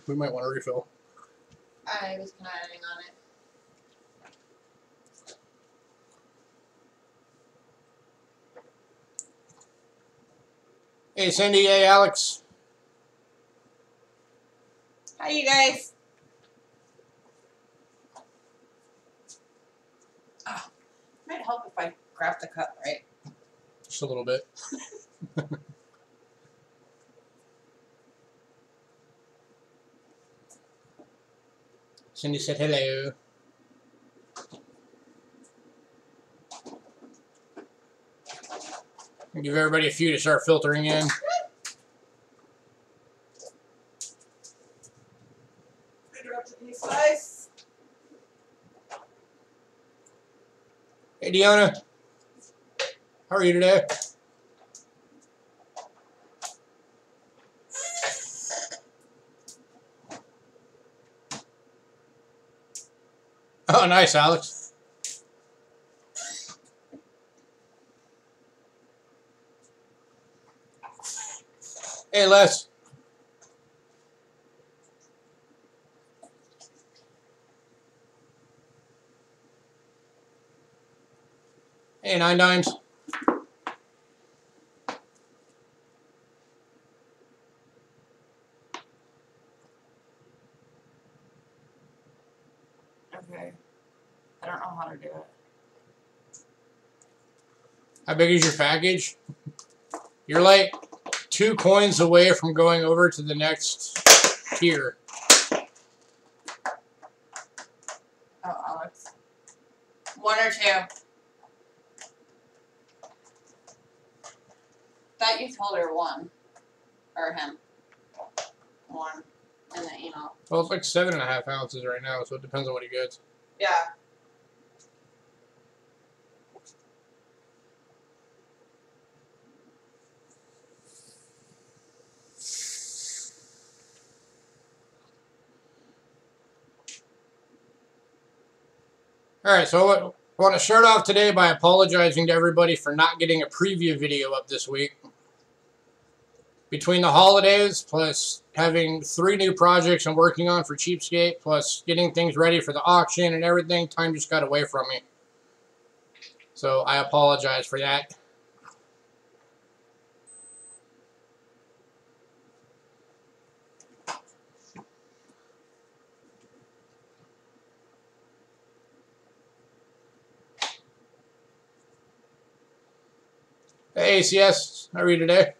We might want to refill. I was planning on it. Hey, Cindy. Hey, Alex. Hi, you guys. Oh, might help if I grab the cup right. Just a little bit. Cindy said hello. Give everybody a few to start filtering in. I dropped a piece of ice. Hey, Deanna. How are you today? Oh, nice, Alex. Hey, Les. Hey, 9 Dimes. Okay. I don't know how to do it. How big is your package? You're like 2 coins away from going over to the next tier. Oh, Alex. 1 or 2. Thought you told her 1. Or him. 1 in the email. Well, it's like 7.5 ounces right now, so it depends on what he gets. Yeah. Alright, so I want to start off today by apologizing to everybody for not getting a preview video up this week. Between the holidays, plus having 3 new projects I'm working on for Cheapskate, plus getting things ready for the auction and everything, time just got away from me. So I apologize for that. Hey, ACS, how are you today?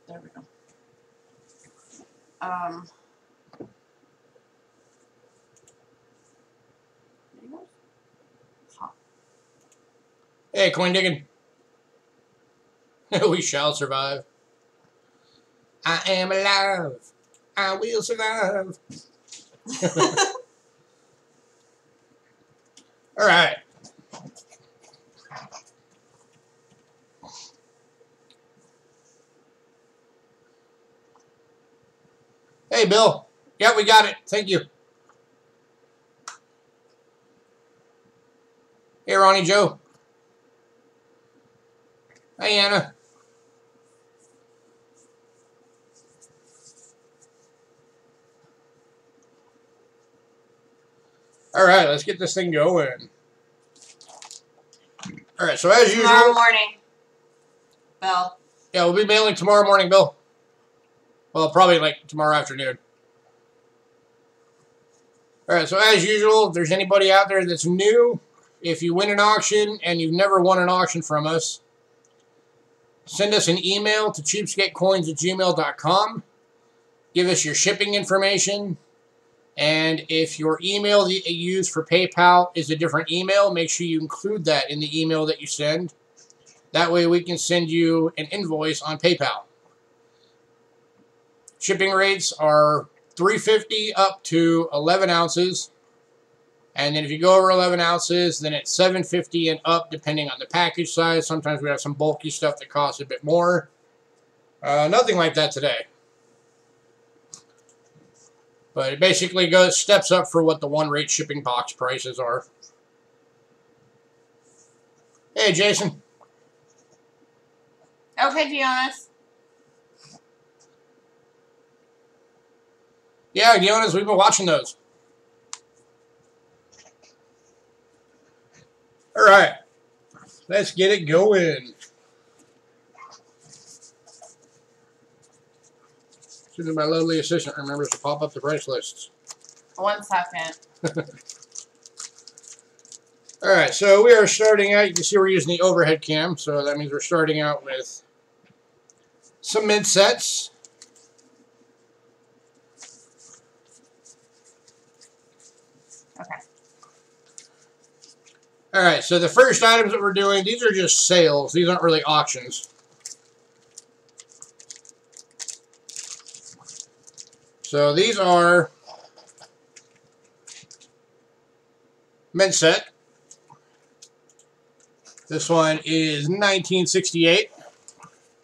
There we go. Hey, coin digging. We shall survive. I am alive. I will survive. All right. Hey, Bill. Yeah, we got it. Thank you. Hey, Ronnie Joe. Hey, Anna. All right, let's get this thing going. All right, so as usual. Tomorrow morning. Bill. Yeah, we'll be mailing tomorrow morning, Bill. Well, probably like tomorrow afternoon. All right, so as usual, if there's anybody out there that's new, if you win an auction and you've never won an auction from us, send us an email to cheapskatecoins@gmail.com. Give us your shipping information. And if your email that you use for PayPal is a different email, make sure you include that in the email that you send. That way we can send you an invoice on PayPal. Shipping rates are $3.50 up to 11 ounces. And then if you go over 11 ounces, then it's $7.50 and up, depending on the package size. Sometimes we have some bulky stuff that costs a bit more. Nothing like that today. But it basically steps up for what the one-rate shipping box prices are. Hey, Jason. Okay, Giannis. Yeah, Dionis, we've been watching those. All right. Let's get it going. As soon as my lovely assistant remembers to pop up the price lists. 1 second. All right, so we are starting out. You can see we're using the overhead cam, so that means we're starting out with some mid sets. Okay. All right, so the first items that we're doing, these are just sales. These aren't really auctions. So these are mid set. This one is 1968.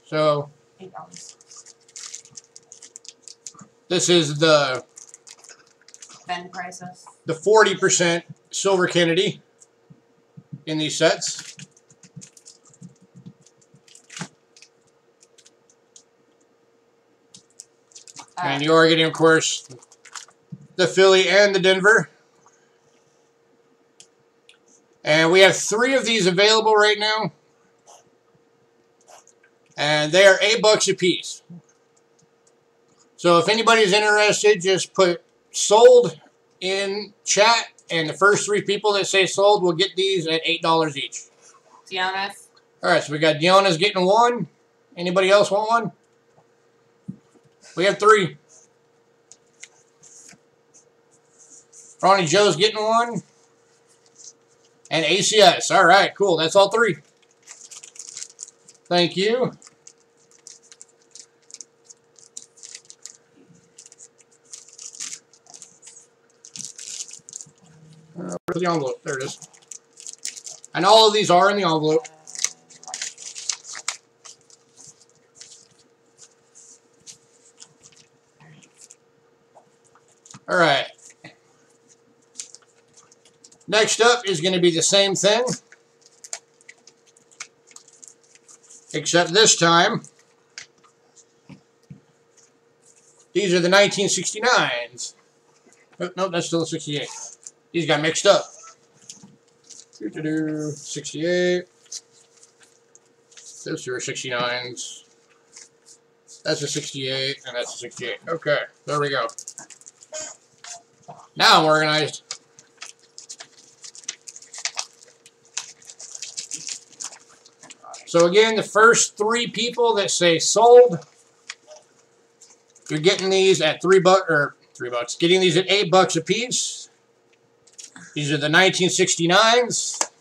So $8. this is the Ben prices. the 40% silver Kennedy in these sets. And you are getting, of course, the Philly and the Denver. And we have 3 of these available right now. And they are $8 a piece. So if anybody's interested, just put sold in chat. And the first 3 people that say sold will get these at $8 each. Dionis. All right, so we got Dionis getting 1. Anybody else want one? We have 3. Ronnie Joe's getting 1. And ACS. All right, cool. That's all 3. Thank you. Where's the envelope? There it is. And all of these are in the envelope. All right. Next up is going to be the same thing, except this time, these are the 1969s. Oh, no, that's still a 68. These got mixed up. 68. Those 2 are 69s. That's a 68, and that's a 68. Okay, there we go. Now I'm organized. So again, the first 3 people that say sold, you're getting these at $3 getting these at $8 a piece. These are the 1969s.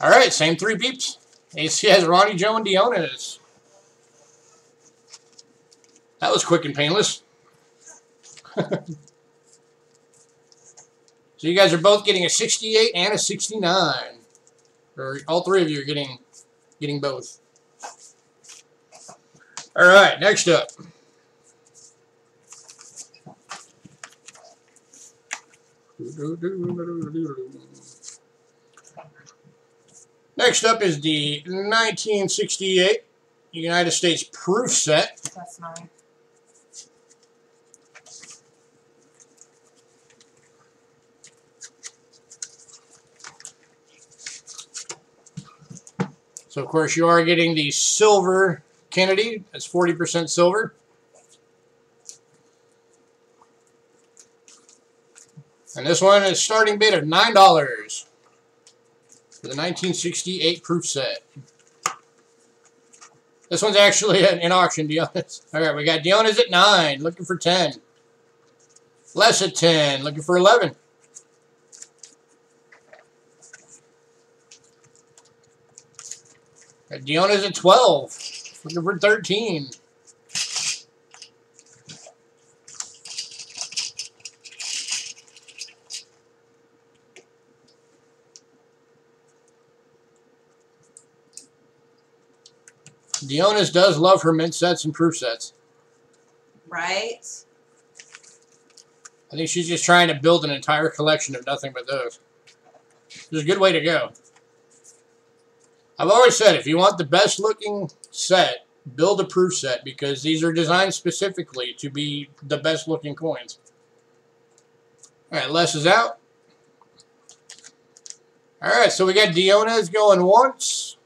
All right, same 3 peeps. AC has Ronnie, Joe, and Dionis. That was quick and painless. So you guys are both getting a 68 and a 69. Or all 3 of you are getting both. All right, next up. Next up is the 1968 United States proof set. That's 9. So, of course, you are getting the silver Kennedy. That's 40% silver. And this one is starting bid of $9 for the 1968 proof set. This one's actually in auction, Dionis. All right, we got Dionis at 9, looking for 10. Les at 10, looking for 11. Dionis at 12, looking for 13. Dionis does love her mint sets and proof sets. Right? I think she's just trying to build an entire collection of nothing but those. It's a good way to go. I've always said, if you want the best looking set, build a proof set because these are designed specifically to be the best looking coins. Alright, Les is out. Alright, so we got Diona's going once.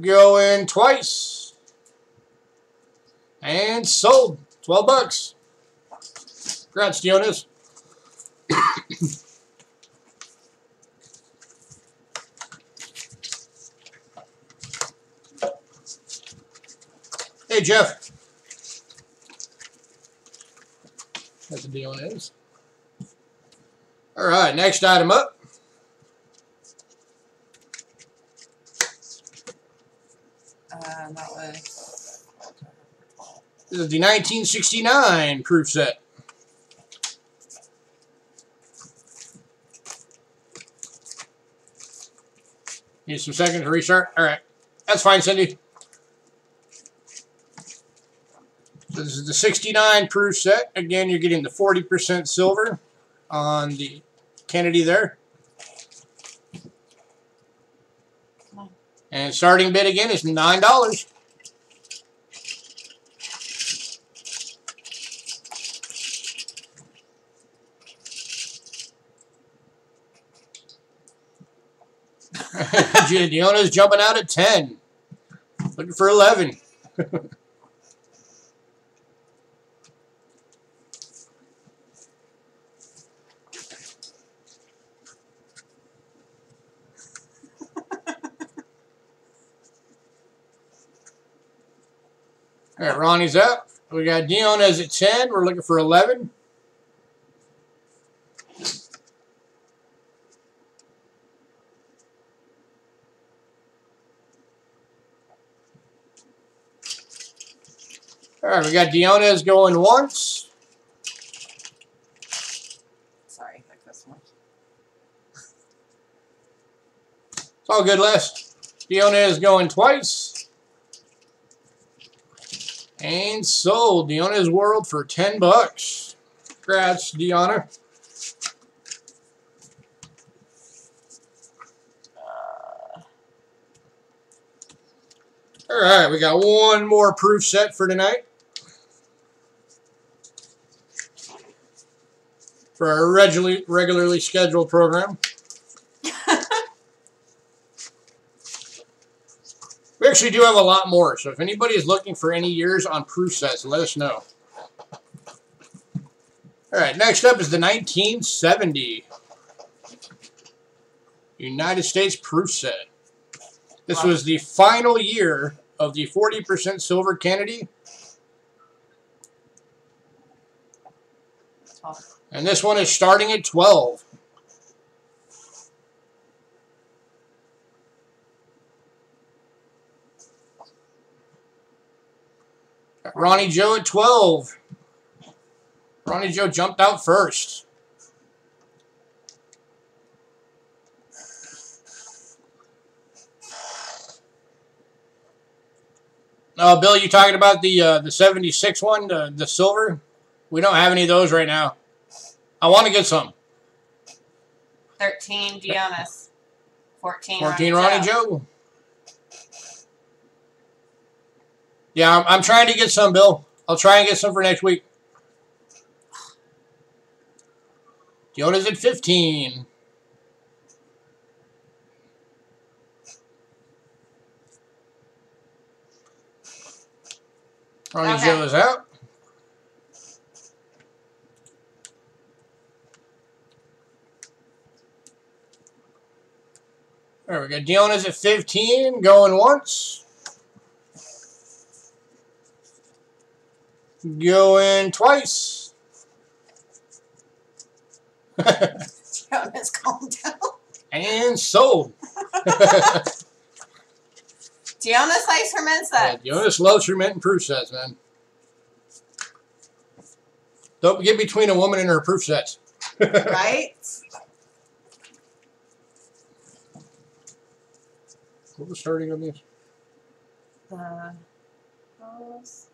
Going twice. And sold. 12 bucks. Congrats, Diona's. Hey, Jeff. That's the Diona's. All right, next item up. That was. This is the 1969 proof set. Need some seconds to restart? All right. That's fine, Cindy. So this is the 69 proof set. Again, you're getting the 40% silver on the Kennedy there. And starting bid again is $9. Diona's jumping out at 10. Looking for 11. All right, Ronnie's up. We got Diona's at 10. We're looking for 11. All right, we got Diona's going once. Sorry, like this one. It's all good, Les. Diona is going twice. And sold. Diona's World for 10 bucks. Congrats, Diona. All right, we got one more proof set for tonight. For our regularly scheduled program. We actually do have a lot more, so if anybody is looking for any years on proof sets, let us know. All right, next up is the 1970 United States proof set. This was the final year of the 40% silver Kennedy. And this one is starting at 12. Ronnie Joe at 12. Ronnie Joe jumped out first. Bill, you talking about the 76 one, the silver? We don't have any of those right now. I want to get some. 13, Diona's. 14, 14, Ronnie Joe. Yeah, I'm trying to get some, Bill. I'll try and get some for next week. Diona's at 15. Ronnie Joe is out. There we go. Diona's at 15, going once. Going twice. Diona's calm down. And sold. Diona's likes her mint sets. Yeah, Diona's loves her mint and proof sets, man. Don't get between a woman and her proof sets. Right? What was starting on these? Rolls.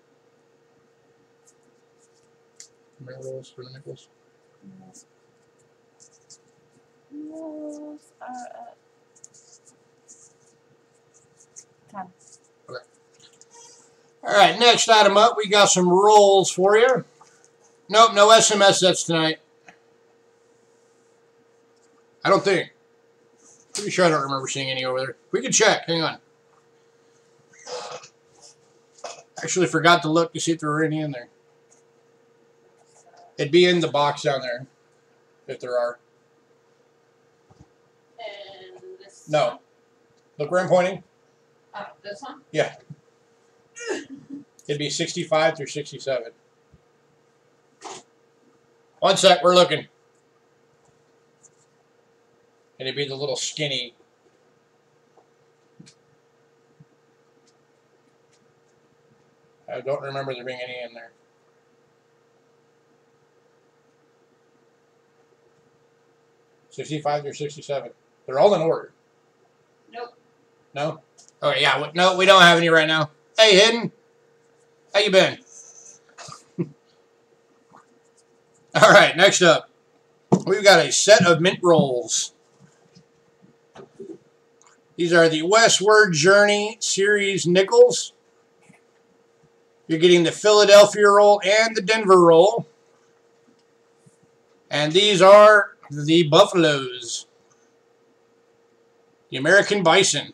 Rolls for the nickels. Rolls are at 10. Okay. All right, next item up, we got some rolls for you. Nope, no SMS sets tonight. I don't think. Pretty sure I don't remember seeing any over there. We can check. Hang on. Actually forgot to look to see if there were any in there. It'd be in the box down there, if there are. And this No. one? Look where I'm pointing. Oh, this one? Yeah. It'd be 65 through 67. One sec, we're looking. And it'd be the little skinny. I don't remember there being any in there. $65 through 67. They're all in order. Nope. No? Okay, yeah. No, we don't have any right now. Hey, Hidden. How you been? All right, next up. We've got a set of mint rolls. These are the Westward Journey Series nickels. You're getting the Philadelphia roll and the Denver roll. And these are the Buffaloes. The American Bison.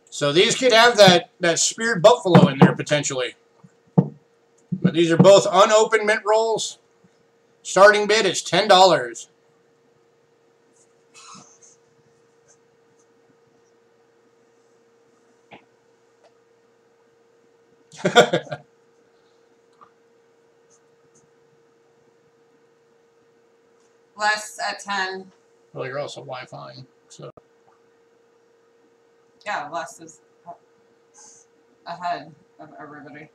So these could have that speared buffalo in there potentially. But these are both unopened mint rolls. Starting bid is $10. Less at 10. Well, you're also Wi-Fi, so. Yeah, less is ahead of everybody.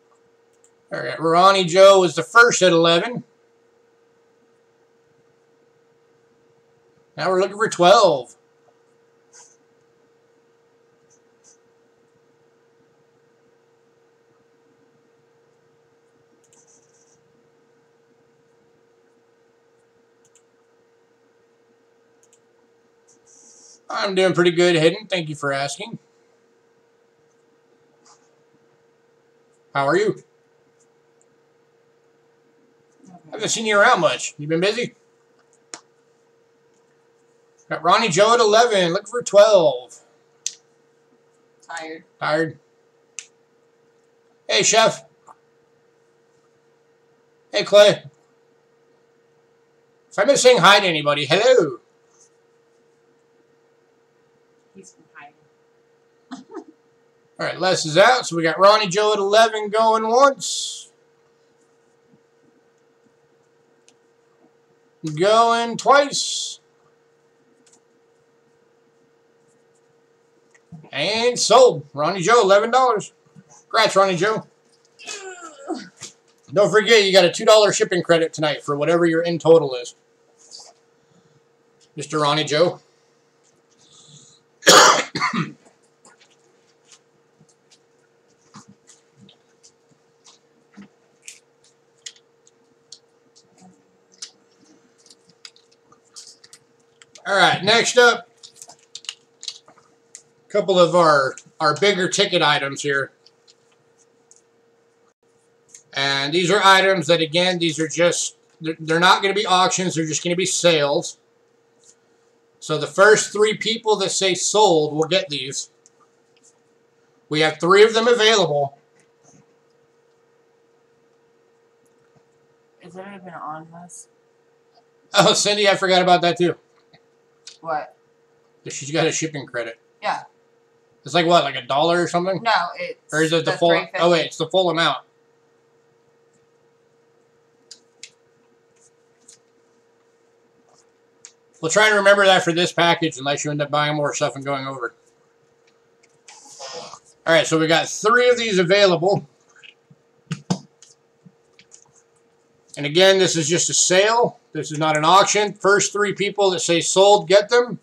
All right, Ronnie Joe was the first at 11. Now we're looking for 12. I'm doing pretty good, Hidden. Thank you for asking. How are you? I haven't seen you around much. You been busy? Got Ronnie Joe at 11. Looking for 12. Tired. Tired? Hey, Chef. Hey, Clay. If I've been saying hi to anybody, hello. He's been hiding. All right, Les is out, so we got Ronnie Joe at 11 going once. Going twice. And sold. Ronnie Joe, $11. Congrats, Ronnie Joe. Don't forget, you got a $2 shipping credit tonight for whatever your in total is. Mr. Ronnie Joe. All right, next up, a couple of our bigger ticket items here. And these are items that, again, these are just, they're not going to be auctions, they're just going to be sales. So the first 3 people that say sold will get these. We have 3 of them available. Is it even on this? Oh, Cindy, I forgot about that too. What? She's got a shipping credit. Yeah. It's like what, like $1 or something? No, it's Or is it the full? $3.50. Oh wait, it's the full amount. We'll try and remember that for this package, unless you end up buying more stuff and going over. All right, so we got 3 of these available. And again, this is just a sale. This is not an auction. First 3 people that say sold, get them.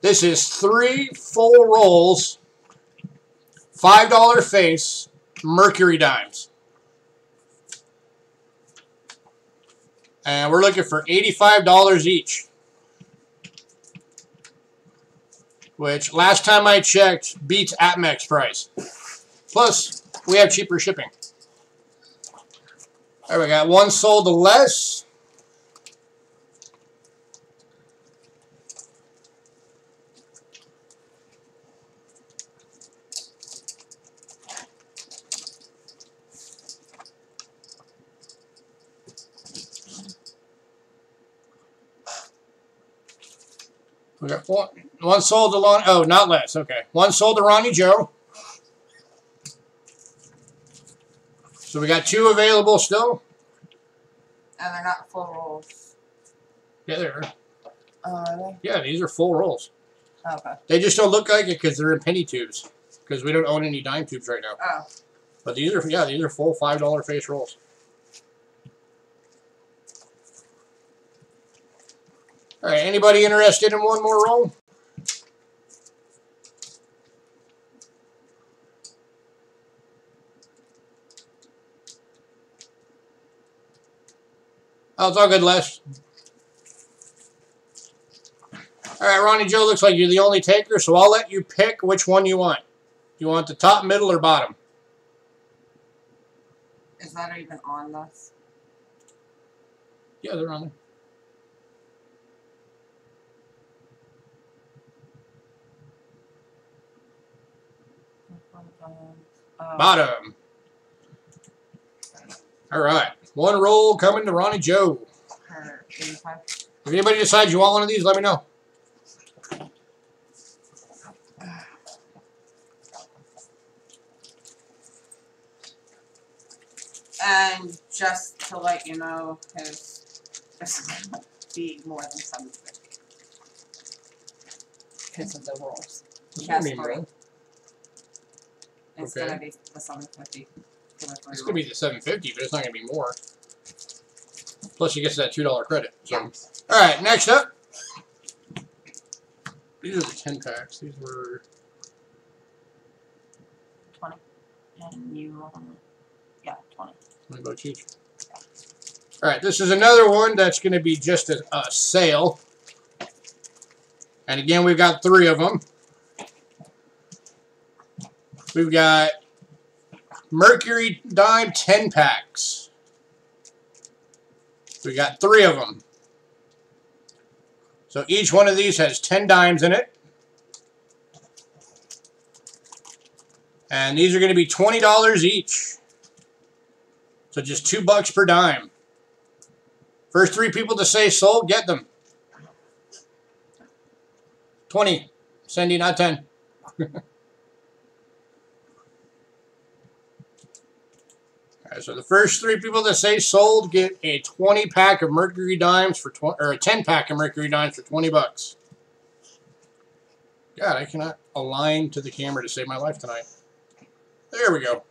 This is 3 full rolls, $5 face, Mercury dimes. And we're looking for $85 each. which last time I checked beats APMEX price. Plus, we have cheaper shipping. All right, we got one sold to less. We got one sold to Lon. Oh, not less. Okay, one sold to Ronnie Joe. So we got 2 available still. And they're not full rolls. Yeah, they are. Are they? Yeah, these are full rolls. Okay. They just don't look like it because they're in penny tubes. Because we don't own any dime tubes right now. Oh. But these are full $5 face rolls. All right, anybody interested in one more roll? Oh, it's all good, Les. All right, Ronnie Joe, looks like you're the only taker, so I'll let you pick which one you want. You want the top, middle, or bottom? Is that even on this? Yeah, they're on there. Bottom. All right. One roll coming to Ronnie Joe. If anybody decides you want one of these, let me know. And just to let you know, his this will be more than 750 because of the rolls. He has 3. It's gonna be the 750. It's gonna be the 750, but it's not gonna be more. Plus, you get that $2 credit. So, yeah. All right, next up. These are the 10 packs. These were 20, and you, yeah, 20. $20 each. All right, this is another one that's going to be just a sale. And again, we've got 3 of them. We've got Mercury Dime 10 packs. We got 3 of them. So each one of these has 10 dimes in it. And these are going to be $20 each. So just $2 per dime. First 3 people to say sold, get them. 20. Cindy, not 10. Alright, so the first 3 people that say sold get a 20 pack of Mercury Dimes for or a 10 pack of Mercury Dimes for $20. God, I cannot align to the camera to save my life tonight. There we go.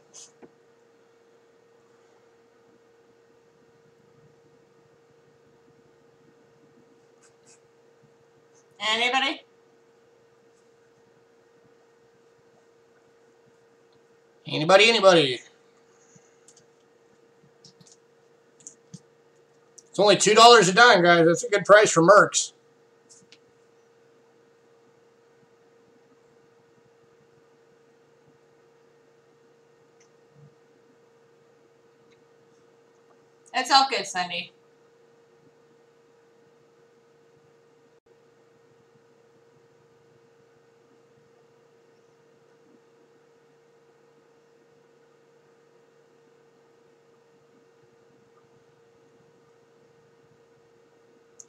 Anybody? Anybody? It's only $2 a dime, guys. That's a good price for Mercs. It's all good, Cindy.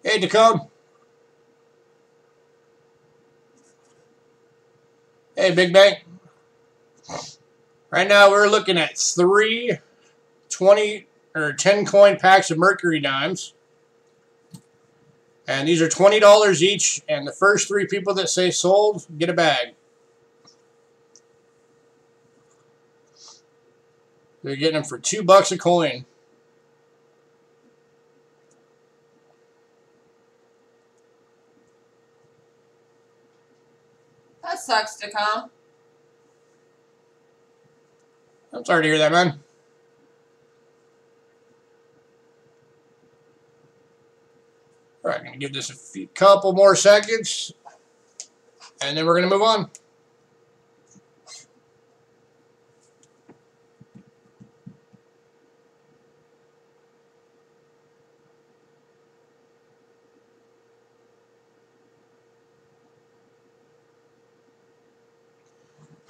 Hey, Tacone. Hey, Big Bang. Right now, we're looking at 3 20 or 10 coin packs of Mercury Dimes. And these are $20 each. And the first 3 people that say sold get a bag. They're getting them for $2 a coin. That sucks to come. I'm sorry to hear that, man. All right, I'm going to give this a couple more seconds. And then we're going to move on.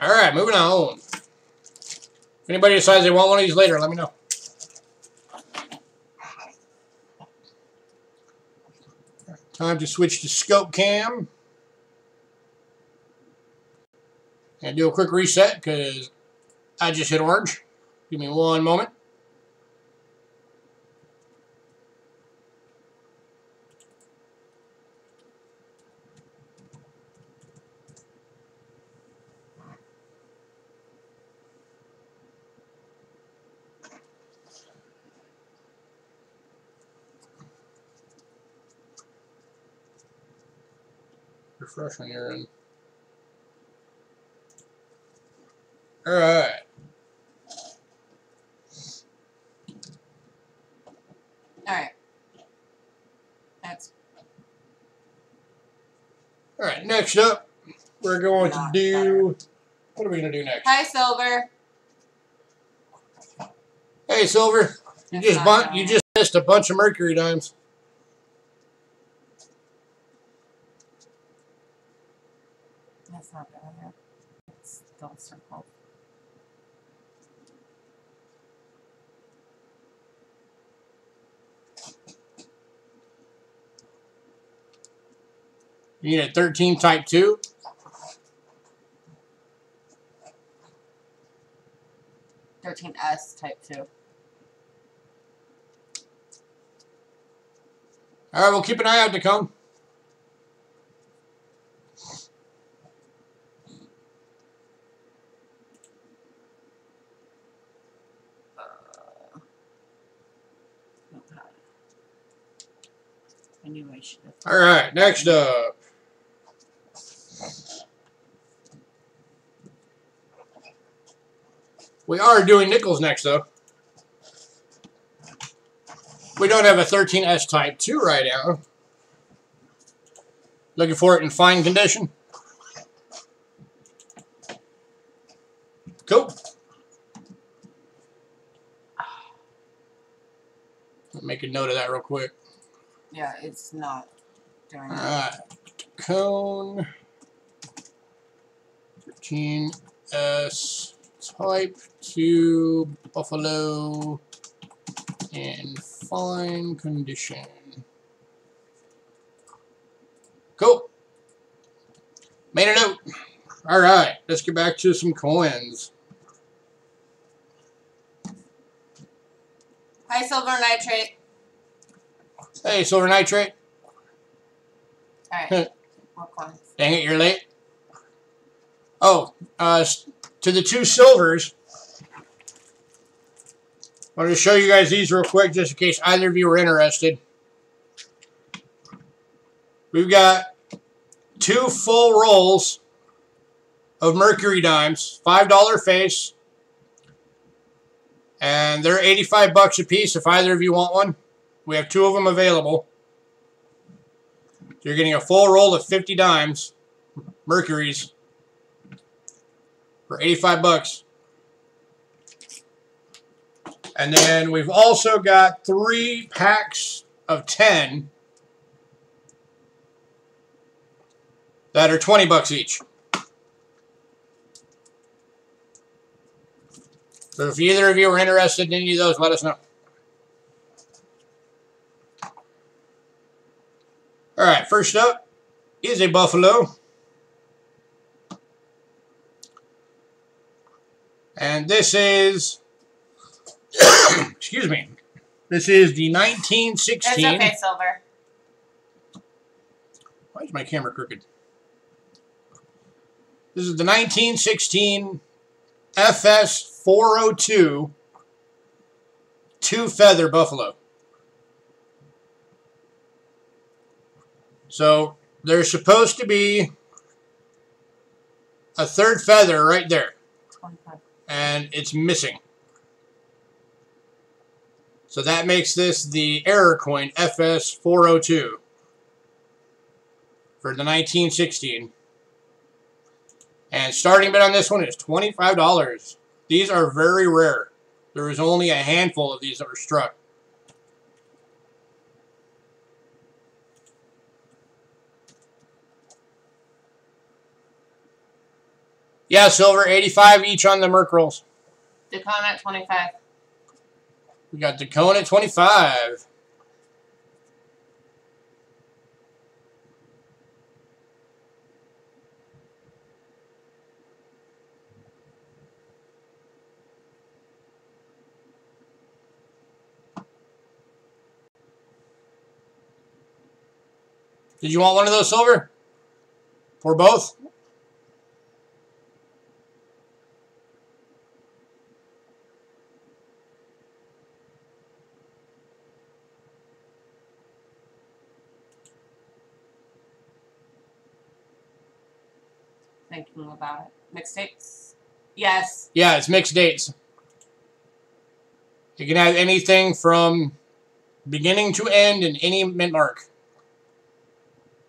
All right, moving on. If anybody decides they want one of these later, let me know. Time to switch to scope cam. And do a quick reset because I just hit orange. Give me one moment. Refresh on your end. All right. All right. That's. All right. Next up, we're going to do. What are we going to do next? Hi, Silver. Hey, Silver. You just missed a bunch of mercury dimes. That's not bad. It's still circled. You need a 13 type 2. S type 2. All right, we'll keep an eye out to come. Anyway, all right, next up. We are doing nickels next, though. We don't have a 13S type 2 right now. Looking for it in fine condition. Cool. I'll make a note of that real quick. Yeah, it's not doing that. Alright. Cone. 13S type 2 buffalo in fine condition. Cool. Made a note. Alright, let's get back to some coins. Hi, Silver Nitrate. Hey, Silver Nitrate. Alright. What coins? Dang it, you're late. Oh, to the 2 silvers. I wanted to show you guys these real quick just in case either of you were interested. We've got 2 full rolls of mercury dimes, $5 face. And they're 85 bucks a piece if either of you want one. We have 2 of them available. So you're getting a full roll of 50 dimes, mercuries, for 85 bucks. And then we've also got 3 packs of 10 that are 20 bucks each. So if either of you are interested in any of those, let us know. All right, first up is a buffalo. And this is, excuse me, this is the 1916. It's okay, Silver. Why is my camera crooked? This is the 1916 FS 402 2-feather buffalo. So there's supposed to be a 3rd feather right there. 25. And it's missing. So that makes this the error coin FS 402 for the 1916. And starting bid on this one is $25. These are very rare. There is only a handful of these that were struck. Yeah, silver, 85 each on the Merc rolls. Dacona at 25. We got Dacona at 25. Did you want one of those silver? For both? Thinking about it. Mixed dates? Yes. Yeah, it's mixed dates. You can have anything from beginning to end in any mint mark.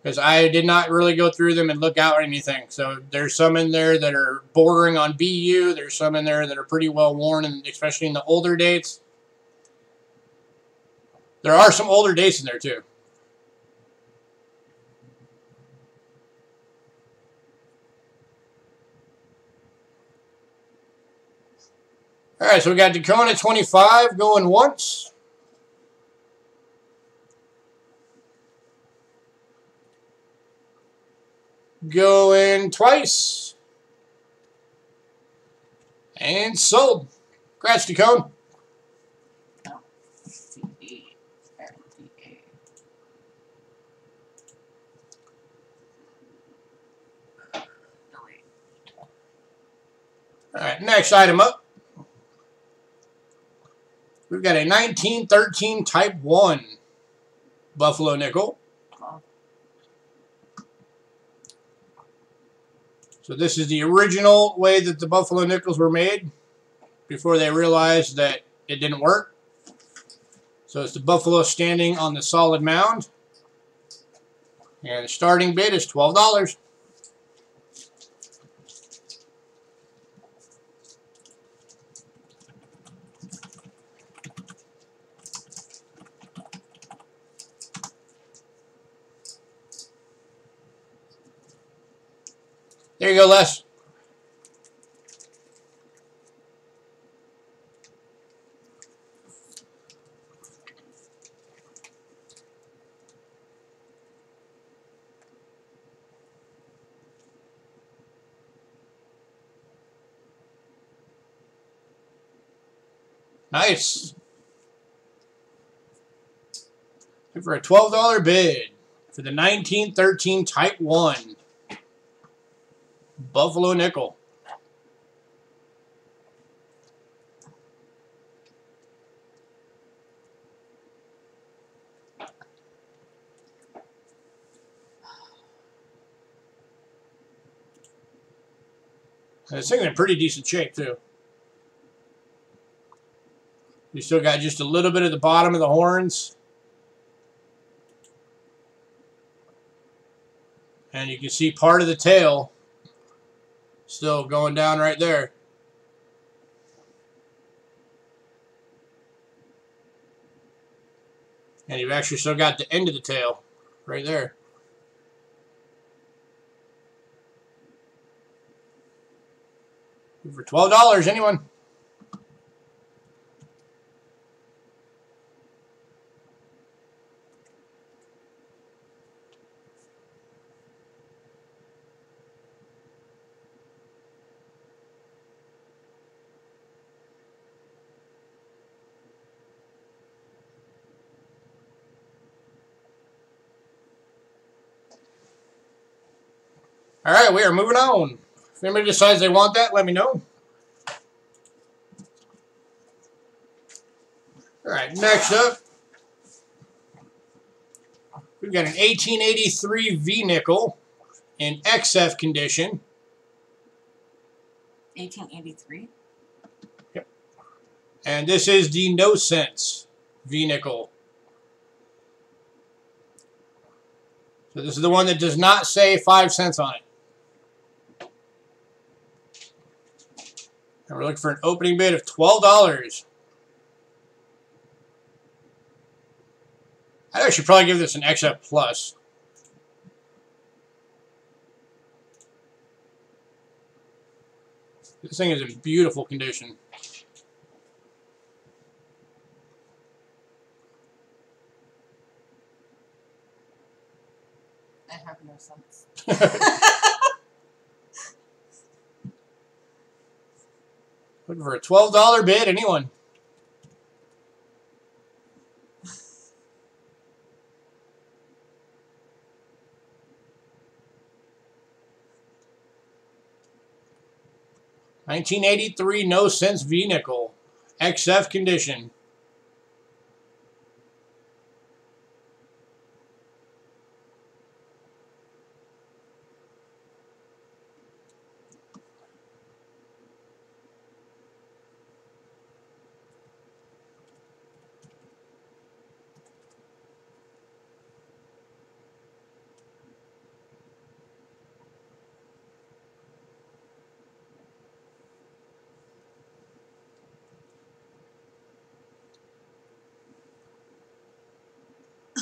Because I did not really go through them and look out or anything. So there's some in there that are bordering on BU. There's some in there that are pretty well worn, and especially in the older dates. There are some older dates in there too. All right, so we got Dacona 25 going once. Going twice. And sold. Congrats, Dacona. No. CD. RDA. Delete. All right, next item up. We've got a 1913 Type 1 Buffalo nickel. So this is the original way that the Buffalo nickels were made before they realized that it didn't work. So it's the Buffalo standing on the solid mound. And the starting bid is $12. There you go, Les. Nice. For a $12 bid for the 1913 Type 1 Buffalo nickel. And this thing's in pretty decent shape too. You still got just a little bit of the bottom of the horns. And you can see part of the tail still going down right there. And you've actually still got the end of the tail right there. For $12, anyone? All right, we are moving on. If anybody decides they want that, let me know. All right, next up, we've got an 1883 V-nickel in XF condition. 1883? Yep. And this is the No Sense V-nickel. So this is the one that does not say 5 cents on it. And we're looking for an opening bid of $12. I should probably give this an XF Plus. This thing is in beautiful condition. I have no sense. Looking for a $12 bid, anyone? $1983 No Sense V-Nickel. XF condition.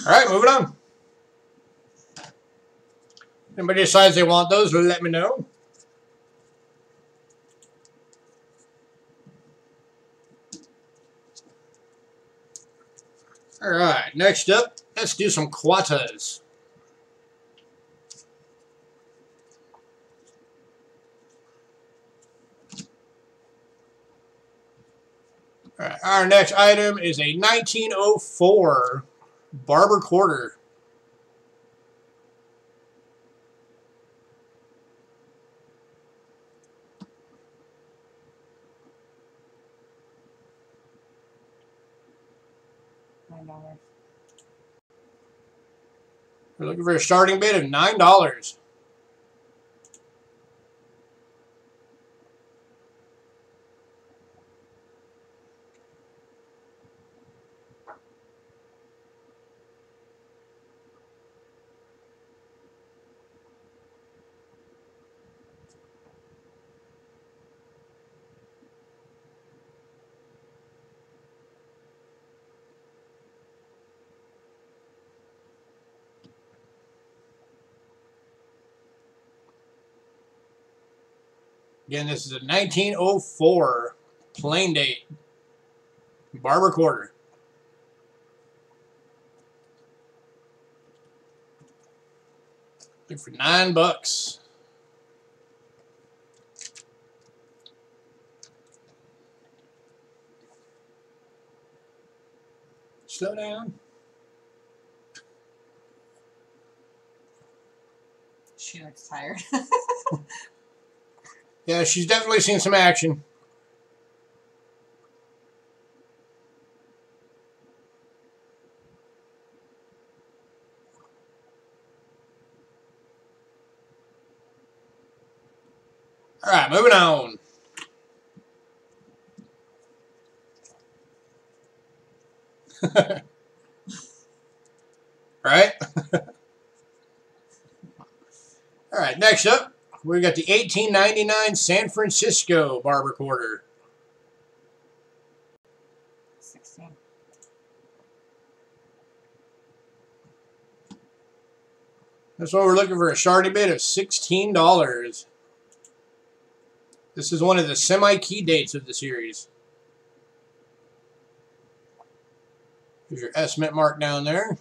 All right, moving on. Anybody decides they want those, let me know. All right, next up, let's do some Quatas. All right, our next item is a 1904 Barber quarter. $9. We're looking for a starting bid of $9. Again, this is a 1904 plain date Barber quarter. Looking for $9. Slow down. She looks tired. Yeah, she's definitely seen some action. All right, moving on. Right? All right, next up, we got the 1899 San Francisco Barber quarter. 16. That's what we're looking for, a starting bid of $16. This is one of the semi-key dates of the series. Here's your estimate mark down there.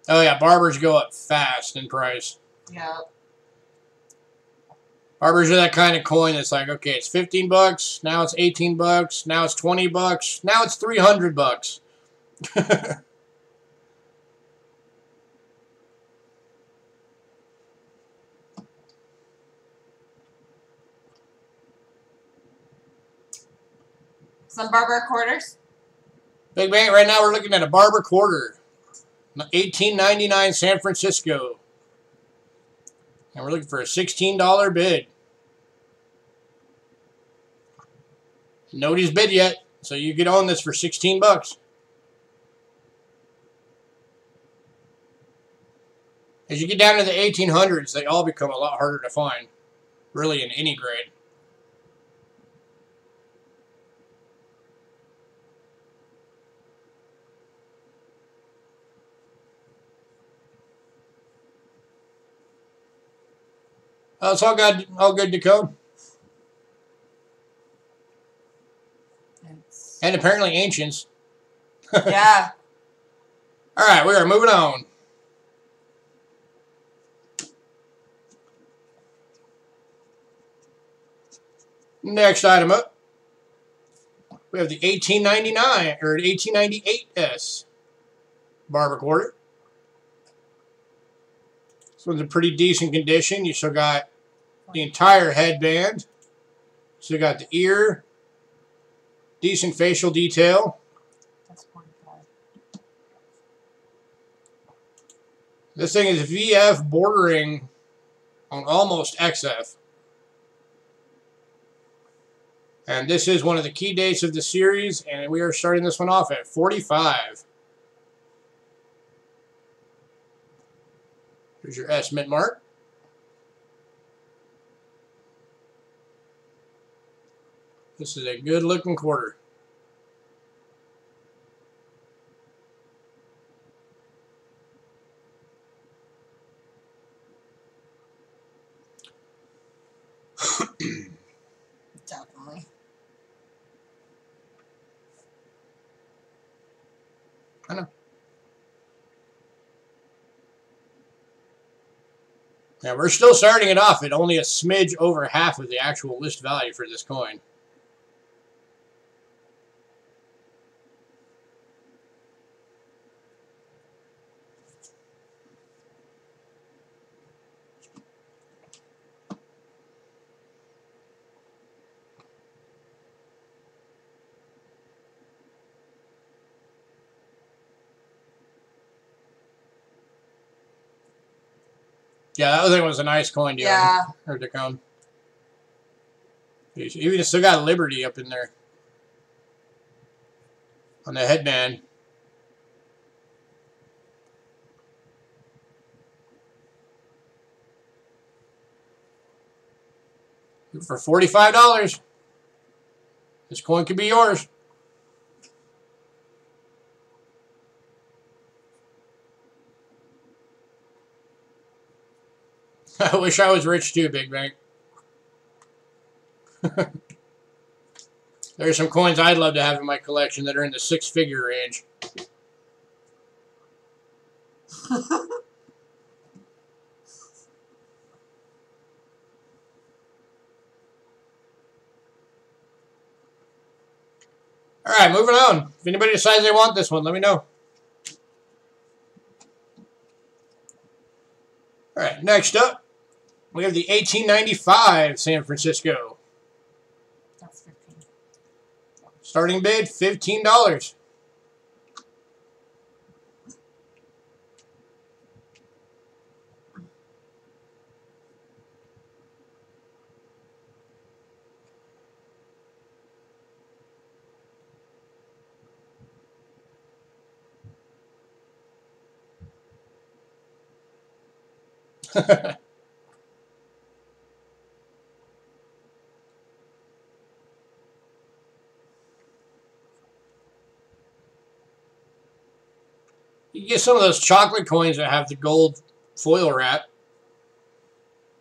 Oh yeah, barbers go up fast in price. Yeah. Barbers are that kind of coin that's like, okay, it's $15, now it's $18, now it's $20, now it's $300. Some barber quarters. Big Bang, right now we're looking at a Barber quarter. 1899 San Francisco. And we're looking for a $16 bid. Nobody's bid yet, so you get on this for 16 bucks. As you get down to the 1800s, they all become a lot harder to find, really in any grade. Oh, it's all good to go. And apparently ancients. Yeah. All right, we are moving on. Next item up, we have the 1899 or 1898S barber quarter. This one's in pretty decent condition. You still got the entire headband. Still got the ear. Decent facial detail. That's 45. This thing is VF bordering on almost XF. And this is one of the key dates of the series, and we are starting this one off at 45. Here's your estimate mark. This is a good looking quarter. Definitely. I know. Now we're still starting it off at only a smidge over half of the actual list value for this coin. Yeah, that thing was a nice coin, deal. Yeah. Or to come. Even still got Liberty up in there on the headband. For $45, this coin could be yours. I wish I was rich too, Big Bank. There's some coins I'd love to have in my collection that are in the six-figure range. All right, moving on. If anybody decides they want this one, let me know. All right, next up, we have the 1895 San Francisco. That's 15. Starting bid, $15. You get some of those chocolate coins that have the gold foil wrap.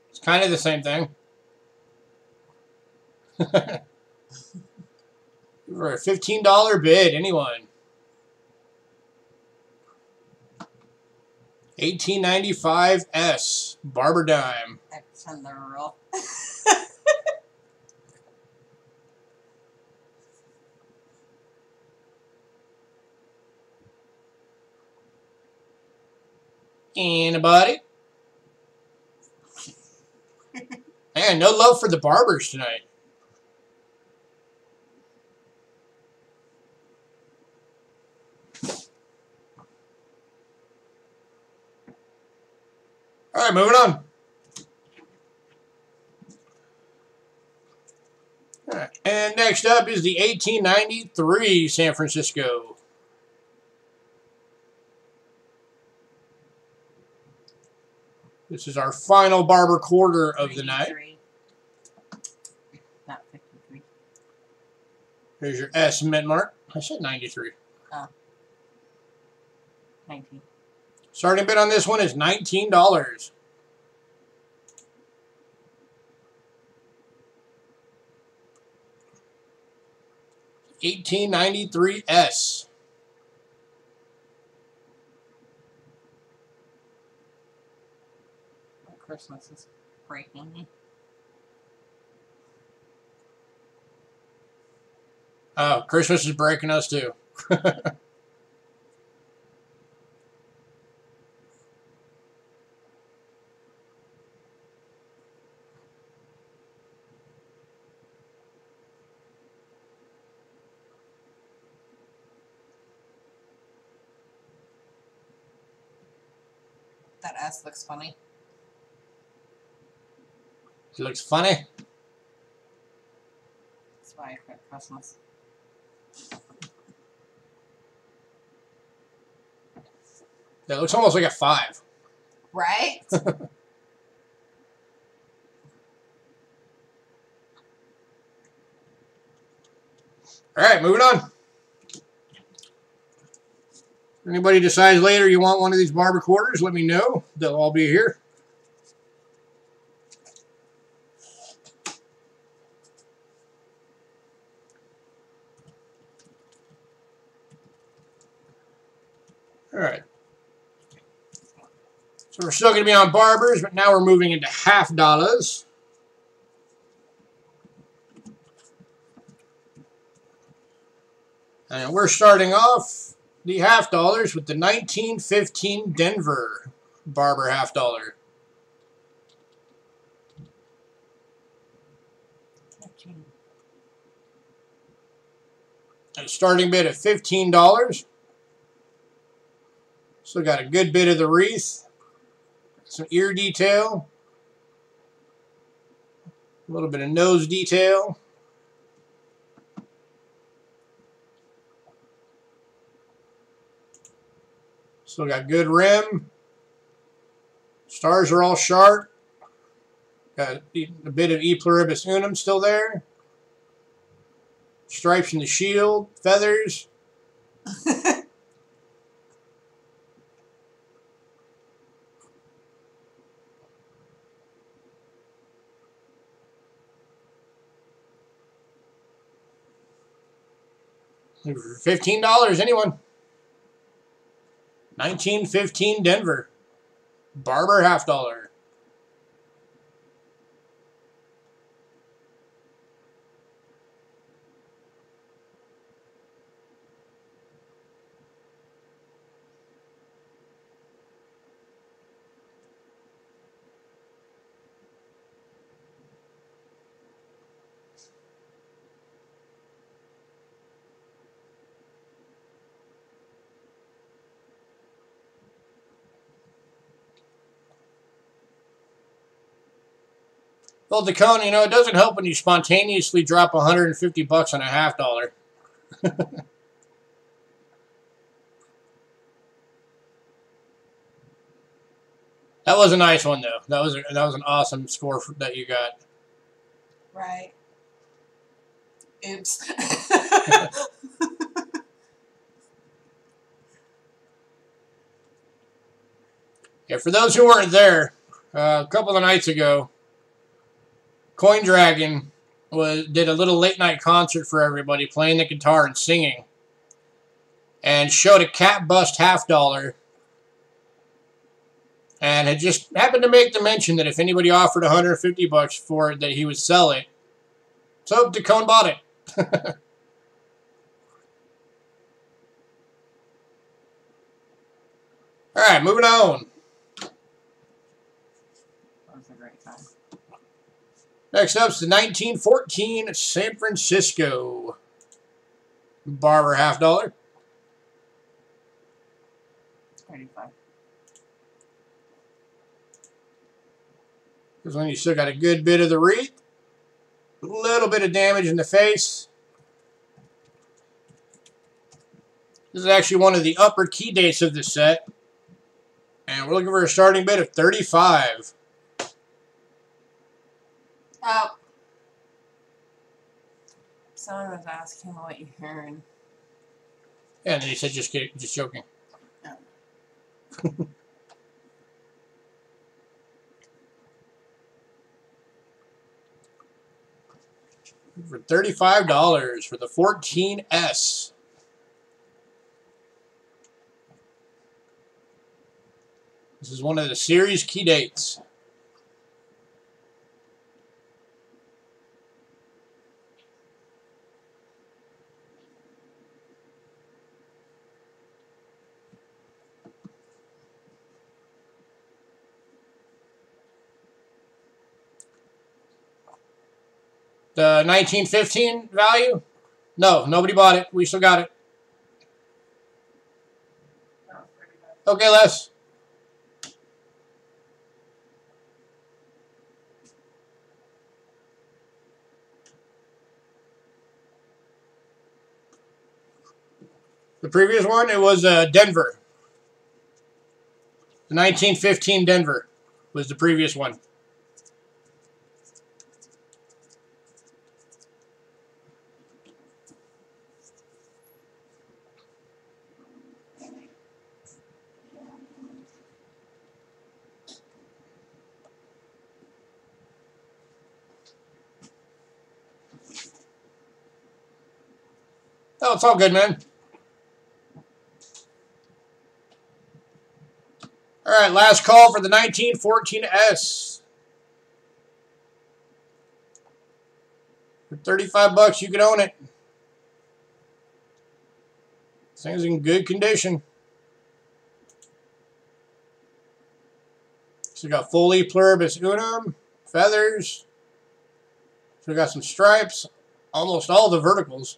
It's kind of the same thing. For a $15 bid, anyone. 1895S Barber Dime. X on the roll. Anybody? Man, no love for the barbers tonight. All right, moving on. All right. And next up is the 1893 San Francisco. This is our final barber quarter of the night. Not 53. Here's your S mint mark. I said 93. Oh. 19. Starting bid on this one is $19. $18.93S. Christmas is breaking me. Oh, Christmas is breaking us too. That S looks funny. It looks funny. That's why I quit Christmas. That looks almost like a 5. Right? All right, moving on. Anybody decides later you want one of these barber quarters, let me know. They'll all be here. All right. So we're still going to be on barbers, but now we're moving into half dollars. And we're starting off the half dollars with the 1915 Denver barber half dollar. A starting bid of $15. Still got a good bit of the wreath. Some ear detail. A little bit of nose detail. Still got good rim. Stars are all sharp. Got a bit of E pluribus unum still there. Stripes in the shield. Feathers. $15, anyone? 1915 Denver. Barber half dollar. Well, DeCone, you know, it doesn't help when you spontaneously drop $150 on a half dollar. That was a nice one, though. That was an awesome score that you got. Right. Oops. Yeah, for those who weren't there, a couple of nights ago, Coin Dragon did a little late night concert for everybody, playing the guitar and singing, and showed a cat bust half dollar, and had just happened to make the mention that if anybody offered $150 for it, that he would sell it. So DeCone bought it. All right, moving on. Next up is the 1914 San Francisco barber half dollar. 35. This one you still got a good bit of the wreath. A little bit of damage in the face. This is actually one of the upper key dates of this set. And we're looking for a starting bid of 35. Oh. Someone was asking what you're hearing. Yeah, and then he said just kidding, just joking. Oh. For $35 for the 14S. This is one of the series key dates. The 1915 value? No, nobody bought it. We still got it. Okay, Les. The previous one, it was Denver. The 1915 Denver was the previous one. Oh, it's all good, man. All right, last call for the 1914S. For 35 bucks, you can own it. This thing's in good condition. So we got Foley Pluribus Unum, feathers. So we got some stripes, almost all the verticals.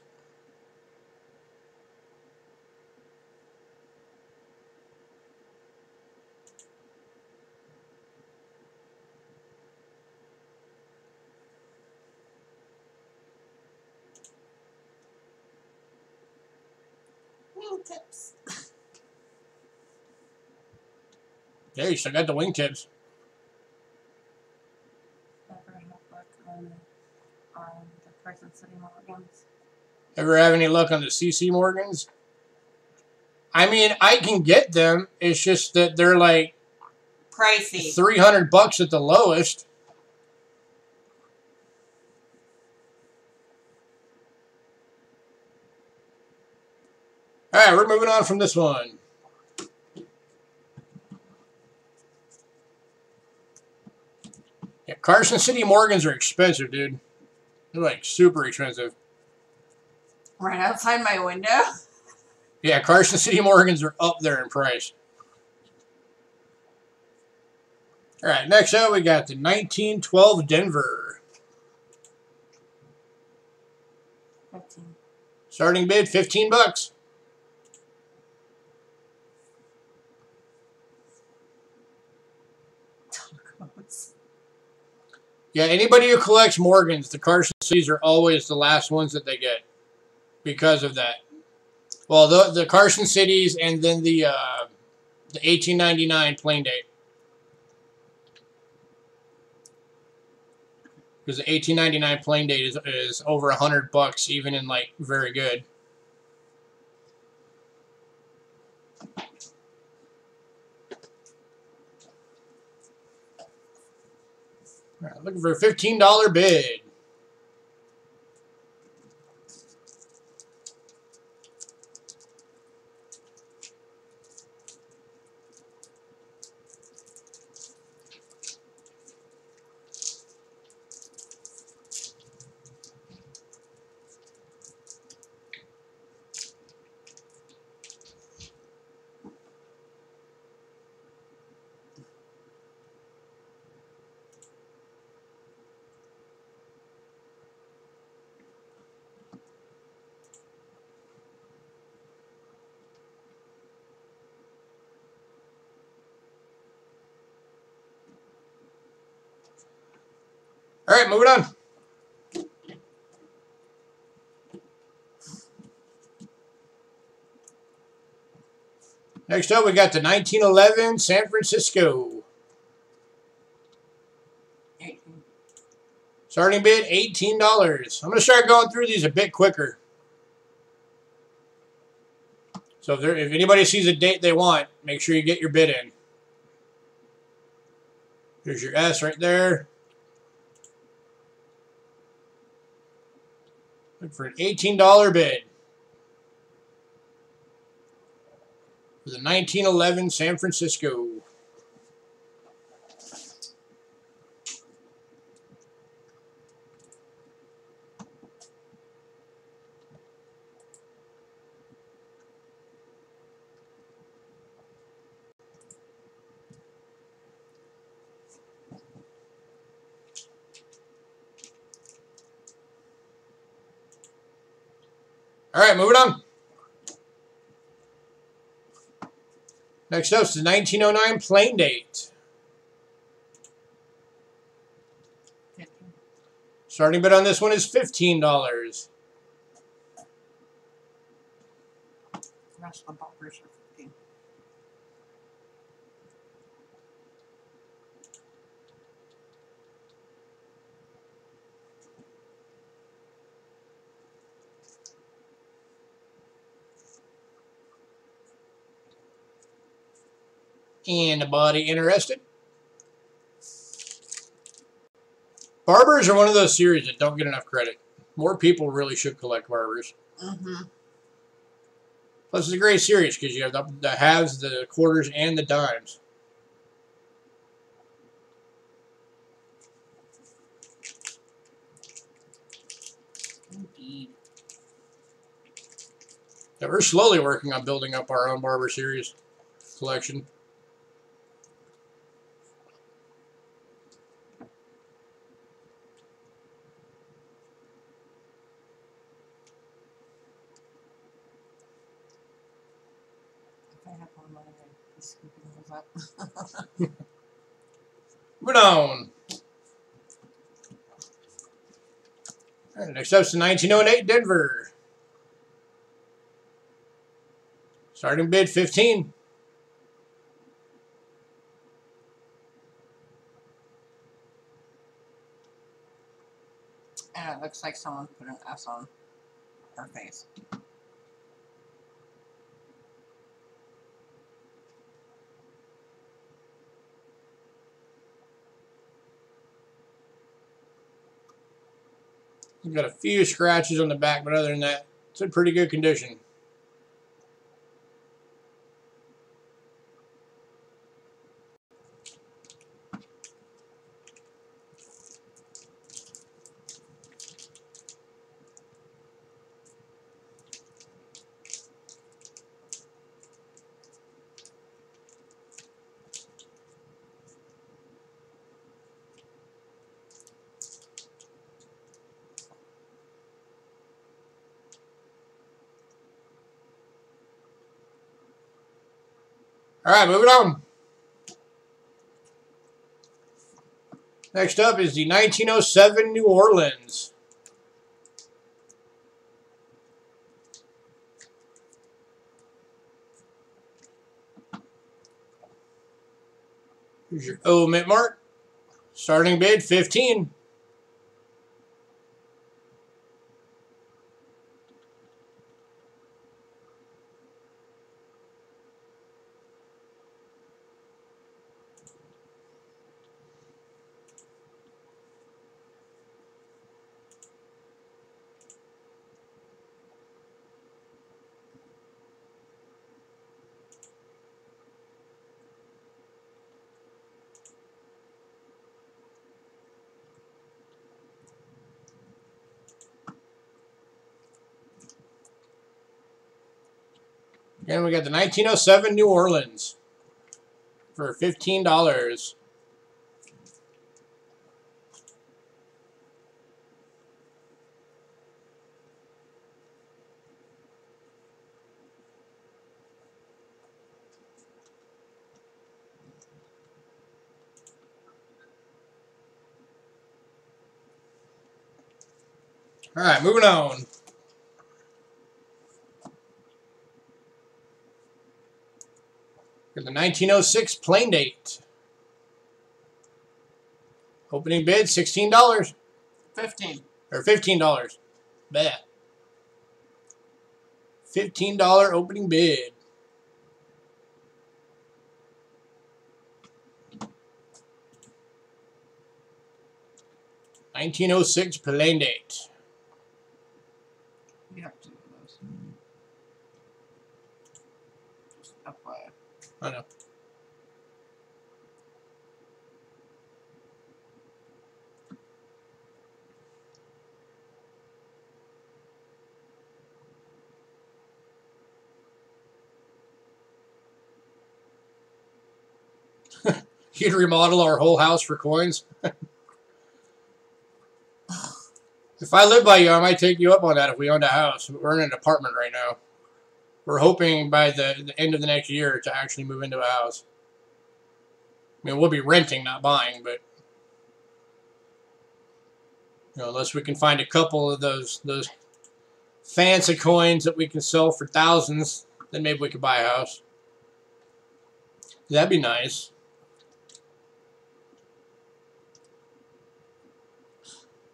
Wingtips. Yeah, you still got the wingtips. Never have luck on the Carson City Morgans. Ever have any luck on the CC Morgans? I mean, I can get them. It's just that they're like Pricey. $300 at the lowest. All right, we're moving on from this one. Yeah, Carson City Morgans are expensive, dude. They're like super expensive. Right outside my window? Yeah, Carson City Morgans are up there in price. All right, next up we got the 1912 Denver. 15. Starting bid, 15 bucks. Yeah, anybody who collects Morgans, the Carson Cities are always the last ones that they get because of that. Well, the Carson Cities and then the 1899 plain date. Because the 1899 plain date is over $100 even in like very good. All right, looking for a $15 bid. All right, moving on. Next up, we got the 1911 San Francisco. 18. Starting bid, $18. I'm going to start going through these a bit quicker. So if anybody sees a date they want, make sure you get your bid in. Here's your S right there. Look for an $18 bid for the 1911 San Francisco. All right, moving on. Next up is the 1909 Plain Date. 15. Starting bid on this one is $15. The rest of the bumpers are 15. Anybody interested? Barbers are one of those series that don't get enough credit. More people really should collect barbers. Mm-hmm. Plus, it's a great series because you have the halves, the quarters, and the dimes. Indeed. Yeah, we're slowly working on building up our own barber series collection. If I had more money, I'd be scooping those up. Moving on. All right, next up is the 1908 Denver. Starting bid, $15. And it looks like someone put an S on her face. You've got a few scratches on the back, but other than that, it's in pretty good condition. All right, moving on. Next up is the 1907 New Orleans. Here's your O mint mark. Starting bid, $15. And we got the 1907 New Orleans for $15. All right, moving on. Got the 1906 plain date. Opening bid $16. 15. Or $15. Bah. $15 opening bid. $1906 plain date. You have two of those. Just FYI. I know. You'd remodel our whole house for coins? If I lived by you, I might take you up on that if we owned a house. We're in an apartment right now. We're hoping by the end of the next year to actually move into a house. I mean, we'll be renting, not buying, but you know, unless we can find a couple of those fancy coins that we can sell for thousands, then maybe we could buy a house. That'd be nice.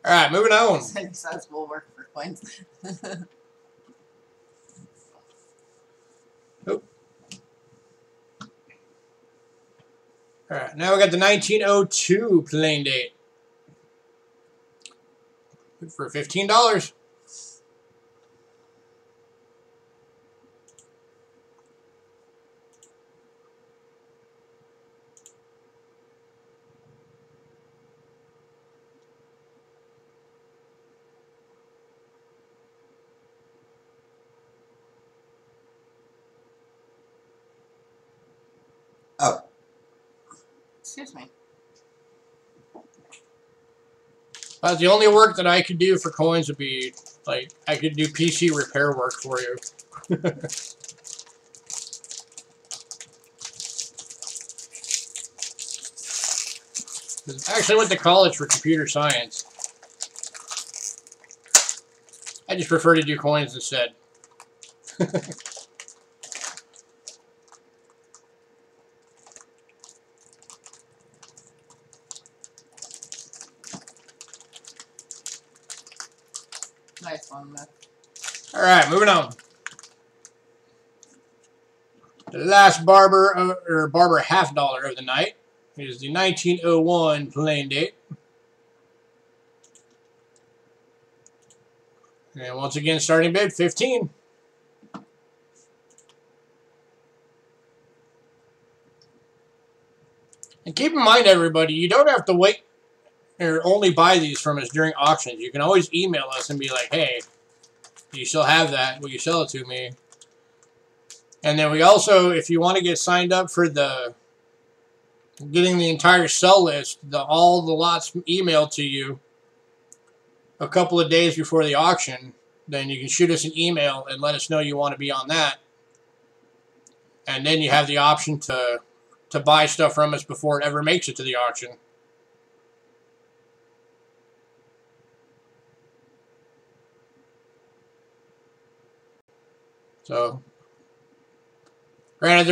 All right, moving on. Says we'll work for coins. Nope. All right, now we got the 1902 plain date. Good for $15. Oh. Excuse me. The only work that I could do for coins would be, like, I could do PC repair work for you. I actually went to college for computer science. I just prefer to do coins instead. Nice one, Matt. All right, moving on. The last barber half dollar of the night is the 1901 plain date. And once again, starting bid 15. And keep in mind, everybody, you don't have to wait or only buy these from us during auctions. You can always email us and be like, hey, do you still have that? Will you sell it to me? And then we also, if you want to get signed up for getting the entire sell list, all the lots emailed to you a couple of days before the auction, then you can shoot us an email and let us know you want to be on that. And then you have the option to buy stuff from us before it ever makes it to the auction. So, granted,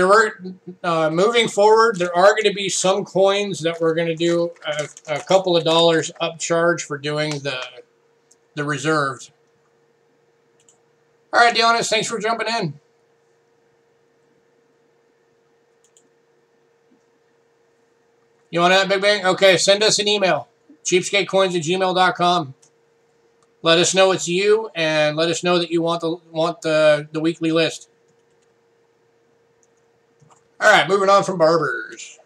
moving forward, there are going to be some coins that we're going to do a couple of dollars upcharge for doing the reserved. All right, Dionis, thanks for jumping in. You want that, Big Bang? Okay, send us an email, cheapskatecoins@gmail.com. Let us know it's you, and let us know that you want the weekly list. All right, moving on from barbers.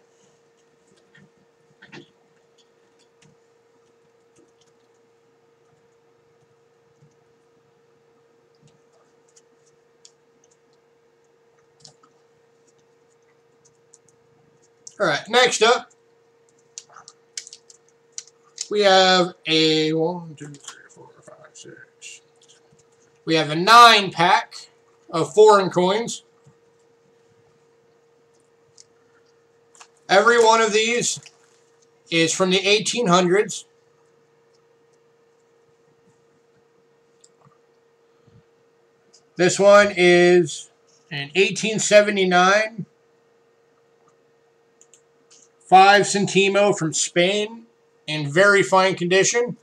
All right, next up, we have a 1, 2, 3, 4, 5, 6. We have a 9-pack of foreign coins. Every one of these is from the 1800s. This one is an 1879 Centimo from Spain in very fine condition.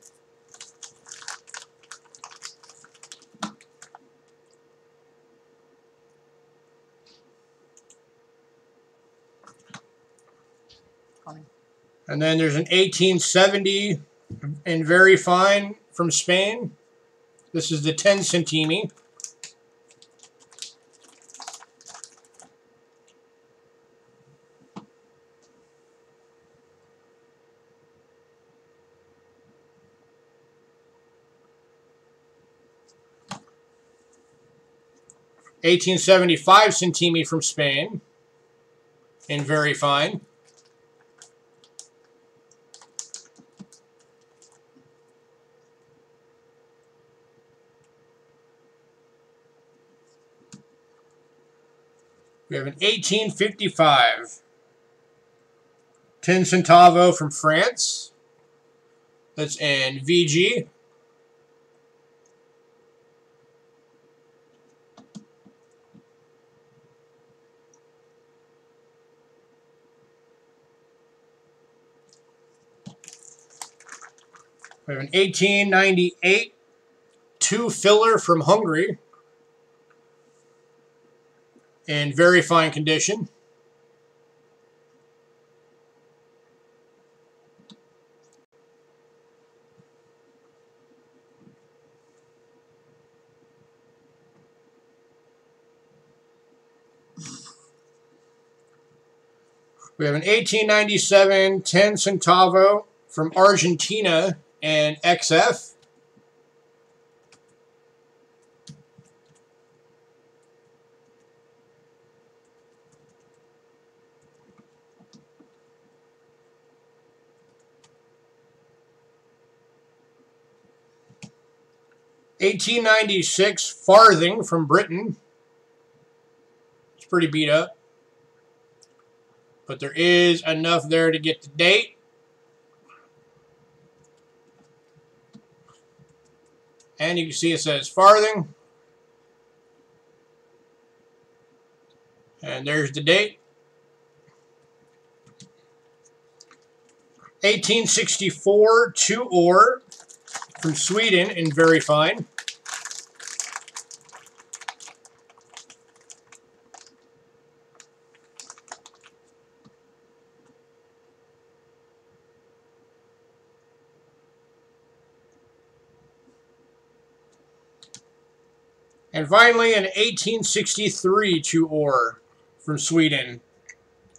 And then there's an 1870 in very fine from Spain. This is the 10 centimi. $18.75 centimi from Spain in very fine. We have an 1855 10 centavo from France. That's in VG. We have an 1898 2 filler from Hungary in very fine condition. We have an 1897 10 centavo from Argentina and XF. $18.96 farthing from Britain. It's pretty beat up, but there is enough there to get the date. And you can see it says farthing. And there's the date. 1864 2 ore from Sweden in very fine. And finally, an 1863 2 ore from Sweden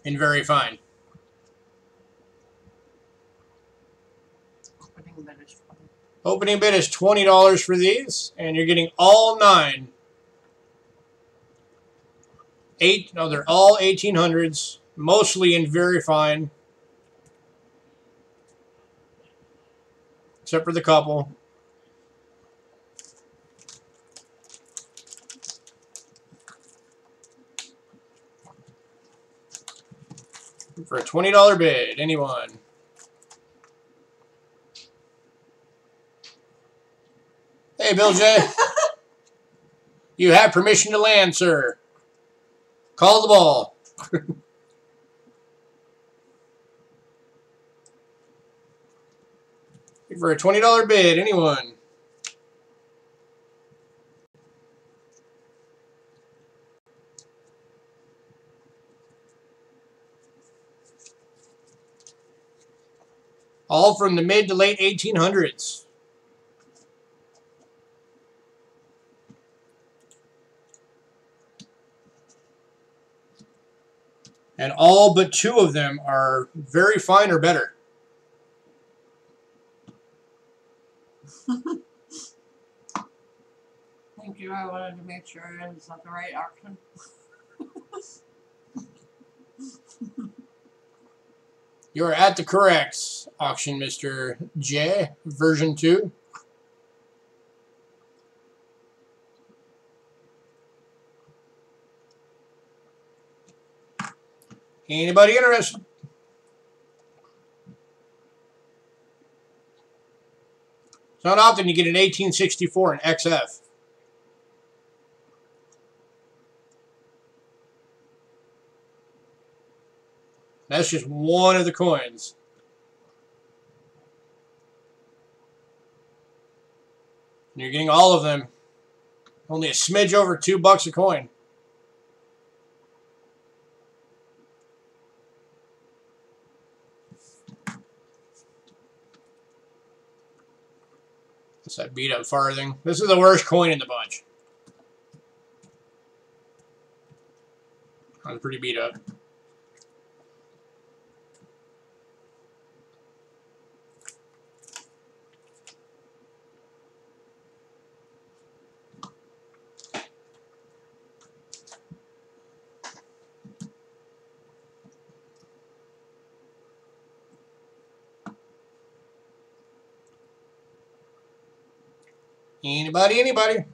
in very fine. Opening bid is $20 for these, and you're getting all 9. They're all 1800s, mostly in very fine, except for the couple. For a $20 bid, anyone? Hey, Bill J. You have permission to land, sir. Call the ball. For a $20 bid, anyone? All from the mid to late 1800s. And all but 2 of them are very fine or better. Thank you. I wanted to make sure it was at the right auction. You are at the correct auction, Mr. J, version 2. Anybody interested? It's not often you get an 1864 in XF. That's just one of the coins. And you're getting all of them. Only a smidge over $2 a coin. That's that beat up farthing. This is the worst coin in the bunch. That was pretty beat up. Anybody, anybody?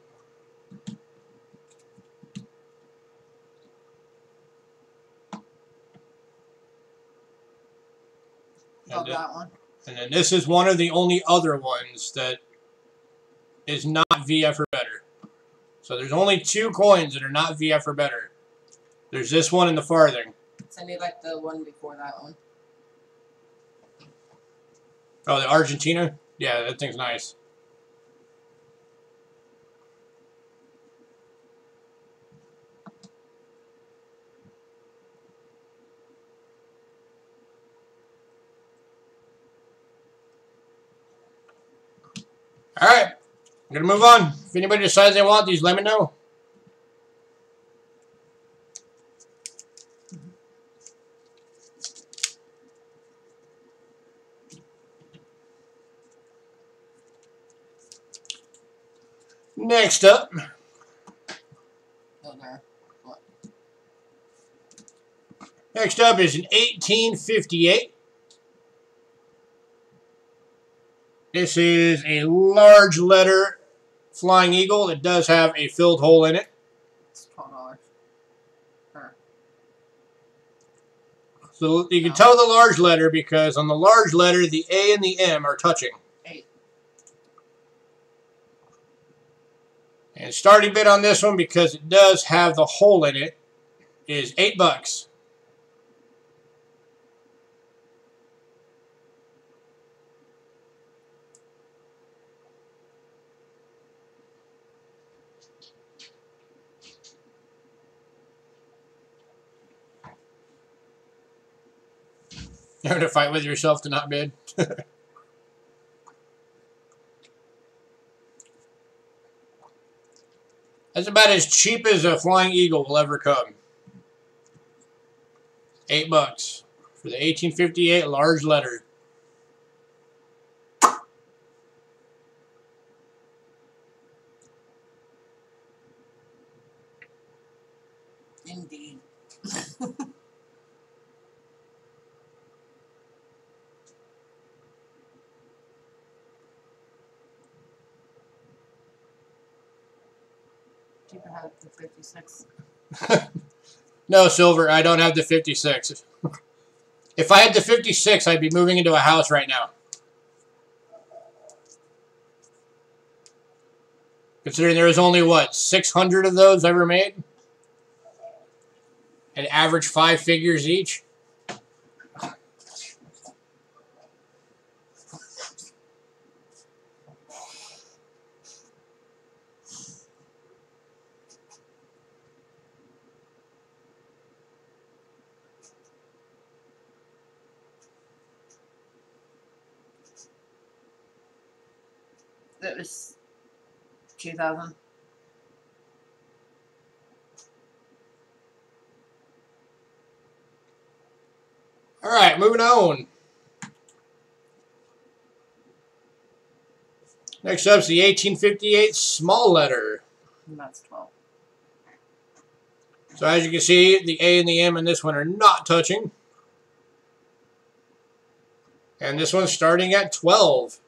Love that one. And then this is one of the only other ones that is not VF or better. So there's only 2 coins that are not VF or better. There's this one and the farthing. Send me like the one before that one. Oh, the Argentina? Yeah, that thing's nice. All right, I'm going to move on. If anybody decides they want these, let me know. Next up. Oh, there. What? Next up is an 1858. This is a large letter Flying Eagle. It does have a filled hole in it. It's $12. Sure. So you can tell the large letter because on the large letter, the A and the M are touching. 8. And starting bid on this one, because it does have the hole in it, is $8. You're going to fight with yourself to not bid. That's about as cheap as a Flying Eagle will ever come. $8 for the 1858 large letter. Indeed. Keeper had the 56. No, Silver, I don't have the 56. If I had the 56, I'd be moving into a house right now. Considering there was only, what, 600 of those ever made? And average 5 figures each? That was 2000. All right, moving on. Next up is the 1858 small letter. And that's 12. So as you can see, the A and the M in this one are not touching. And this one's starting at 12.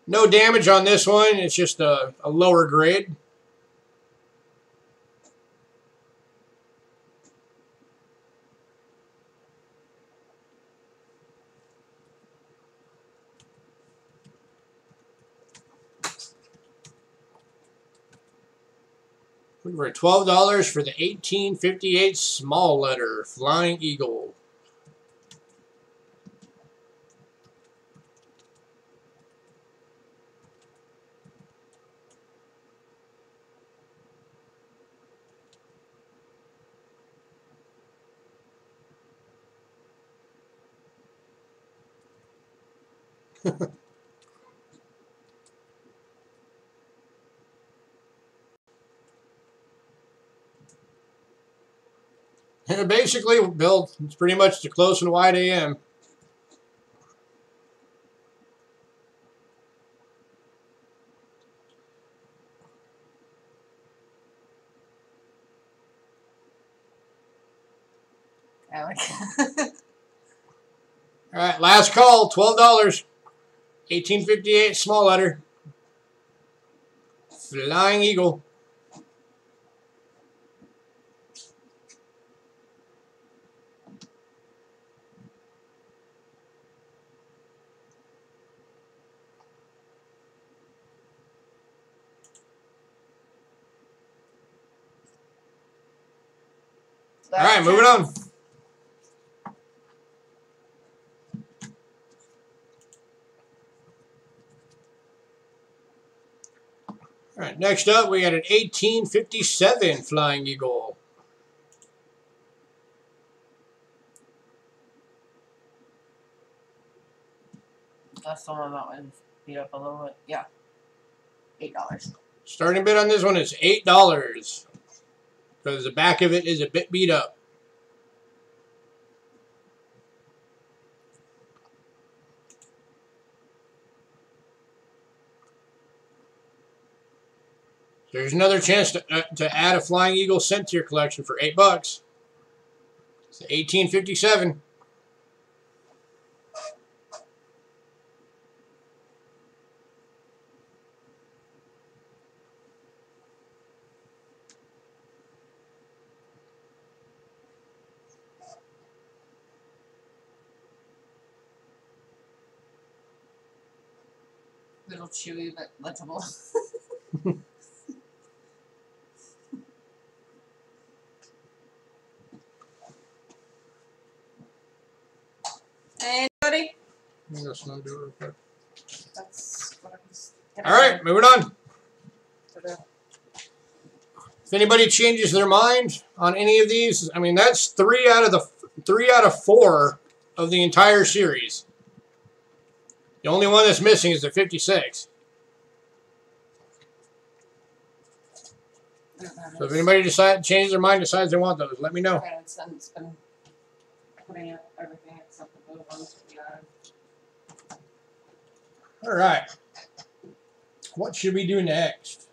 No damage on this one. It's just a lower grade. Looking for $12 for the 1858 small letter Flying Eagle. And basically, Bill, it's pretty much the close and wide AM. I like All right, last call, $12. 1858 small letter Flying Eagle. All right, moving on. All right, next up, we got an 1857 Flying Eagle. That's the one that was beat up a little bit. Yeah. $8. Starting bid on this one is $8 because the back of it is a bit beat up. There's another chance to add a Flying Eagle cent to your collection for $8. It's the 1857. Little chewy, but legible. Anybody? That's what I'm doing real quick. That's what I was. All right, moving on. If anybody changes their mind on any of these, I mean that's three out of four of the entire series. The only one that's missing is the 56. So if anybody changes their mind, decides they want those, let me know. It's been putting up everything except the blue ones that we got. All right. What should we do next?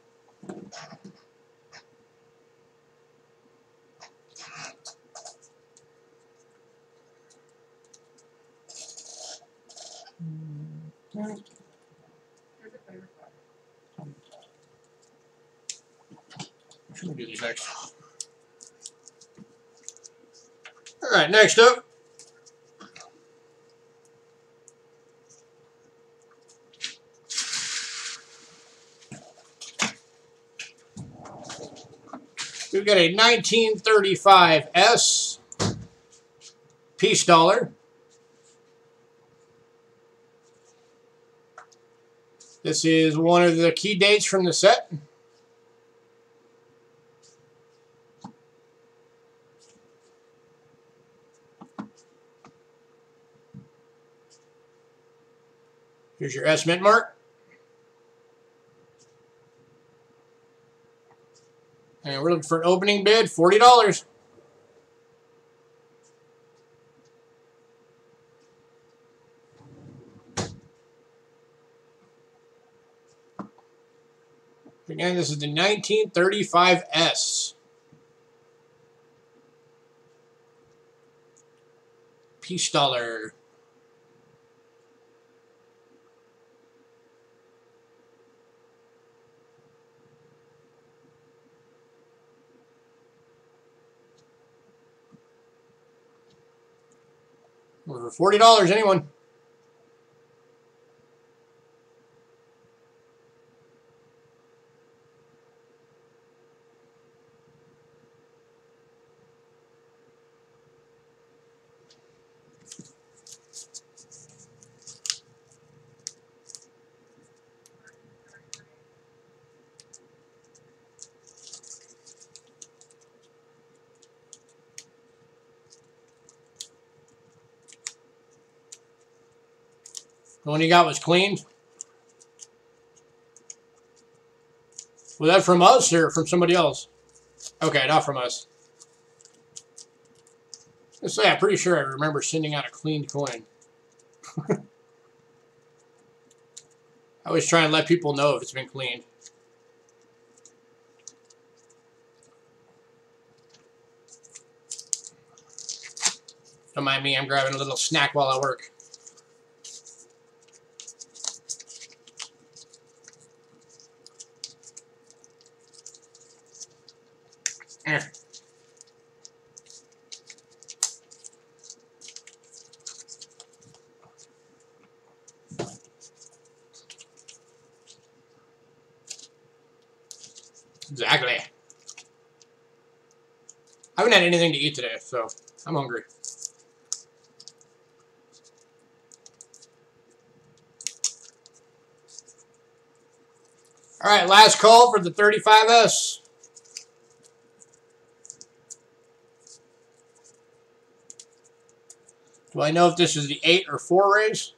Should we do these next? All right, next up. We've got a 1935 S piece dollar. This is one of the key dates from the set. Here's your S mint mark. And we're looking for an opening bid, $40. Again, this is the 1935 S. Piece dollar. For $40, anyone? The one you got was cleaned? Was that from us or from somebody else? Okay, not from us. Let's say I'm pretty sure I remember sending out a cleaned coin. I always try and let people know if it's been cleaned. Don't mind me, I'm grabbing a little snack while I work. Exactly. I haven't had anything to eat today, so I'm hungry. All right, last call for the 35S. Do I know if this is the 8 or 4 raise?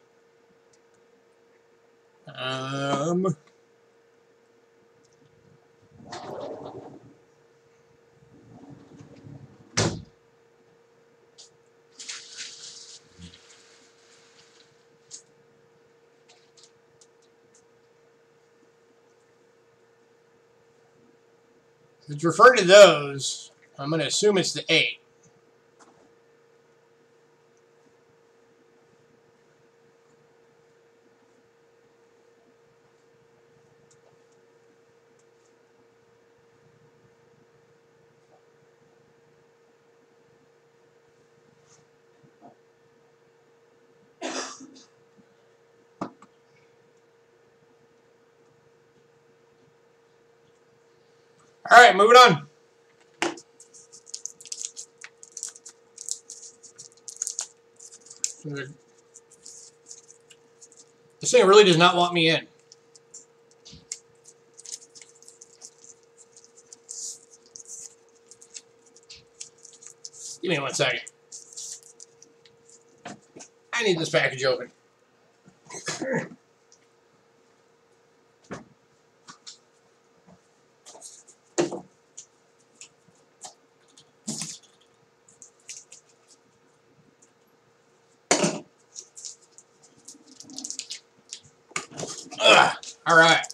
If it's referring to those, I'm going to assume it's the 8. All right, moving on. This thing really does not want me in. Give me 1 second. I need this package open. Ugh. All right.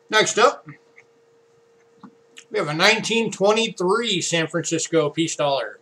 Next up, we have a 1923 San Francisco peace dollar.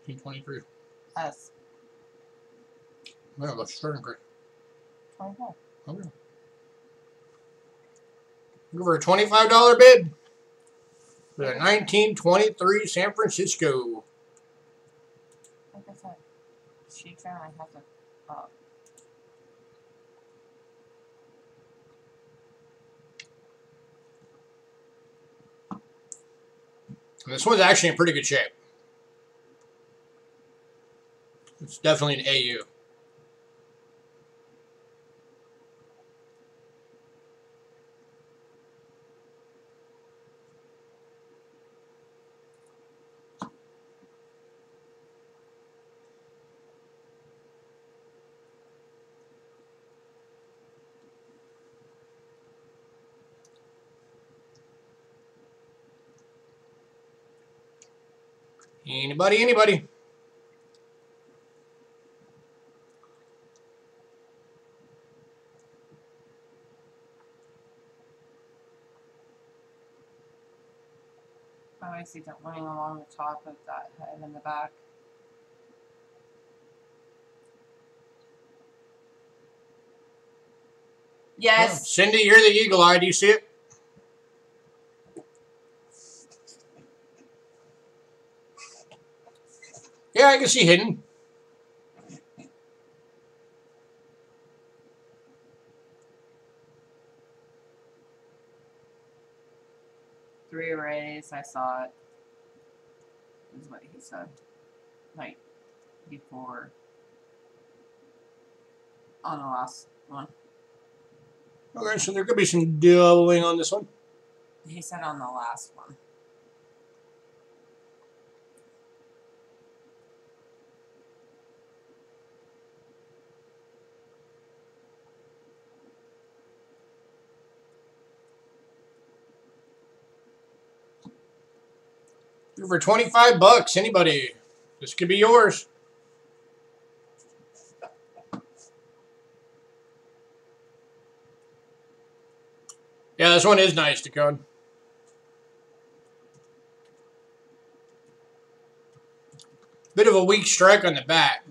$19.23. Us. Well, that's starting great. 24. Okay. Go for a $25 bid for the 1923 San Francisco. Like I said, she found I have to. And this one's actually in pretty good shape. It's definitely an AU. Anybody? I see that running along the top of that head in the back. Yes. Cindy, you're the eagle eye. Do you see it? Yeah, I can see hidden. Three rays. I saw it. Is what he said. Like before. On the last one. Okay, so there could be some doubling on this one. He said on the last one. For $25, anybody. This could be yours. Yeah, this one is nice, Dakota. Bit of a weak strike on the back.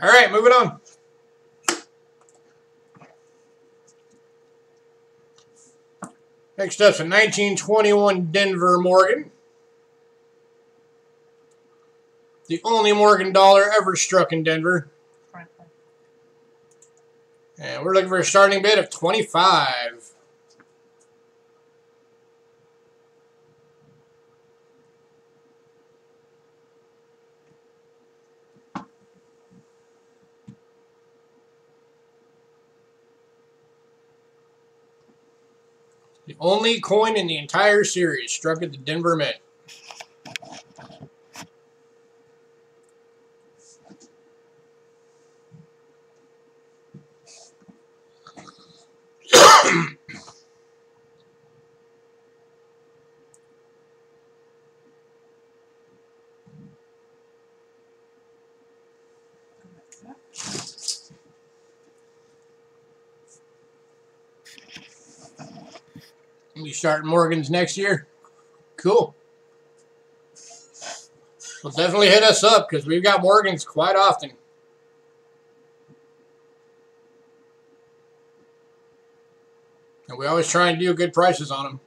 All right, moving on. Next up's a 1921 Denver Morgan. The only Morgan dollar ever struck in Denver. And we're looking for a starting bid of 25. The only coin in the entire series struck at the Denver Mint. We start Morgan's next year. Cool. Well, definitely hit us up because we've got Morgans quite often. And we always try and do good prices on them.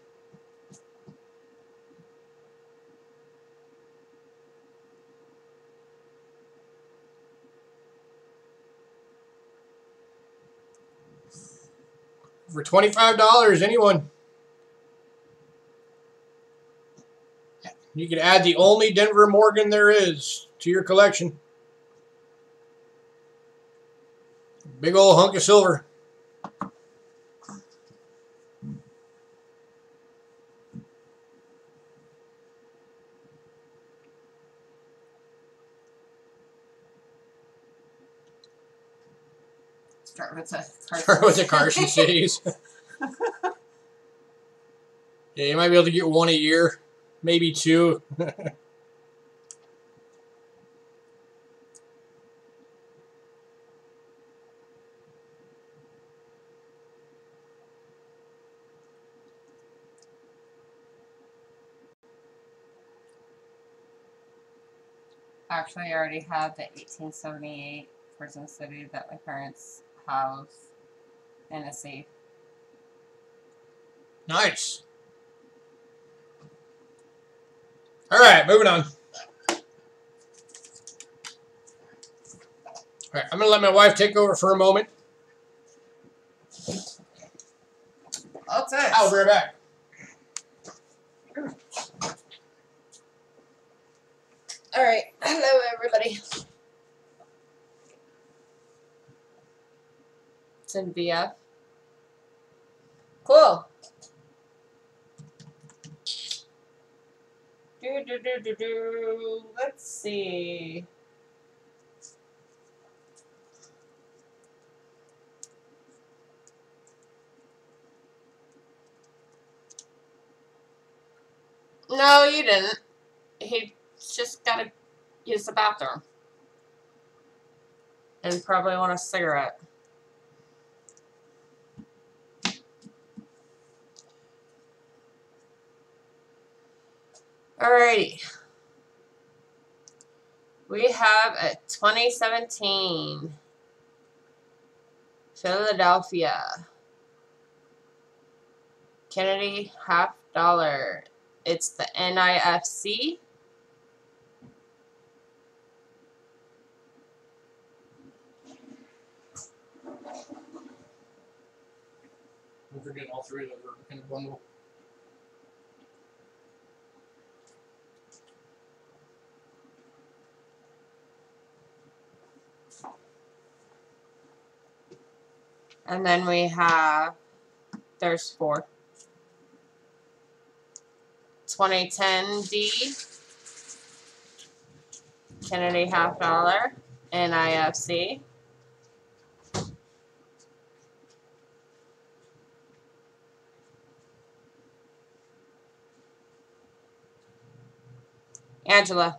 For $25, anyone. You can add the only Denver Morgan there is to your collection. Big old hunk of silver. Start with the Carson. Start with the Carson Cities. Yeah, you might be able to get one a year, maybe two. Actually, I already have the 1878 Prison City that my parents have in a safe. Nice. All right, moving on. All right, I'm going to let my wife take over for a moment. That's it. I'll be right back. All right. Hello, everybody. It's in VF. Cool. Let's see. No, you didn't. He just got to use the bathroom. And probably want a cigarette. Alrighty. We have a 2017 Philadelphia Kennedy $50. It's the NIFC. Don't forget all three of those are in a bundle. And then we have, there's 4. 2010 D, Kennedy $50, NIFC. Angela.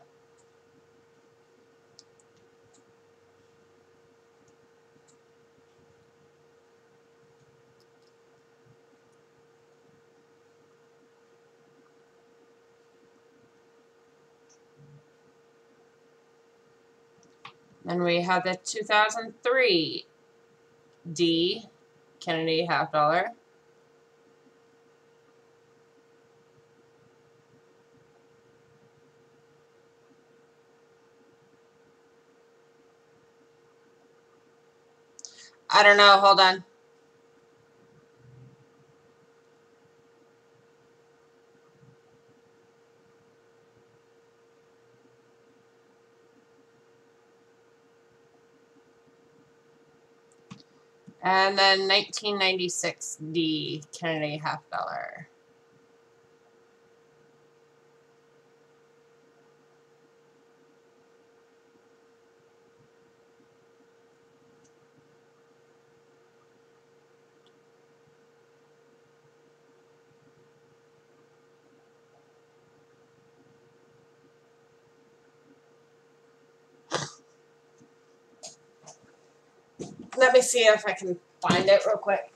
Then we have the 2003 D, Kennedy $50. I don't know, hold on. And then 1996 D, Kennedy $50. Let me see if I can find it real quick.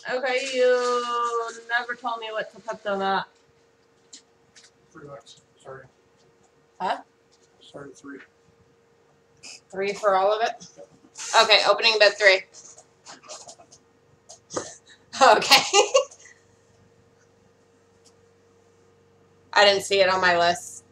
Okay, you never told me what to put them at. $3. Sorry. Huh? Sorry, 3. 3 for all of it? Okay, opening bid 3. Okay. I didn't see it on my list.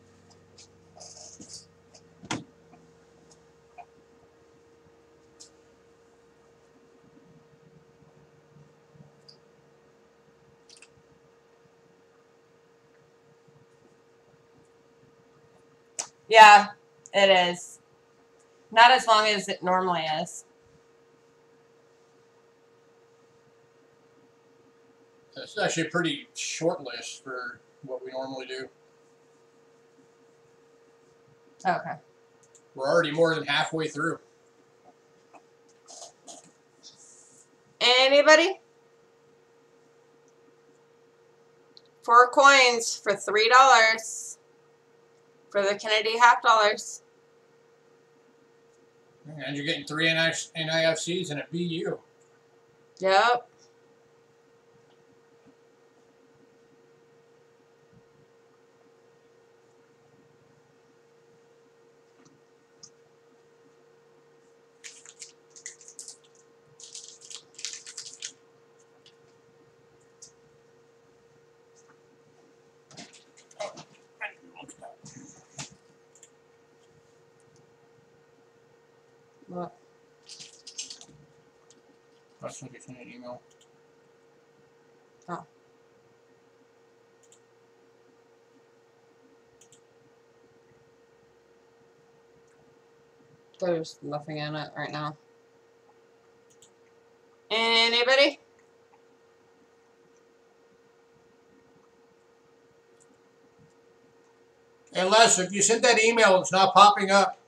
Yeah, it is. Not as long as it normally is. It's actually a pretty short list for what we normally do. Okay. We're already more than halfway through. Anybody? 4 coins for $3 for the Kennedy $50. And you're getting 3 NIFCs and a BU. Yep. What? must have sent an email. Oh. There's nothing in it right now. Anybody? Unless if you sent that email, it's not popping up.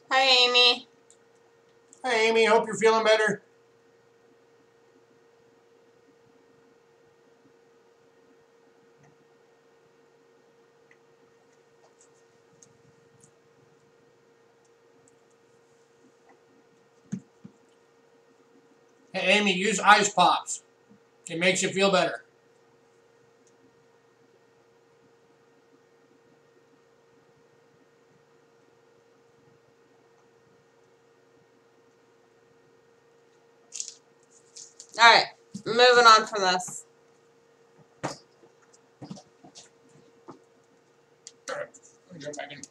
Hi, Amy. Hey, Amy, hope you're feeling better. Hey, Amy, use ice pops. It makes you feel better. Alright, moving on from this. Alright, let me go back in.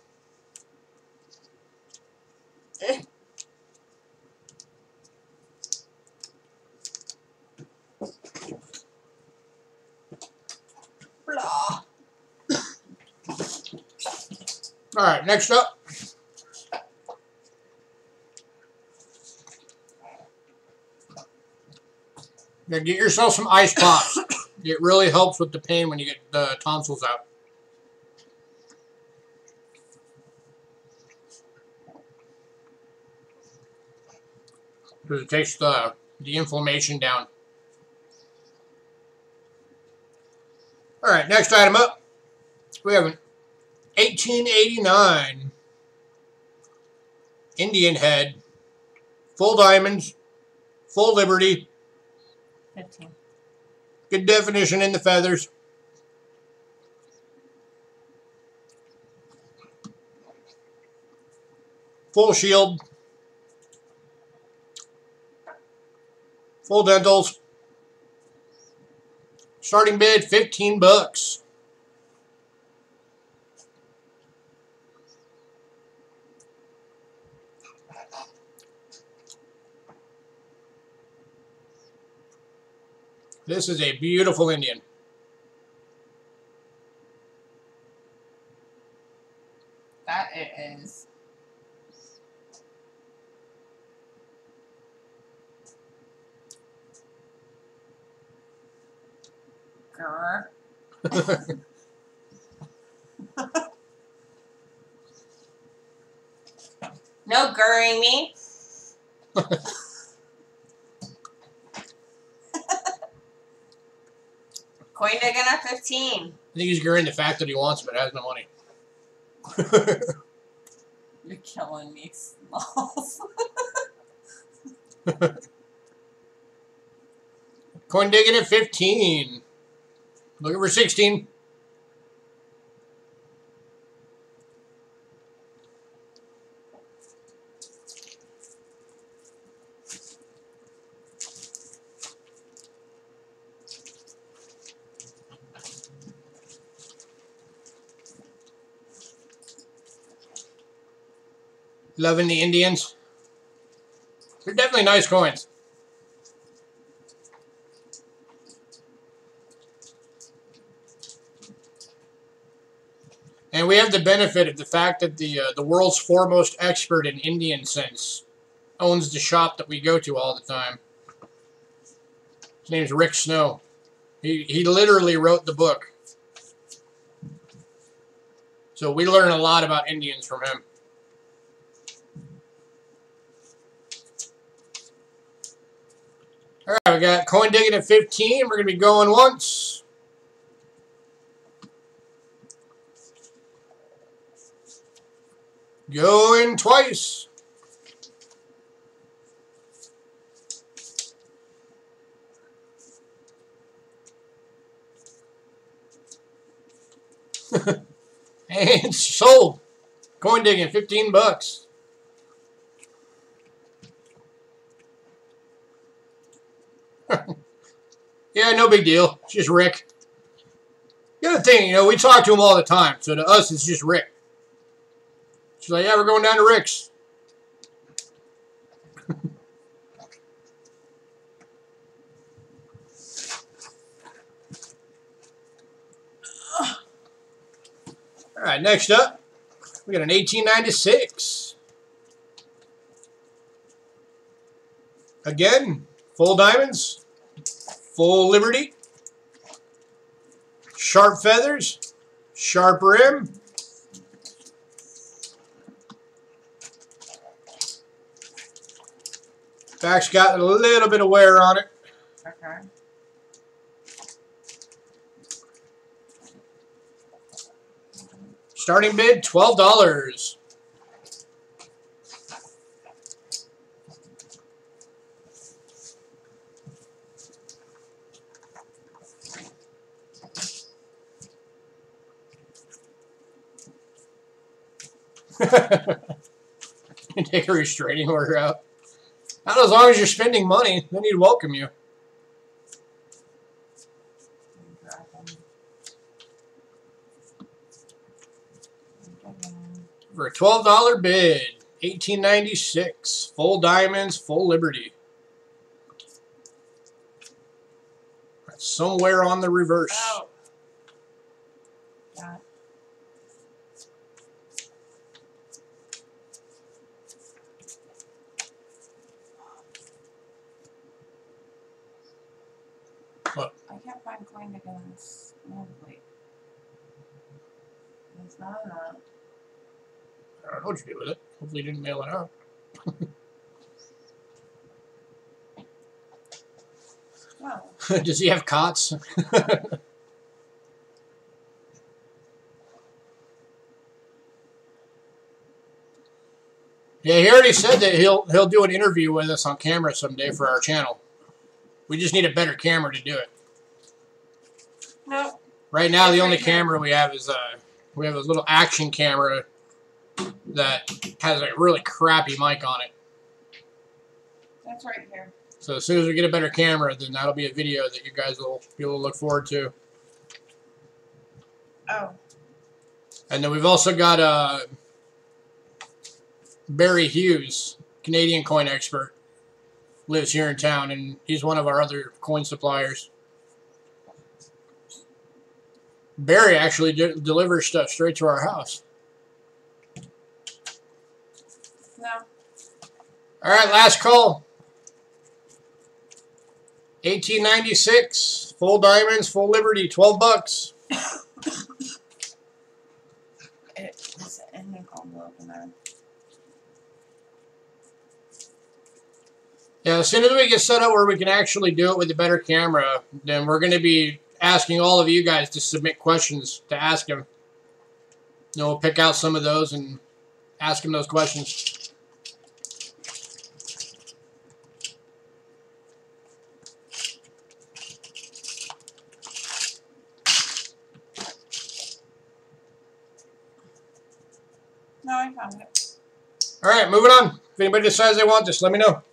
Blah. Alright, next up. Now get yourself some ice pops. It really helps with the pain when you get the tonsils out. Because it takes the inflammation down. Alright, next item up. We have an 1889 Indian head. Full diamonds. Full liberty. 15. Good definition in the feathers. Full shield. Full dentals. Starting bid, $15. This is a beautiful Indian. That it is. Grr. No gurring me. Coin digging at 15. I think he's agreeing the fact that he wants but has no money. You're killing me, Smalls. Coin digging at 15. Looking for 16. Loving the Indians. They're definitely nice coins. And we have the benefit of the fact that the world's foremost expert in Indian cents owns the shop that we go to all the time. His name's Rick Snow. He literally wrote the book. So we learn a lot about Indians from him. All right, we got coin digging at 15. We're going to be going once. Going twice. And sold. Coin digging, 15 bucks. Yeah, no big deal. It's just Rick. The other thing, you know, we talk to him all the time, so to us, it's just Rick. She's like, yeah, we're going down to Rick's. All right, next up, we got an 1896. Again, full diamonds, full Liberty, sharp feathers, sharp rim. Back's got a little bit of wear on it. Okay. Starting bid, $12. Take a restraining order out. Not as long as you're spending money, then he'd welcome you. For a $12 bid, 1896, full diamonds, full Liberty. Somewhere on the reverse. Oh. Yeah. What? I can't find coin to get on this mail plate. It's not enough. I don't know what you did with it. Hopefully you didn't mail it out. Well. Does he have cots? Yeah, he already said that he'll do an interview with us on camera someday for our channel. We just need a better camera to do it. No. Right now, the only camera we have is we have a little action camera that has a really crappy mic on it. That's right here. So as soon as we get a better camera, then that'll be a video that you guys will be able to look forward to. Oh. And then we've also got Barry Hughes, Canadian coin expert, lives here in town, and he's one of our other coin suppliers. Barry actually delivers stuff straight to our house. No. All right, last call. 1896, full diamonds, full Liberty, 12 bucks. It's an envelope in there. Yeah, as soon as we get set up where we can actually do it with a better camera, then we're going to be asking all of you guys to submit questions to ask him. You know, we'll pick out some of those and ask him those questions. No, I found it. All right, moving on. If anybody decides they want this, let me know.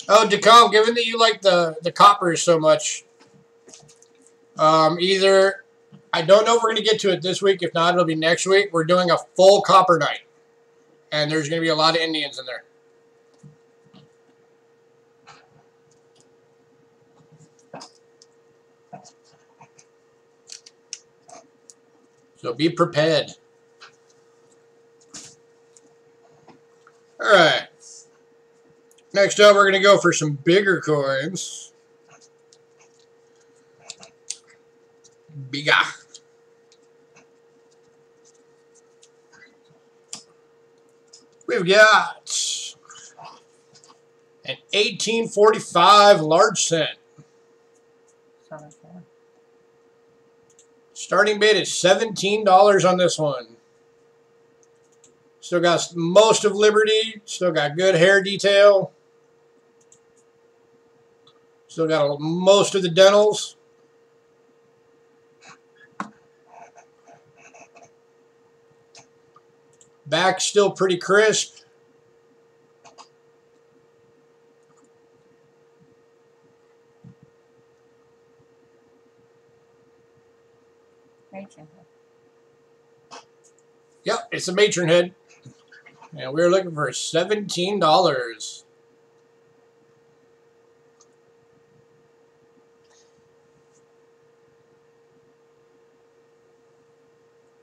Oh, Decom, given that you like the coppers so much, either, I don't know if we're going to get to it this week. If not, it'll be next week. We're doing a full copper night. And there's going to be a lot of Indians in there. So be prepared. All right. Next up, we're going to go for some bigger coins. Bigger. We've got an 1845 large cent. Starting bid is $17 on this one. Still got most of Liberty. Still got good hair detail. Still got most of the dentals. Back still pretty crisp. Matron head. Yep, it's a matron head. And we're looking for $17.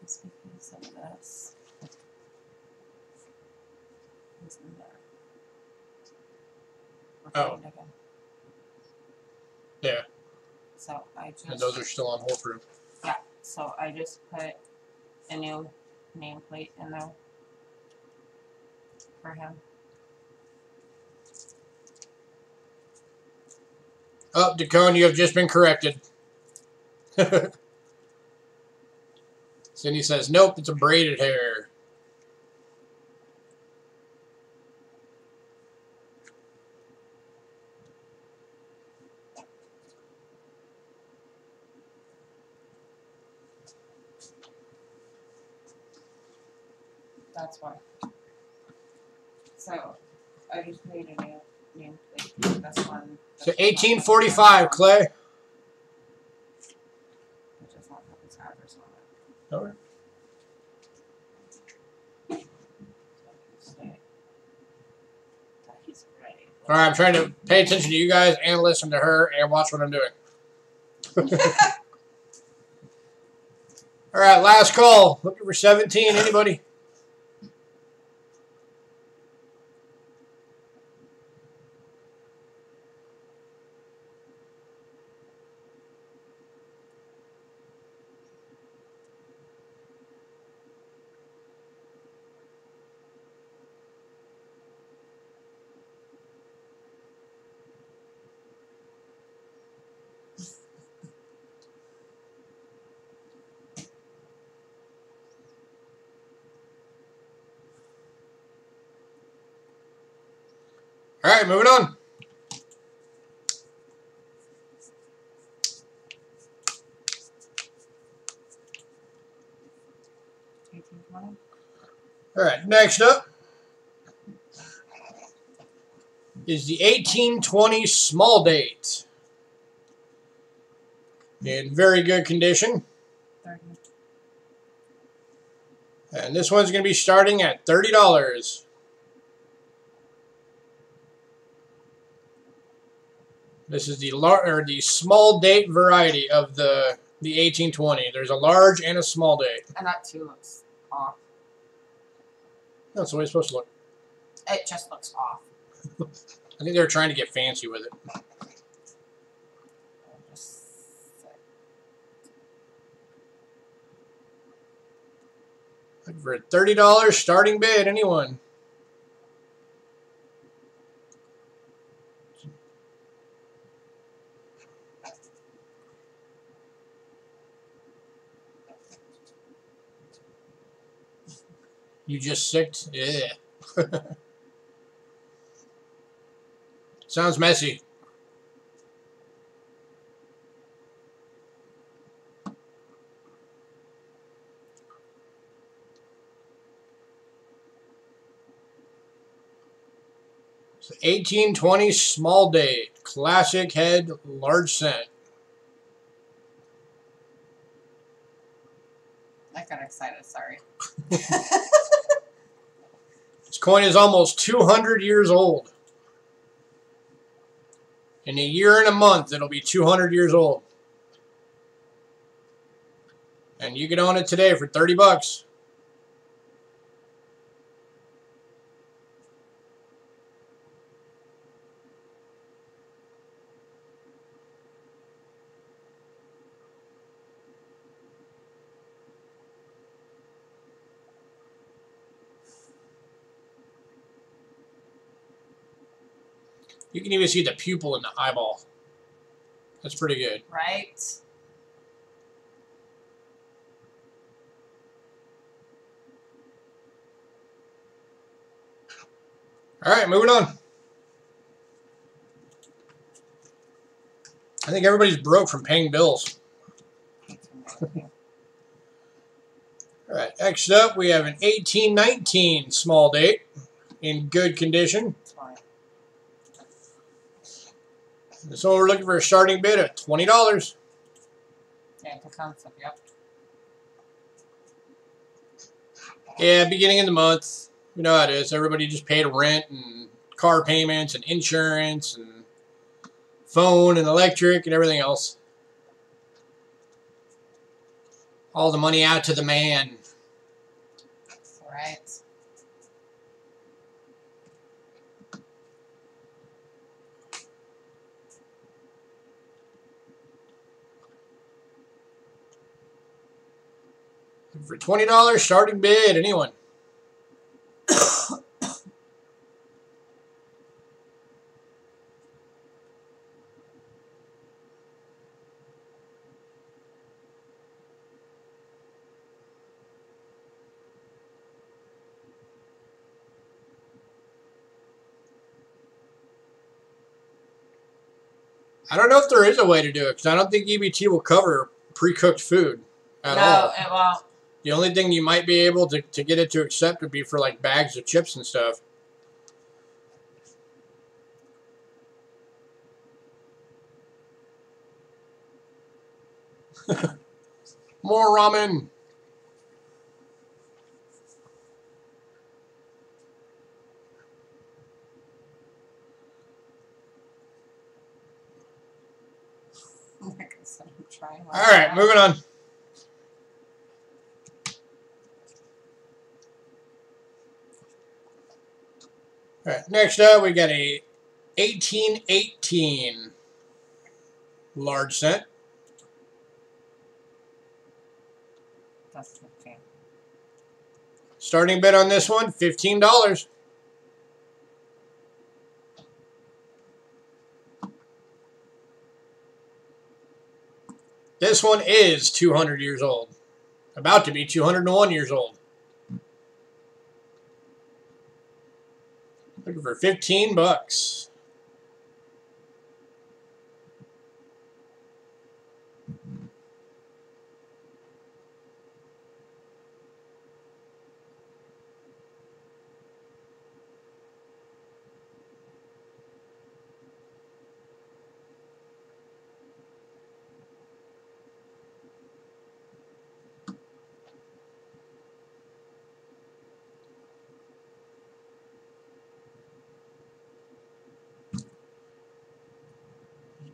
It's because of this. It's in there. Oh. Yeah. So I just. And those are still on hold for him. Yeah. So I just put a new nameplate in there for him. Oh, Dacone, you have just been corrected. Cindy says, nope, it's a braided hair. That's why. So I just made a new nameplate. This one. So 1845, Clay. It does not have his address on it. All right. All right, I'm trying to pay attention to you guys and listen to her and watch what I'm doing. All right, last call. Looking for 17. Anybody? All right, moving on. All right, next up is the 1820 small date. In very good condition. 30. And this one's going to be starting at $30. This is the small date variety of the 1820. There's a large and a small date. And that too looks off. That's the way it's supposed to look. It just looks off. I think they were trying to get fancy with it. Looking for a $30 starting bid. Anyone? You just sicked? Yeah. Sounds messy. So 1820 small date. Classic head, large cent. I got excited, sorry. This coin is almost 200 years old. In a year and a month, it'll be 200 years old. And you can own it today for 30 bucks. You can even see the pupil in the eyeball. That's pretty good. Right? All right, moving on. I think everybody's broke from paying bills. All All right, next up we have an 1819 small date in good condition. So we're looking for a starting bid of $20. Yeah, the concept, yep. Yeah, beginning of the month. You know how it is. Everybody just paid rent and car payments and insurance and phone and electric and everything else. All the money out to the man. That's right. For $20 starting bid, anyone? I don't know if there is a way to do it because I don't think EBT will cover pre-cooked food at all. No, it won't. The only thing you might be able to get it to accept would be for like bags of chips and stuff. More ramen. All right, moving on. All right, next up we got a 1818 large cent. That's 15. Starting bid on this one, $15. This one is 200 years old. About to be 201 years old. Looking for $15.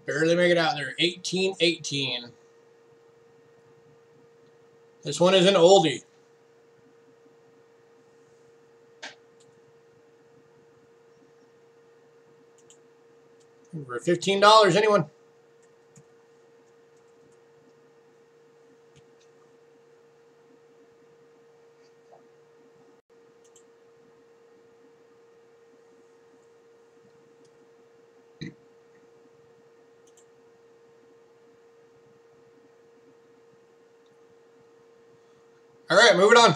Barely make it out there. 1818. This one is an oldie. For $15, anyone? All right, moving on.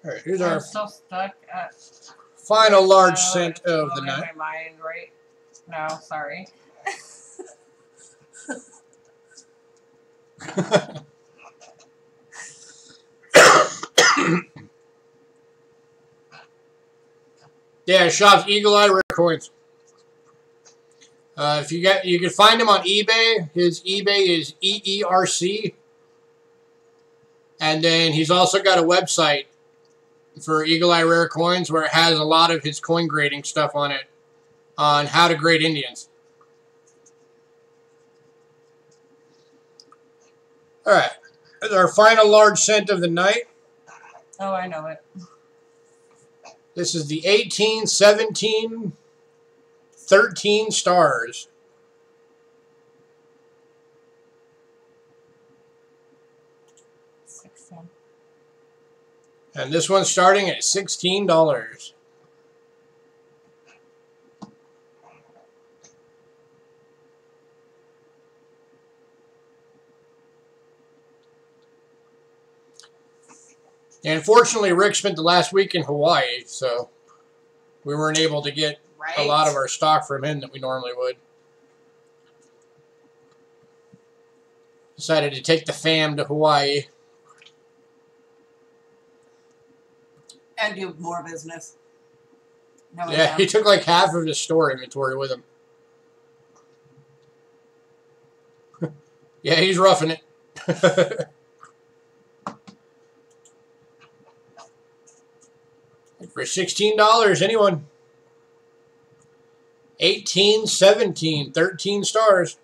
All right, here's our still stuck at final large cent of the night. My mind, right? No, sorry. Yeah, shops Eagle Eye Rare Coins. If you can find him on eBay. His eBay is EERC, and then he's also got a website for Eagle Eye Rare Coins where it has a lot of his coin grading stuff on it, on how to grade Indians. All right, that's our final large cent of the night. Oh, I know it. This is the 1817 13 stars. And this one's starting at $16. And unfortunately, Rick spent the last week in Hawaii, so we weren't able to get a lot of our stock from him that we normally would. Decided to take the fam to Hawaii. And do more business. No, Yeah, he took like half of his store inventory with him. Yeah, he's roughing it. For $16, anyone? 18, 17, 13 stars.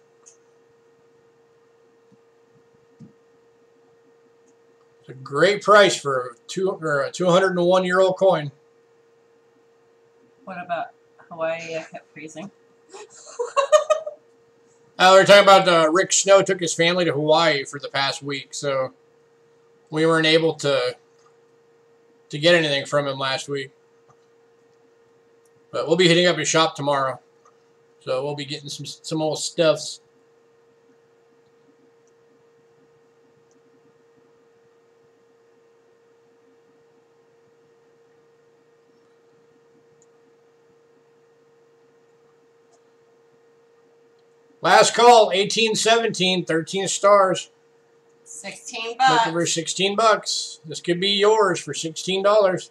It's a great price for a 201-year-old coin. What about Hawaii? I kept freezing. We're talking about Rick Snow took his family to Hawaii for the past week, so we weren't able to get anything from him last week. But we'll be hitting up his shop tomorrow, so we'll be getting some old stuffs. Last call, 1817, 13 stars. $16. Looking for $16. This could be yours for $16.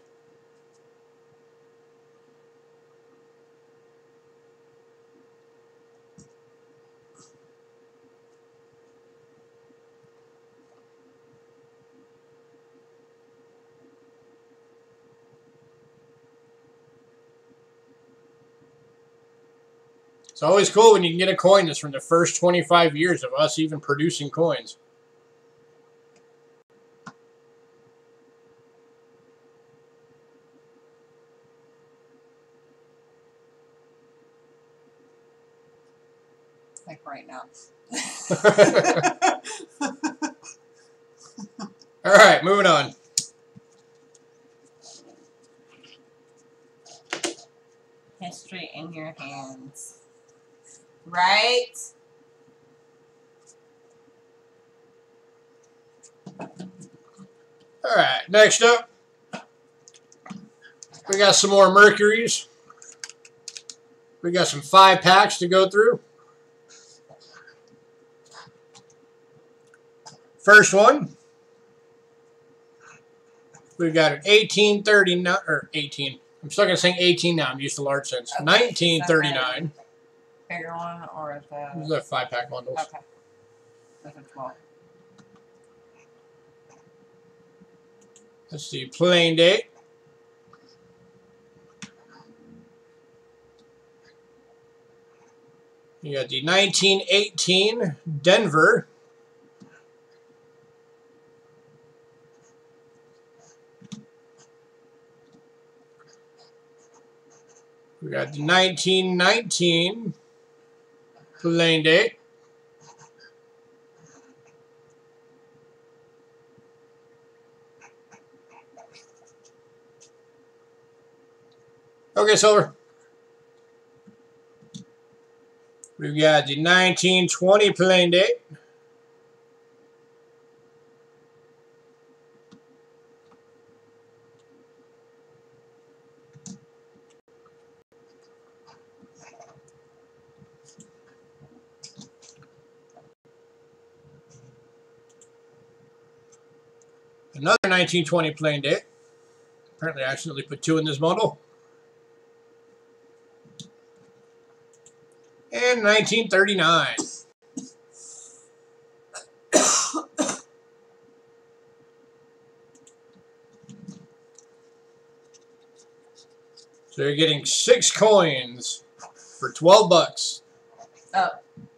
It's always cool when you can get a coin that's from the first 25 years of us even producing coins. Like right now. All right, moving on. History in your hands. Right? All right, next up, we got some more Mercuries. We got some 5-packs to go through. First one, we got an 1839, or 18. I'm stuck at saying 18 now. I'm used to large cents. Okay, 1939. Bigger one or the... The 5-pack bundles. Okay. Those are 12. Let's see, plain date. You got the 1918 Denver. We got the 1919 plain date. Okay, Silver. We've got the 1920 plain date. Another 1920 plain date. Apparently I accidentally put 2 in this bundle. And 1939. So you're getting 6 coins for 12 bucks. Oh,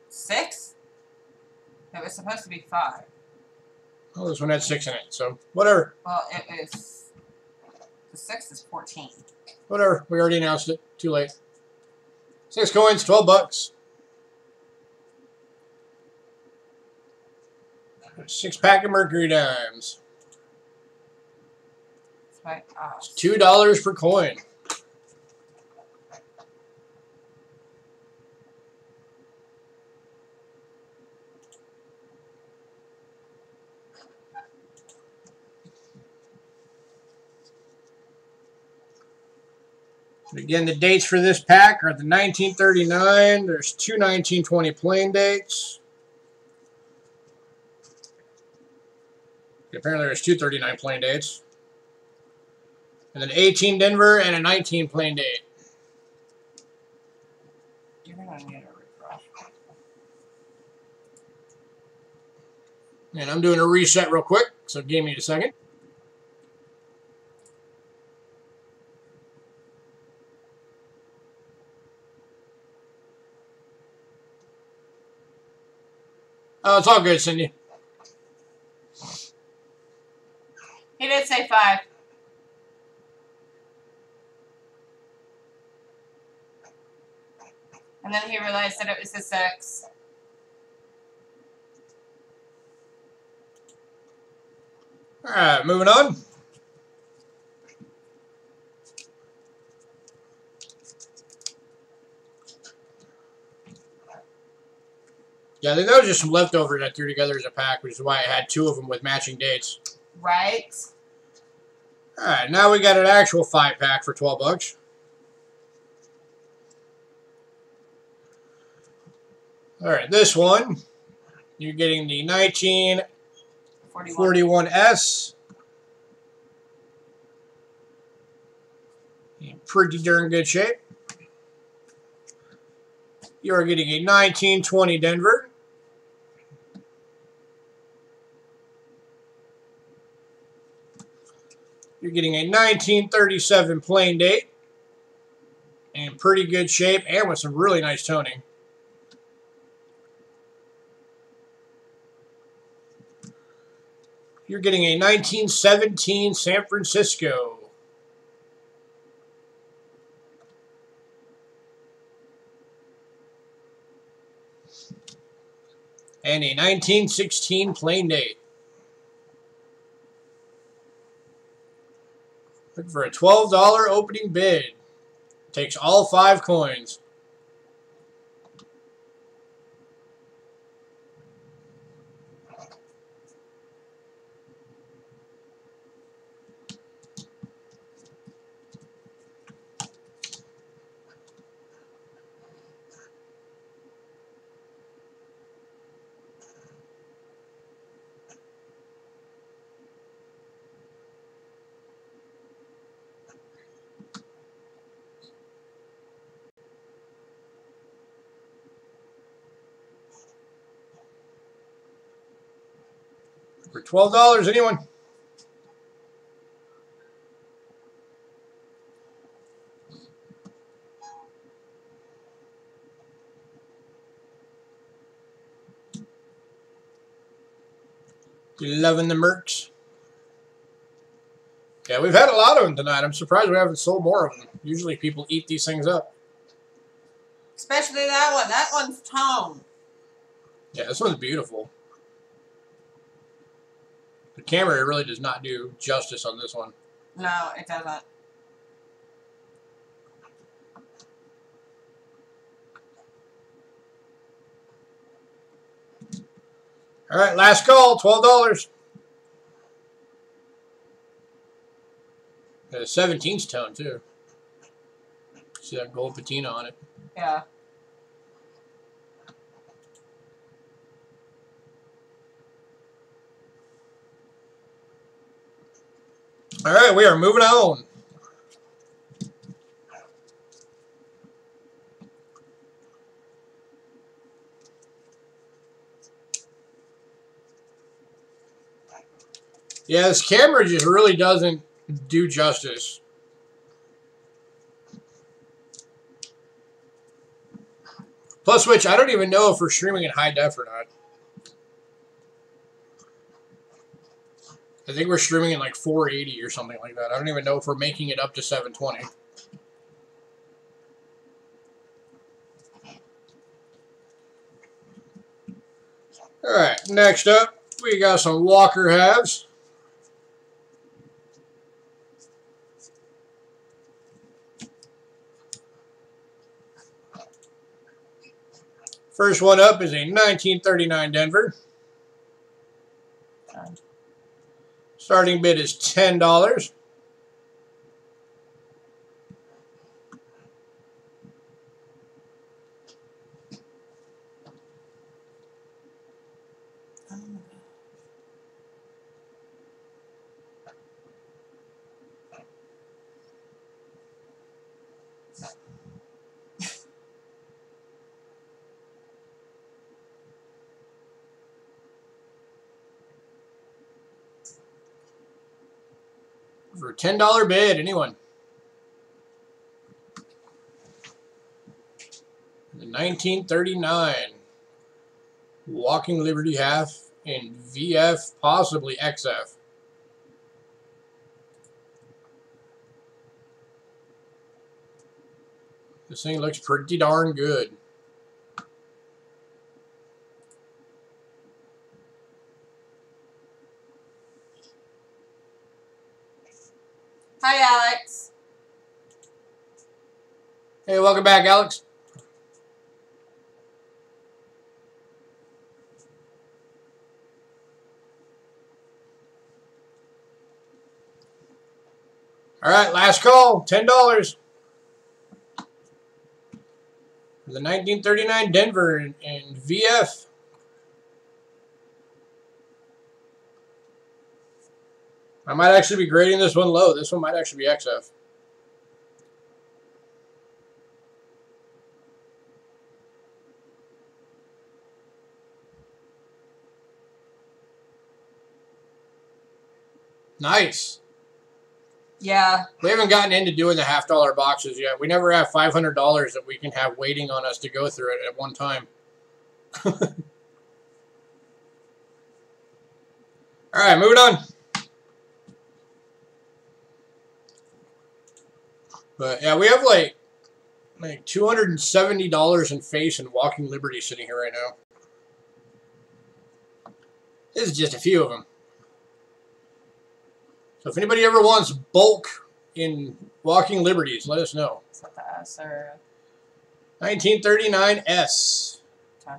6? It was supposed to be 5. Oh, this one had 6 in it, so whatever. Well, it is... The 6 is 14. Whatever. We already announced it. Too late. 6 coins, 12 bucks. 6-pack of Mercury dimes. That's right. Oh. $2 per coin. Again, the dates for this pack are the 1939. There's 2 1920 plain dates. Apparently there's 239 plane dates. And then 18 Denver and a 19 plane date. You're going to need a refresh. And I'm doing a reset real quick, so give me a second. Oh, it's all good, Cindy. He did say 5. And then he realized that it was a 6. All right, moving on. Yeah, I think that was just some leftovers I threw together as a pack, which is why I had 2 of them with matching dates. Right. All right, now we got an actual 5-pack for $12. All right, this one, you're getting the 1941S. In pretty darn good shape. You are getting a 1920 Denver. You're getting a 1937 plane date. In pretty good shape and with some really nice toning. You're getting a 1917 San Francisco. And a 1916 plane date. Looking for a $12 opening bid. Takes all 5 coins. For $12, anyone? You loving the Mercs? Yeah, we've had a lot of them tonight. I'm surprised we haven't sold more of them. Usually people eat these things up. Especially that one. That one's tone. Yeah, this one's beautiful. The camera really does not do justice on this one. No, it doesn't. All right, last call, $12. The 17's tone, too. See that gold patina on it. Yeah. All right, we are moving on. Yeah, this camera just really doesn't do justice. Plus, which I don't even know if we're streaming in high def or not. I think we're streaming in like 480 or something like that. I don't even know if we're making it up to 720. All right, next up, we got some Walker halves. First one up is a 1939 Denver. Starting bid is $10. For a $10 bid, anyone? The 1939 Walking Liberty half in VF, possibly XF. This thing looks pretty darn good. Hi, Alex. Hey, welcome back, Alex. All right, last call, $10. For the 1939 Denver in VF. I might actually be grading this one low. This one might actually be XF. Nice. Yeah. We haven't gotten into doing the $50 boxes yet. We never have $500 that we can have waiting on us to go through it at one time. All right, moving on. But yeah, we have like $270 in face and Walking Liberty sitting here right now. This is just a few of them. So if anybody ever wants bulk in Walking Liberties, let us know. Is that the S or 1939 S. okay.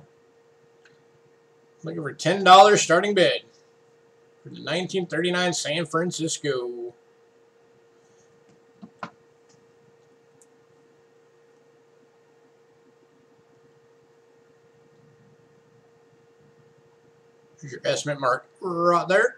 Looking for $10 starting bid for the 1939 San Francisco. Here's your estimate mark right there.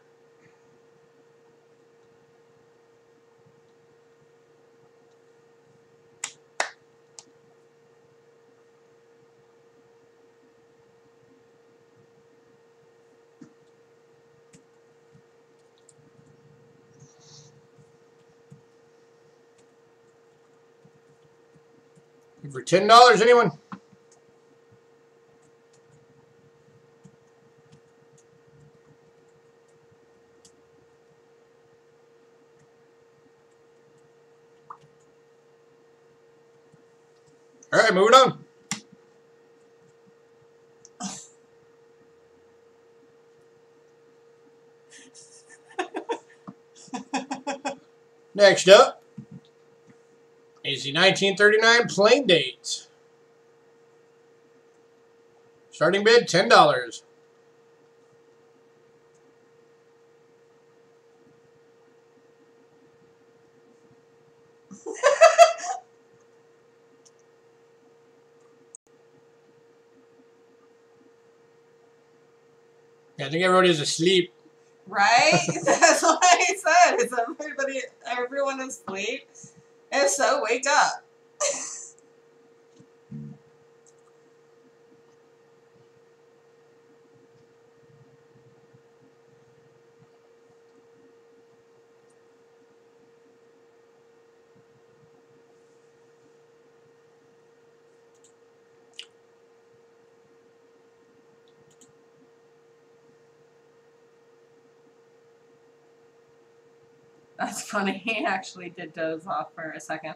For $10, anyone? All right, moving on. Next up is the 1939 Plain Date. Starting bid, $10. I think everybody's asleep. Right? That's what I said. Is everyone asleep? If so, wake up. That's funny. He actually did doze off for a second.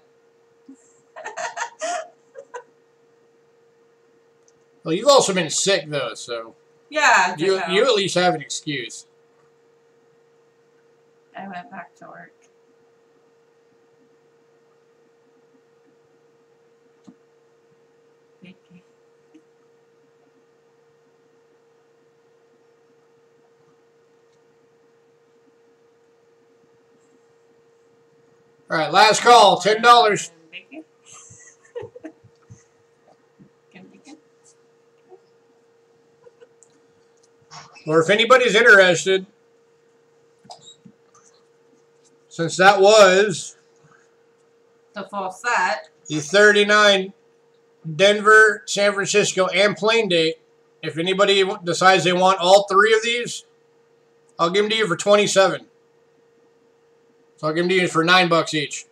Well, you've also been sick, though, so Yeah, you at least have an excuse. I went back to work. All right, last call, $10. Or if anybody's interested, since that was The full set. the 39 Denver, San Francisco, and Plain Date, if anybody decides they want all three of these, I'll give them to you for $27. It's So I'll give them to you for $9 each.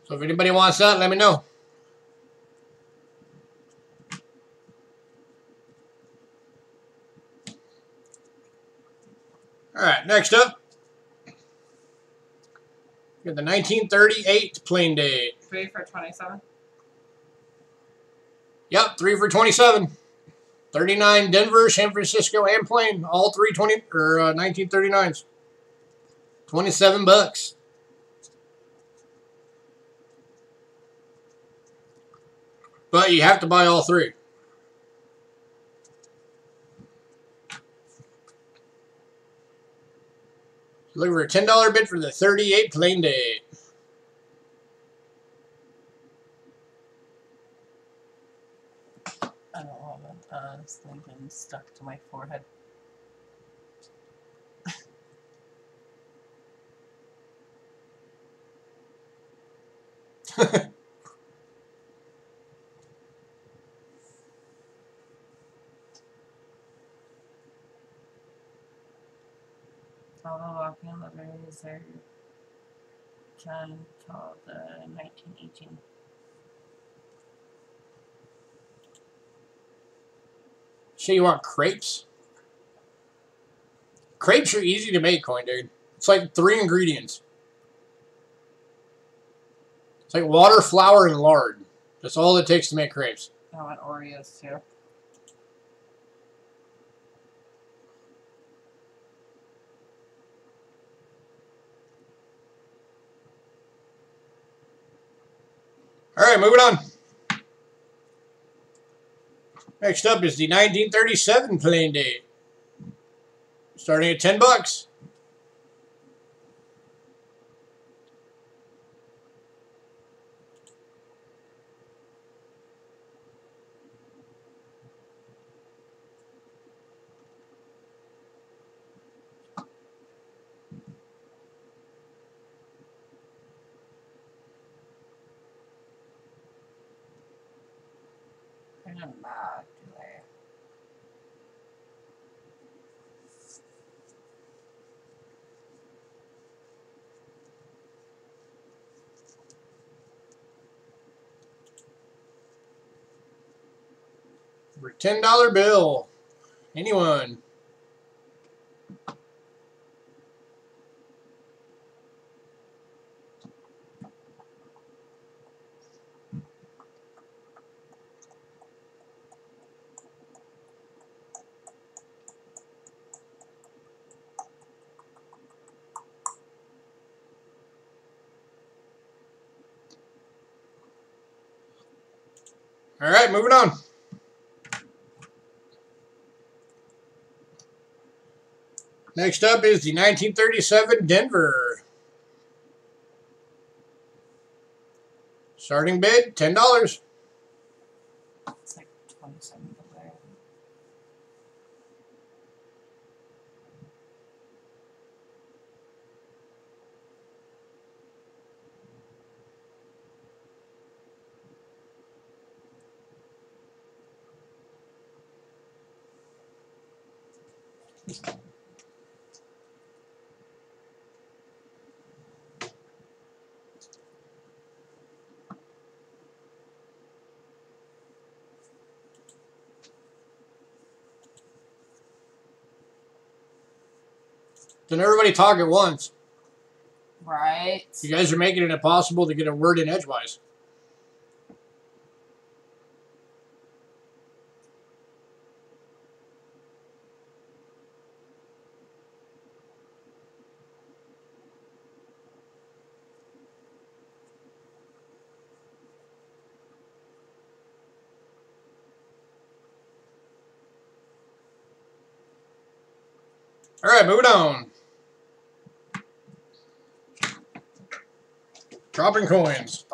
So if anybody wants that, let me know. All right, next up, we got the 1938 plain date. 3 for 27. Yep, 3 for 27. 39 Denver, San Francisco, and plain. All 1939s. $27. But you have to buy all 3. Looking for a $10 bid for the 38 plain date. I don't want this thing getting stuck to my forehead. Although walking on the berries are can call the 1918. So you want crepes? Crepes are easy to make, Coin Dude. It's like 3 ingredients. It's like water, flour, and lard. That's all it takes to make crepes. I want Oreos too. All right, moving on. Next up is the 1937 plain date. Starting at $10. They're not mad, do they? For $10 bill. Anyone? All right, moving on. Next up is the 1937 Denver. Starting bid, $10. It's like 27 away. Then everybody talk at once. Right. You guys are making it impossible to get a word in edgewise. All right, moving on. Dropping coins.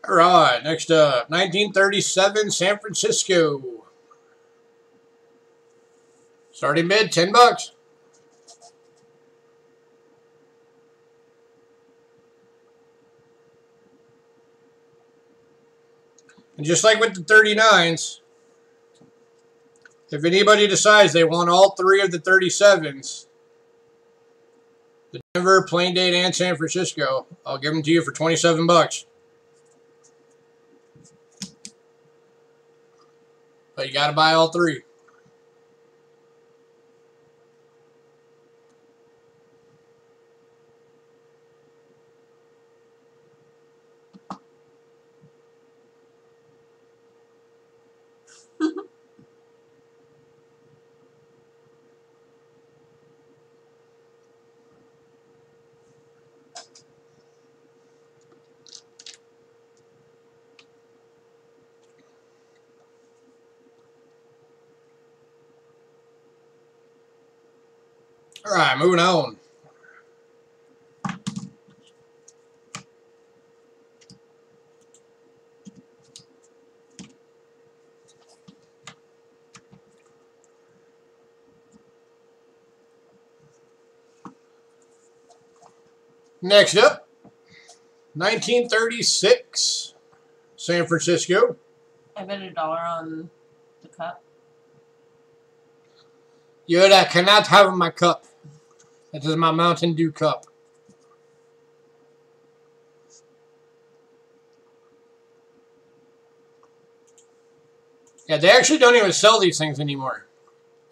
All right, next up, 1937 San Francisco. Starting bid, $10. And just like with the 39s, if anybody decides they want all 3 of the 37s, the Denver, Plaindate, and San Francisco, I'll give them to you for $27. But you got to buy all 3. All right, moving on. Next up, 1936, San Francisco. I bet $1 on the cup. Yoda cannot have my cup. It is my Mountain Dew cup. Yeah, they actually don't even sell these things anymore.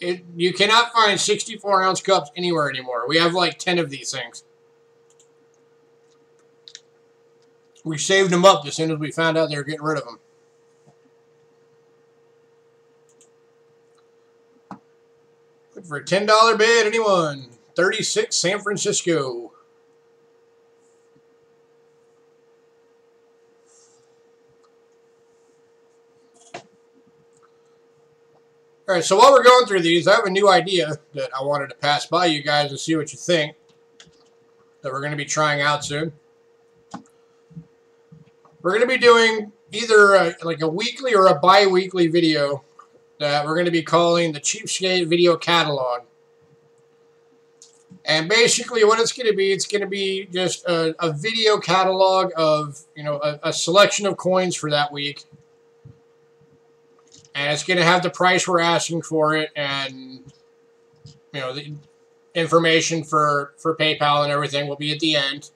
You cannot find 64-ounce cups anywhere anymore. We have like 10 of these things. We saved them up as soon as we found out they were getting rid of them. Good for a $10 bid, anyone? 36, San Francisco. All right, so while we're going through these, I have a new idea that I wanted to pass by you guys and see what you think, that we're going to be trying out soon. We're going to be doing either like a weekly or a bi-weekly video that we're going to be calling the Cheapskate Video Catalog. And basically what it's going to be just a video catalog of, you know, a selection of coins for that week. And it's going to have the price we're asking for it and, you know, the information for PayPal and everything will be at the end.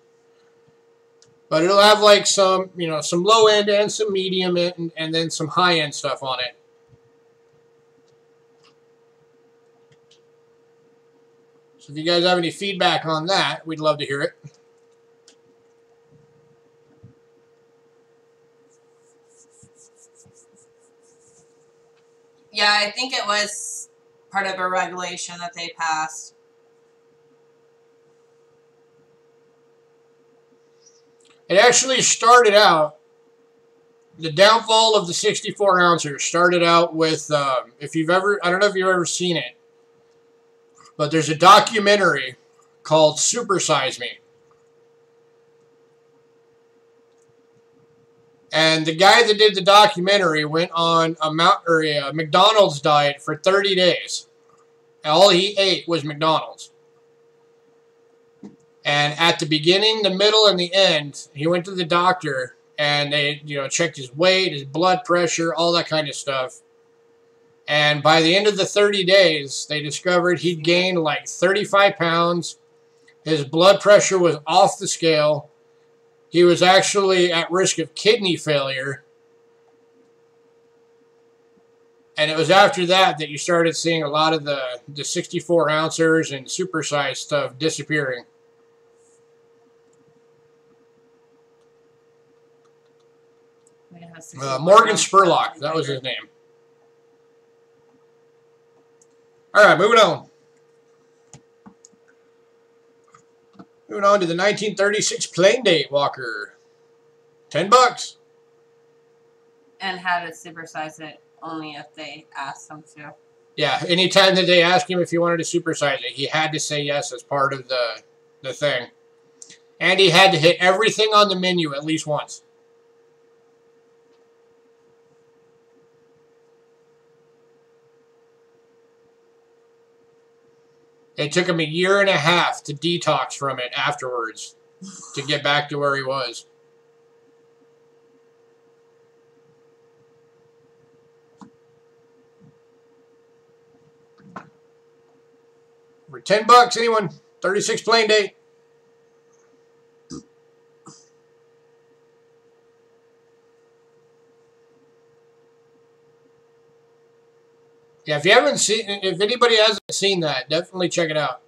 But it'll have like some, you know, some low end and some medium and then some high end stuff on it. So if you guys have any feedback on that, we'd love to hear it. Yeah, I think it was part of a regulation that they passed. It actually started out, the downfall of the 64 ouncer started out with, if you've ever, I don't know if you've ever seen it, but there's a documentary called Super Size Me. And the guy that did the documentary went on a McDonald's diet for 30 days. All he ate was McDonald's. And at the beginning, the middle, and the end, he went to the doctor and they, you know, checked his weight, his blood pressure, all that kind of stuff. And by the end of the 30 days, they discovered he'd gained like 35 pounds. His blood pressure was off the scale. He was actually at risk of kidney failure. And it was after that that you started seeing a lot of the 64 ouncers and supersized stuff disappearing. Morgan Spurlock, that was his name. All right, moving on. Moving on to the 1936 Plaindate Walker. $10. And how to supersize it only if they asked him to. Yeah, anytime that they asked him if he wanted to supersize it, he had to say yes as part of the thing. And he had to hit everything on the menu at least once. It took him a year and a half to detox from it afterwards to get back to where he was. For $10, anyone? 36 plane date. Yeah, if anybody hasn't seen that, definitely check it out.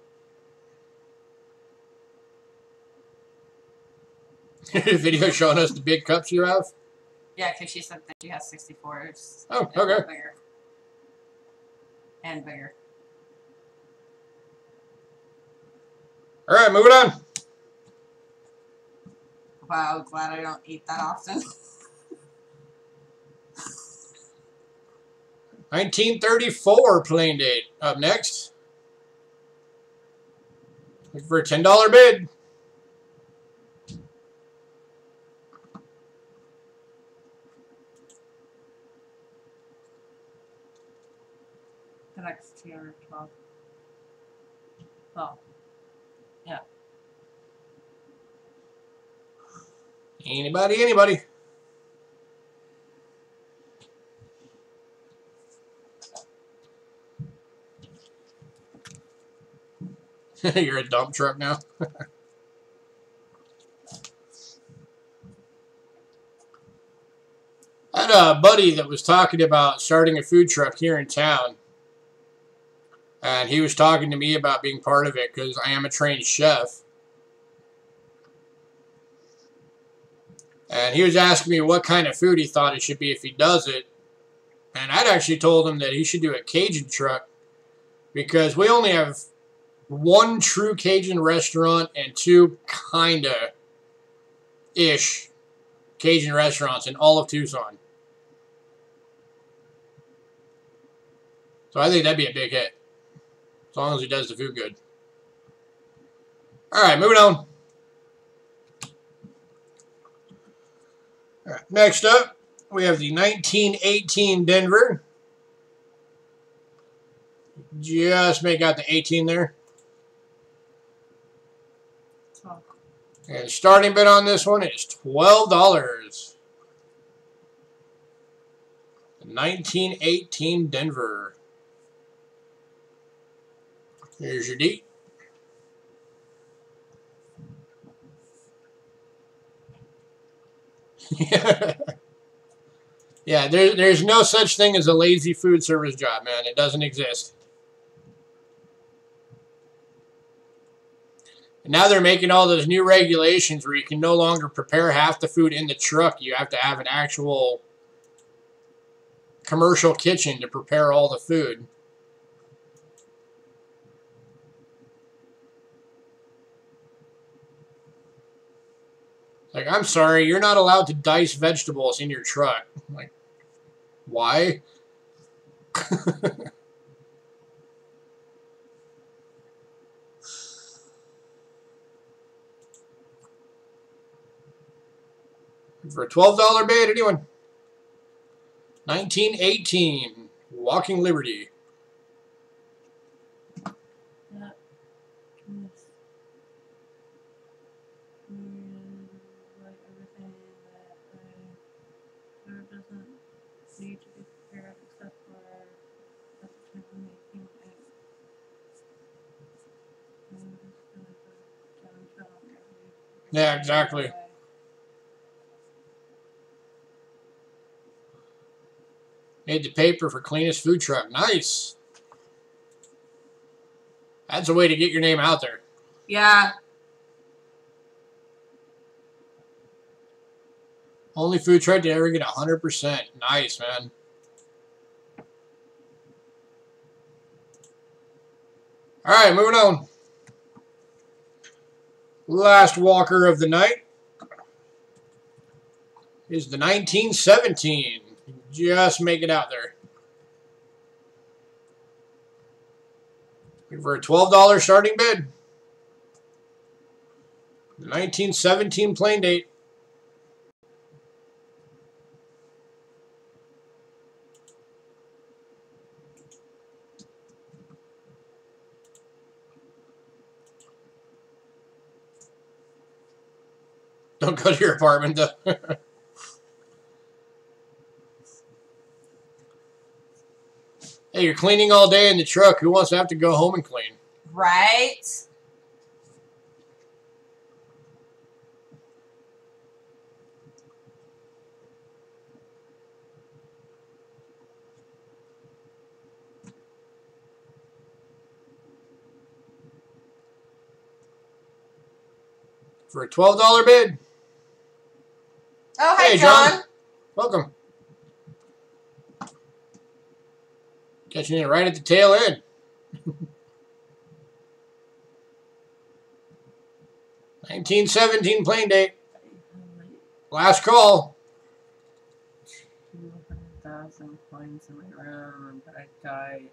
Video showing us the big cups you have. Yeah, because she said that she has 64s. Oh, okay. Bigger. And bigger. All right, moving on. Wow, glad I don't eat that often. 1934 plane date. Up next. Looking for a $10 bid. The next two are 12. Oh. Yeah. Anybody? You're a dump truck now. I had a buddy that was talking about starting a food truck here in town. And he was talking to me about being part of it because I am a trained chef. And he was asking me what kind of food he thought it should be if he does it. And I'd actually told him that he should do a Cajun truck because we only have one true Cajun restaurant and two kinda-ish Cajun restaurants in all of Tucson. So I think that'd be a big hit. As long as he does the food good. Alright, moving on. All right, next up, we have the 1918 Denver. Just make out the 18 there. And starting bid on this one is $12. The 1918 Denver. Here's your deed. Yeah, there's no such thing as a lazy food service job, man. It doesn't exist. And now they're making all those new regulations where you can no longer prepare half the food in the truck. You have to have an actual commercial kitchen to prepare all the food. Like, I'm sorry, you're not allowed to dice vegetables in your truck. Like, why? For a $12 bid, anyone? 1918 Walking Liberty. Need to be prepared except for Yeah, exactly. Made the paper for cleanest food truck. Nice. That's a way to get your name out there. Yeah. Only food truck to ever get 100%. Nice, man. All right, moving on. Last walker of the night is the 1917. Just make it out there. For a $12 starting bid. The 1917 plane date. Don't go to your apartment, though. Hey, you're cleaning all day in the truck. Who wants to have to go home and clean? Right? For a $12 bid. Oh, hi, Hey, John. Welcome. Catching it right at the tail end. 1917 plane date. Last call. 200,000 coins in my room, but I died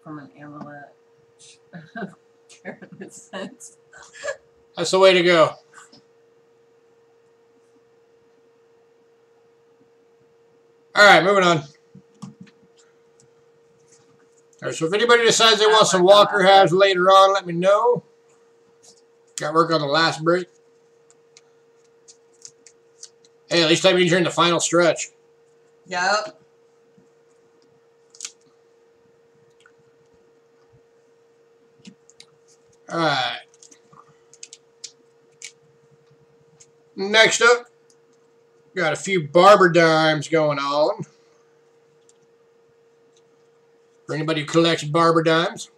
from an avalanche of careless sense. That's the way to go. All right, moving on. All right, so if anybody decides they want some Walker halves later on, let me know. Got work on the last break. Hey, at least that means you're in the final stretch. Yep. All right. Next up, got a few barber dimes going on. For anybody who collects barber dimes.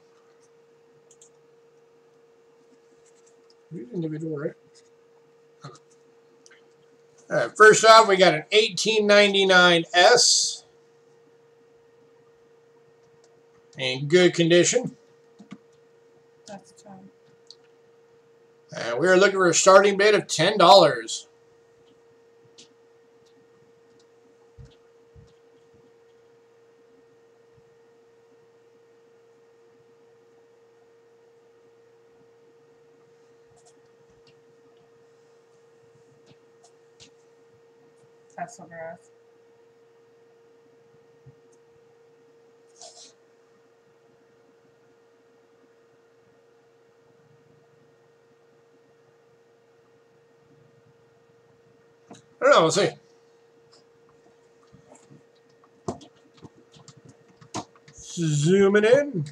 Individual, right? All right, first off, we got an 1899 S. In good condition. That's the time. And we are looking for a starting bid of $10. That's what gross. I don't know, we'll see. Zooming in.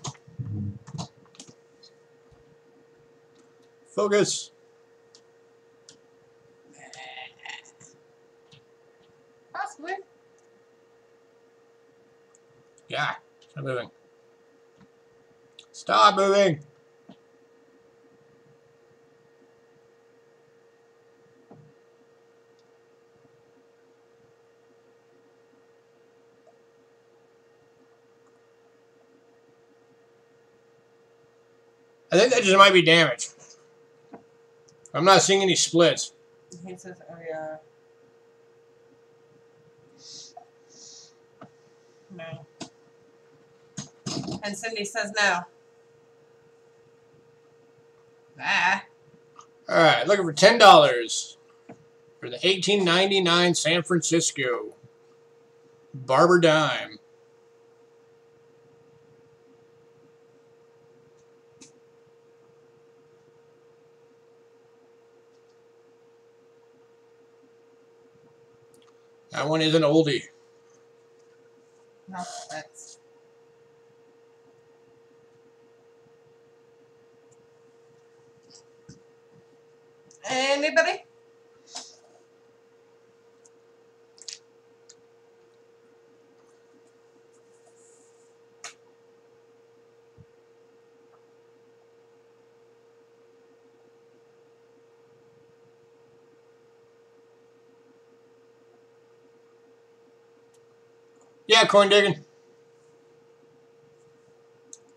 Focus. Possibly. Yeah, stop moving. Stop moving. I think that just might be damage. I'm not seeing any splits. He says, oh yeah. No. And Cindy says no. Ah. All right, looking for $10 for the 1899 San Francisco barber dime. That one is an oldie. No, that's. Anybody? Yeah, coin digging.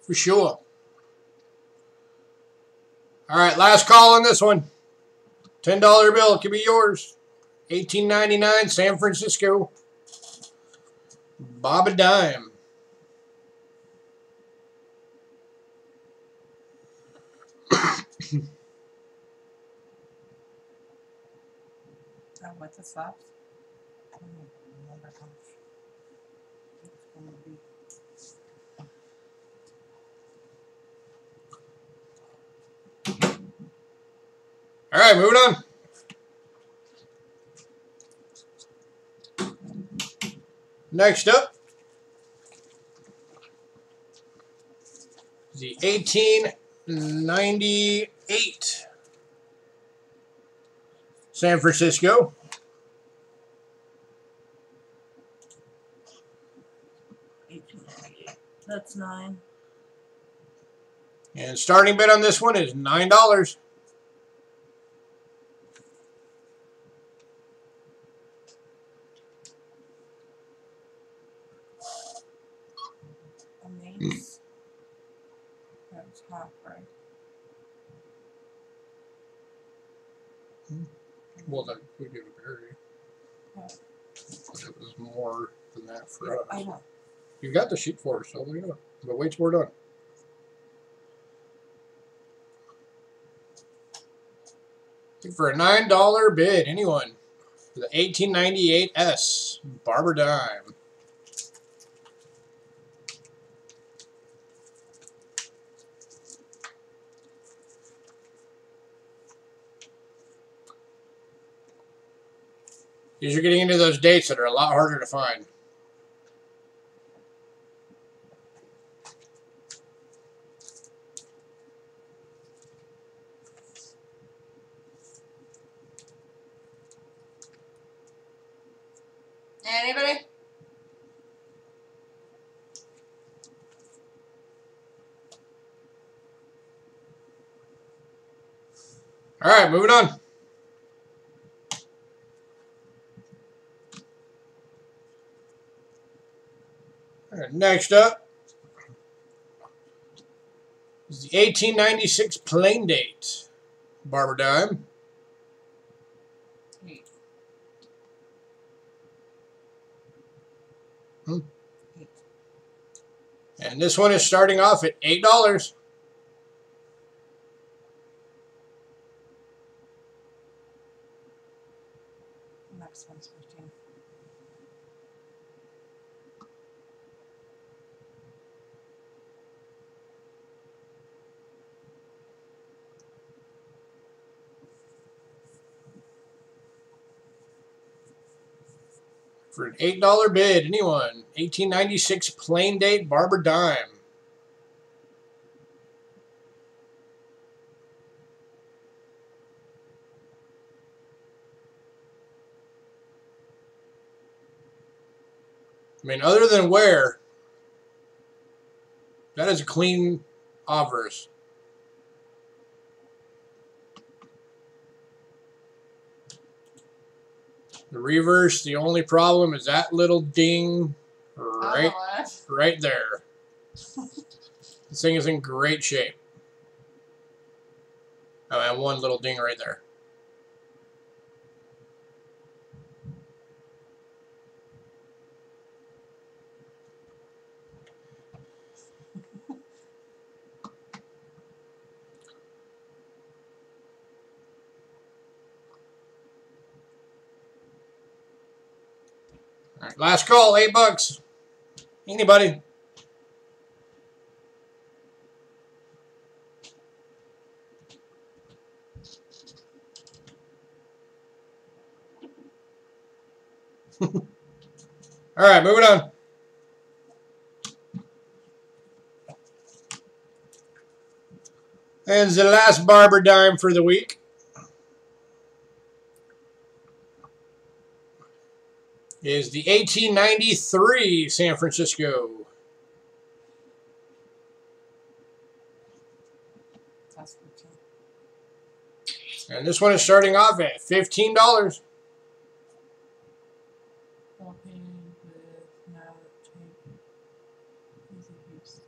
For sure. All right, last call on this one. $10 bill, it could be yours. 1899 San Francisco. Bob a dime. What's the slaps? I don't remember how much it's going to be. All right, moving on. Next up, the 1898 San Francisco. That's 9. And starting bid on this one is $9. Amaze. That's half right. Well, that we give a Barry. Yeah. But it was more than that for us. I know. You got the sheet for us, so there you go. But wait till we're done. For a $9 bid, anyone? For the 1898 S Barber Dime. These are getting into those dates that are a lot harder to find. Anybody? All right, moving on. All right, next up is the 1896 Plain Date Barber Dime. 8. And this one is starting off at $8. Next one's 15. For an $8 bid, anyone? 1896 Plain Date Barber Dime. I mean, other than wear, that is a clean obverse. The reverse, the only problem is that little ding right there. This thing is in great shape. Oh, and one little ding right there. All right, last call, $8. Anybody? All right, moving on. And the last Barber Dime for the week is the 1893 San Francisco. That's 15. And this one is starting off at $15. All painted with matte tape. Easy use.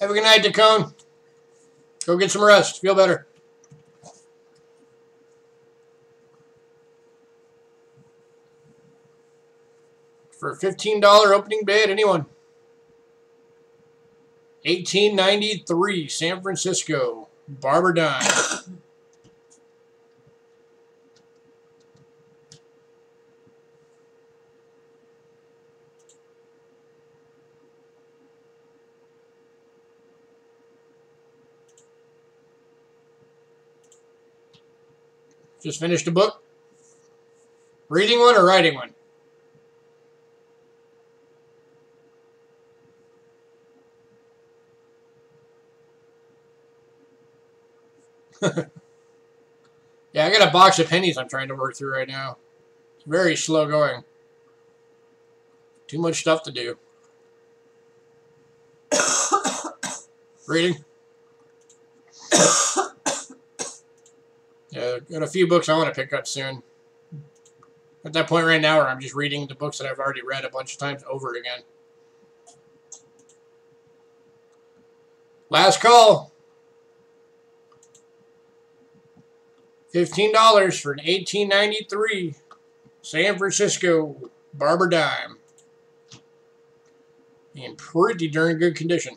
Have a good night, Dacone. Go get some rest. Feel better. For a $15 opening bid, anyone? 1893 San Francisco Barber Dime. Just finished a book? Reading one or writing one? Yeah, I got a box of pennies I'm trying to work through right now. It's very slow going. Too much stuff to do. Reading? Yeah, got a few books I want to pick up soon. At that point right now where I'm just reading the books that I've already read a bunch of times over again. Last call. $15 for an 1893 San Francisco Barber dime. In pretty darn good condition.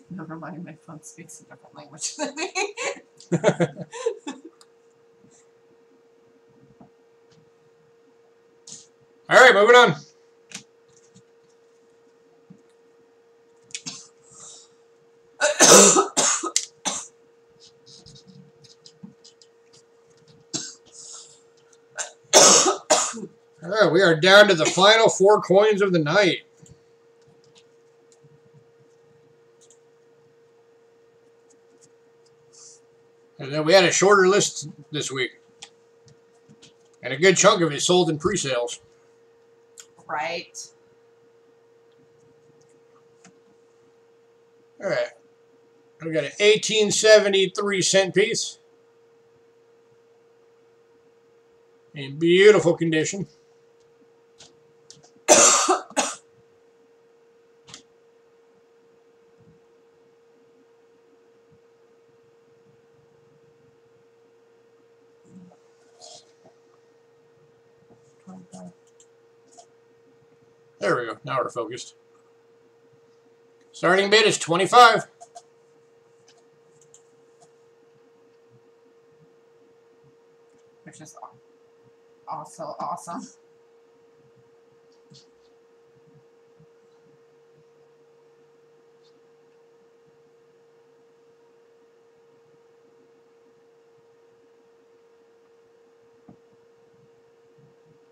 Never mind, my phone speaks a different language than me. All right, moving on. All right, we are down to the final 4 coins of the night. And then we had a shorter list this week. And a good chunk of it sold in pre-sales. Right. All right. We got an 1873 cent piece. In beautiful condition. There we go. Now we're focused. Starting bid is 25. Which is also awesome.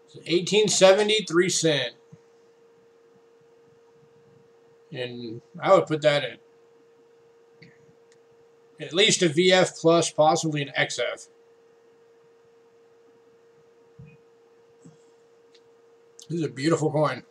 It's 1873 cent. And I would put that at least a VF plus, possibly an XF. This is a beautiful coin.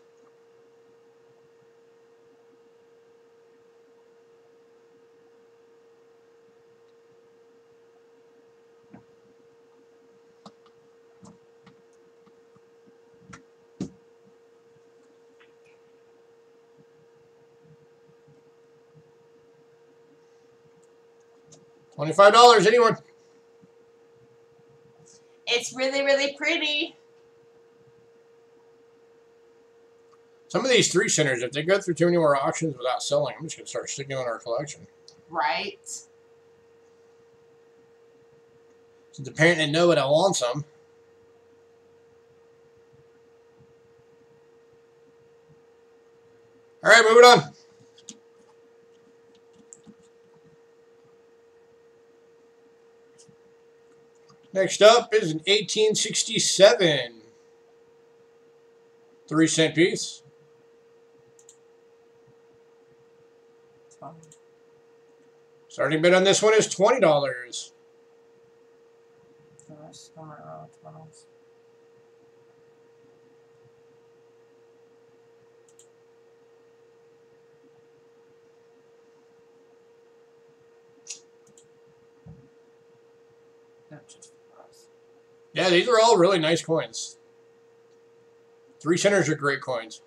$25, anyone? It's really, really pretty. Some of these 3 centers, if they go through too many more auctions without selling, I'm just going to start sticking them in our collection. Right. Since apparently nobody wants them. All right, moving on. Next up is an 1867 3-cent piece. Starting bid on this one is $20. The rest of them are 12s. Yeah, these are all really nice coins. 3 centers are great coins.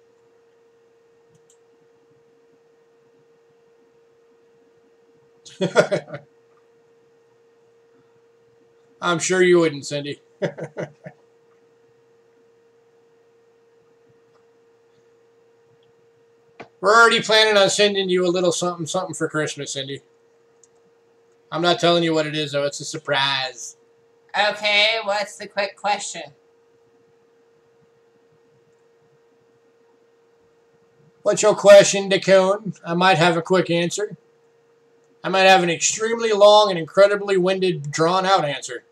I'm sure you wouldn't, Cindy. We're already planning on sending you a little something for Christmas, Cindy. I'm not telling you what it is, though. It's a surprise. Okay, what's the quick question? What's your question, Dacone? I might have a quick answer. I might have an extremely long and incredibly winded, drawn-out answer.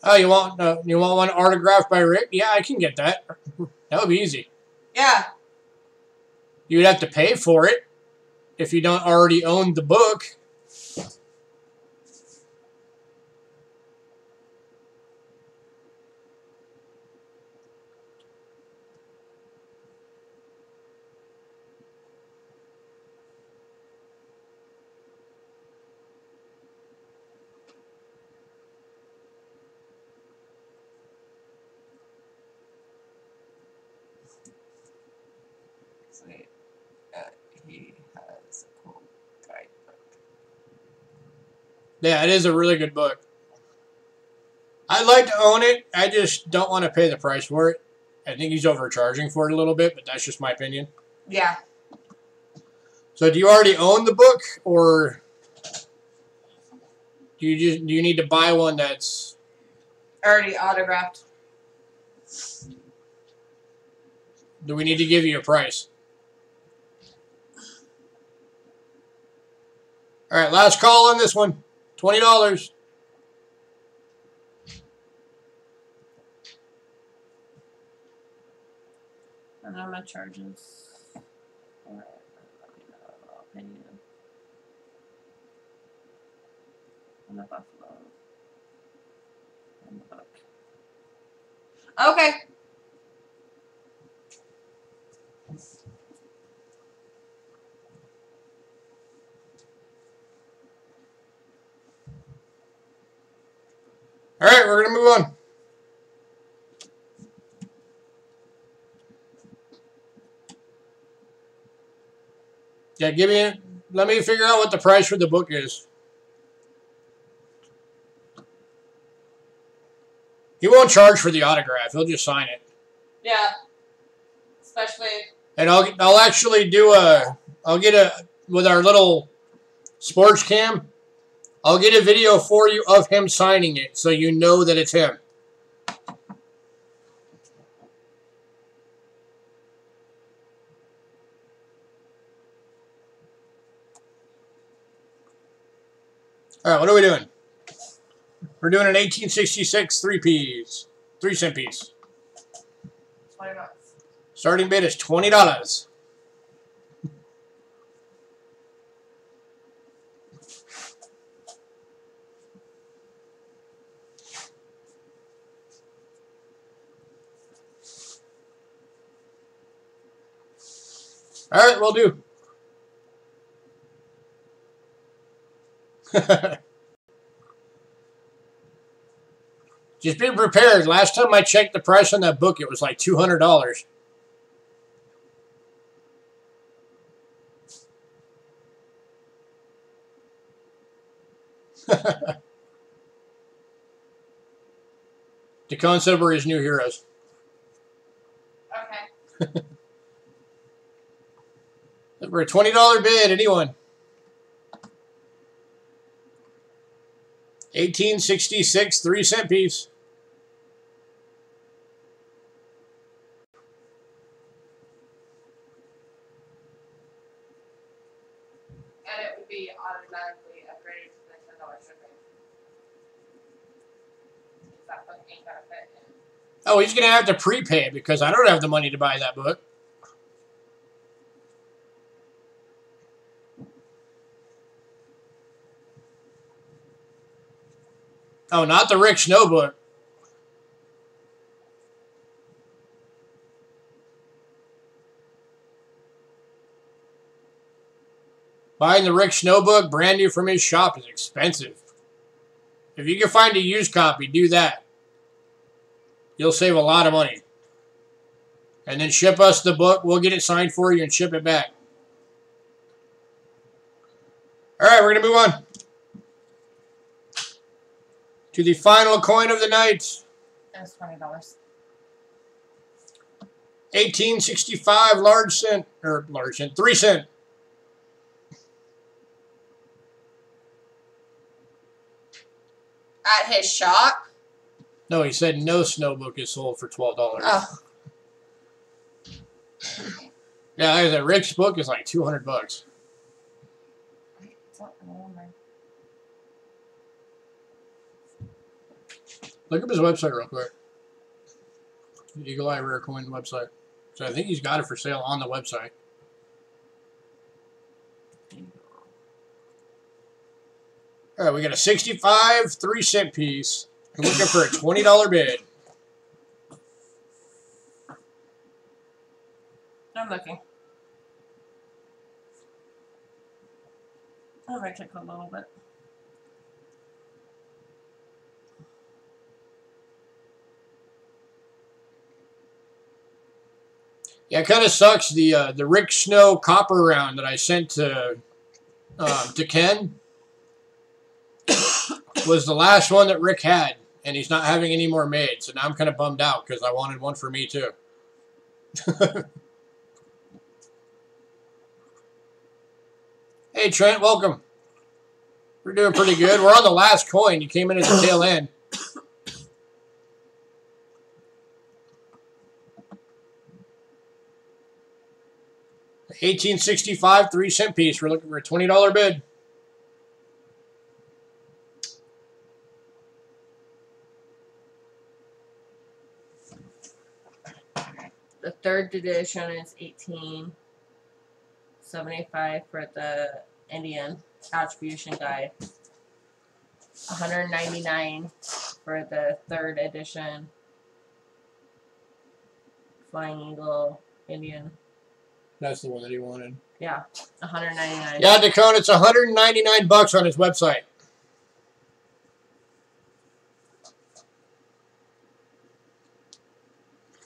Oh, you want one autographed by Rick? Yeah, I can get that. That would be easy. Yeah. You'd have to pay for it if you don't already own the book. Sweet. He has a cool guidebook. Yeah, it is a really good book. I'd like to own it. I just don't want to pay the price for it. I think he's overcharging for it a little bit, but that's just my opinion. Yeah. So do you already own the book, or do you need to buy one that's Already autographed. do we need to give you a price? All right, last call on this one. $20. And how much charges? Alright, I'll pay you. And the buffalo. And the book. Okay. All right, we're going to move on. Yeah, let me figure out what the price for the book is. He won't charge for the autograph. He'll just sign it. Yeah. Especially. And I'll actually with our little sports cam, I'll get a video for you of him signing it so you know that it's him. All right, what are we doing? We're doing an 1866 3-cent piece. $20. Starting bid is $20. All right, we'll do. Just be prepared. Last time I checked the price on that book, it was like $200. Decon said we're his new heroes. Okay. We're a $20 bid. Anyone? 1866 3-cent piece. And it would be automatically upgraded to the $10 shipping. That book ain't gonna fit in. Oh, he's going to have to prepay it because I don't have the money to buy that book. Oh, not the Rick Snow book. Buying the Rick Snow book brand new from his shop is expensive. If you can find a used copy, do that. You'll save a lot of money. And then ship us the book. We'll get it signed for you and ship it back. All right, we're going to move on to the final coin of the night. That's $20. 1865 large cent, or large cent, 3 cent. At his shop? No, he said no snow book is sold for $12. Oh. Yeah, like I said, Rick's book is like $200. I don't remember. Look up his website real quick. The Eagle Eye Rare Coin website. So I think he's got it for sale on the website. All right, we got a 65 3 cent piece. I'm looking for a $20 bid. I'm looking. I might take a little bit. Yeah, it kind of sucks. The Rick Snow copper round that I sent to Ken was the last one that Rick had, and he's not having any more made. So now I'm kind of bummed out because I wanted one for me too. Hey Trent, welcome. We're doing pretty good. We're on the last coin. You came in at the tail end. $18.65 3 cent piece. We're looking for a $20 bid. The third edition is $18.75 for the Indian Attribution Guide. $199 for the third edition Flying Eagle Indian. That's the one that he wanted. Yeah, $199. Yeah, Dakota, it's $199 on his website.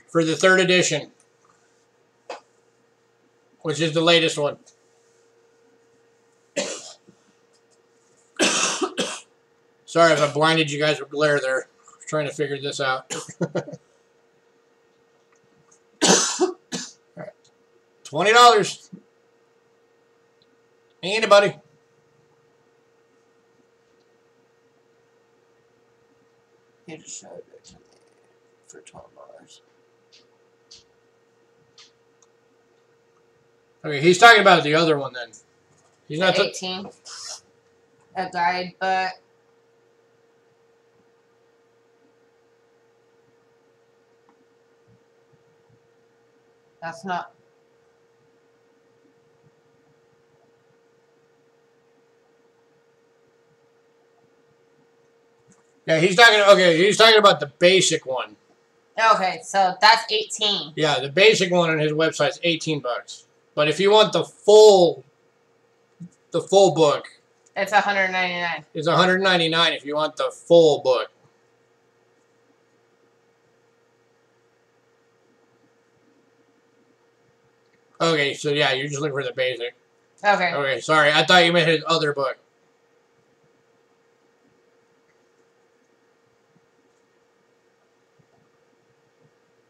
For the third edition, which is the latest one. Sorry if I blinded you guys with glare there. I was trying to figure this out. All right. $20. Anybody? He just showed it to me for $12. Okay, he's talking about the other one then. He's not. 18. A guide, but that's not. Yeah, he's talking. Okay, he's talking about the basic one. Okay, so that's 18. Yeah, the basic one on his website is $18. But if you want the full book, It's $199. it's $199 if you want the full book. Okay, so yeah, you're just looking for the basic. Okay. Okay, sorry, I thought you meant his other book.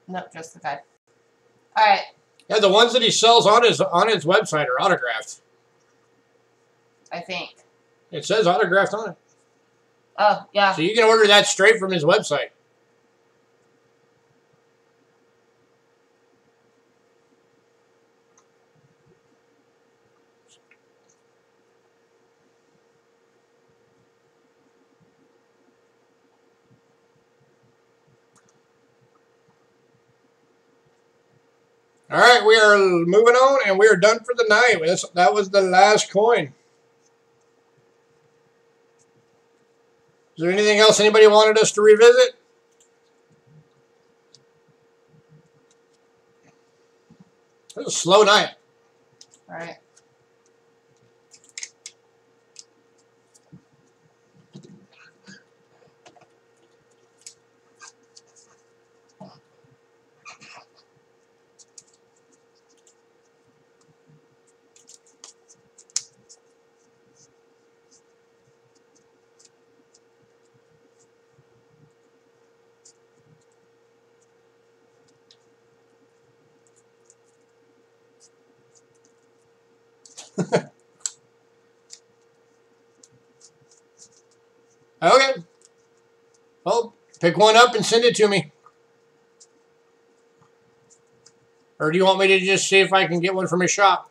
Nope, just the guide. Alright. Yeah, the ones that he sells on his website are autographed. I think. It says autographed on it. Oh, yeah. So you can order that straight from his website. All right, we are moving on, and we are done for the night. That was the last coin. Is there anything else anybody wanted us to revisit? It was a slow night. Alright. Okay. Well, pick one up and send it to me. Or do you want me to just see if I can get one from his shop?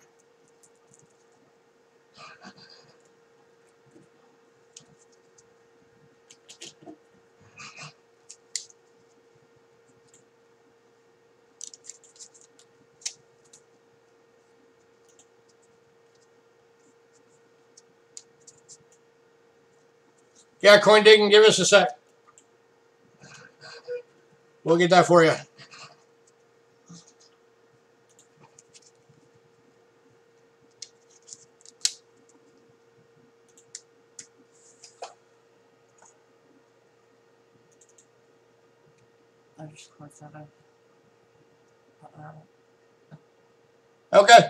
Yeah, coin digging, give us a sec. We'll get that for you. I just closed that up. Okay.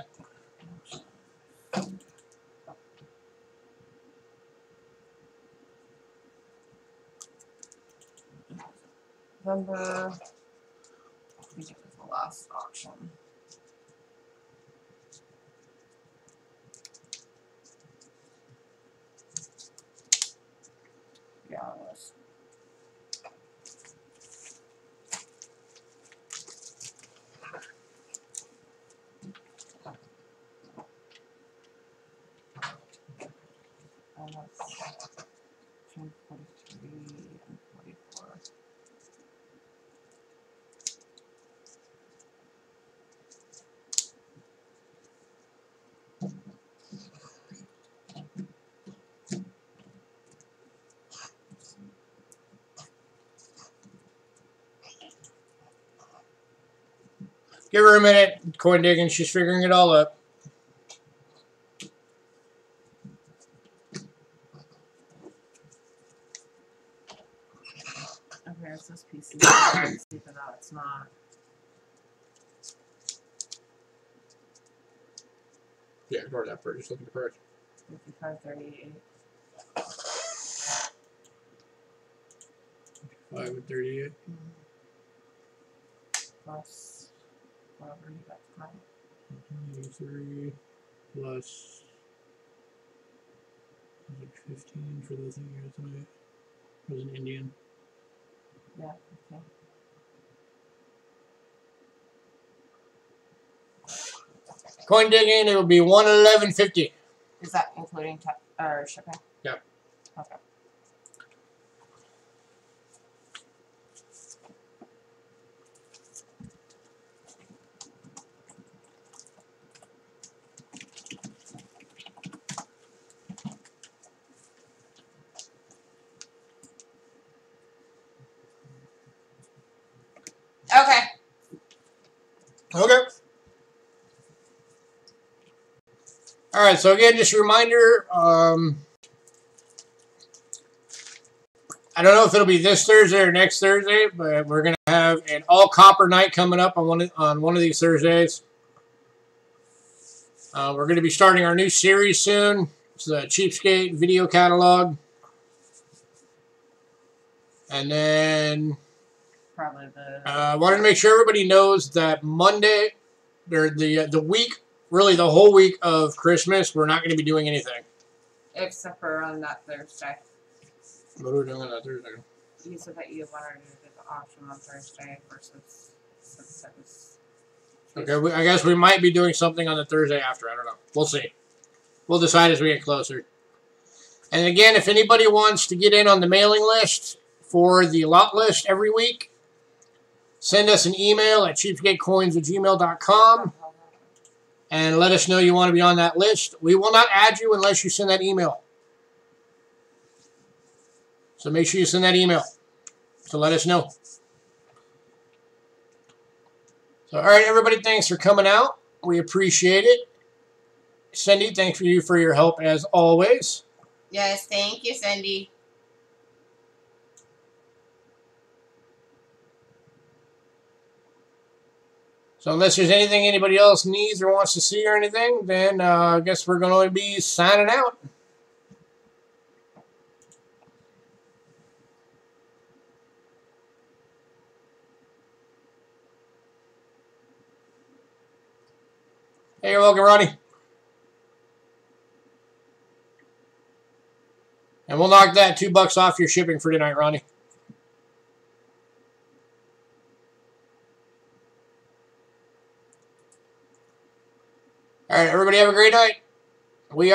November. I think it was the last auction. Yeah, it was. Almost 43 and 44. Give her a minute, coin digging. She's figuring it all up. Okay, it's this piece. Let's see if it's not. Yeah, ignore that part. Just look at the price. 55.38. 5 and 38. Plus whatever you got tonight. 3 plus 15 for the thing you got tonight. It was an Indian. Yeah, okay. Coin digging, it will be 111.50. Is that including shipping? Yep. Okay. Okay. Okay. All right, so again, just a reminder, I don't know if it'll be this Thursday or next Thursday, but we're going to have an all-copper night coming up on one of these Thursdays. We're going to be starting our new series soon. It's the Cheapskate video catalog. And then Probably the. I wanted to make sure everybody knows that Monday, or the week, really the whole week of Christmas, we're not going to be doing anything. Except for on that Thursday. What are we doing on that Thursday? You said that you wanted to do the auction on Thursday versus since it was. Okay, I guess we might be doing something on the Thursday after. I don't know. We'll see. We'll decide as we get closer. And again, if anybody wants to get in on the mailing list for the lot list every week, send us an email at cheapskatecoins@gmail.com and let us know you want to be on that list. We will not add you unless you send that email. So make sure you send that email to let us know. So, all right, everybody, thanks for coming out. We appreciate it. Cindy, thanks for your help as always. Yes, thank you, Cindy. So unless there's anything anybody else needs or wants to see or anything, then I guess we're going to be signing out. Hey, you're welcome, Ronnie. And we'll knock that $2 off your shipping for tonight, Ronnie. All right, everybody have a great night.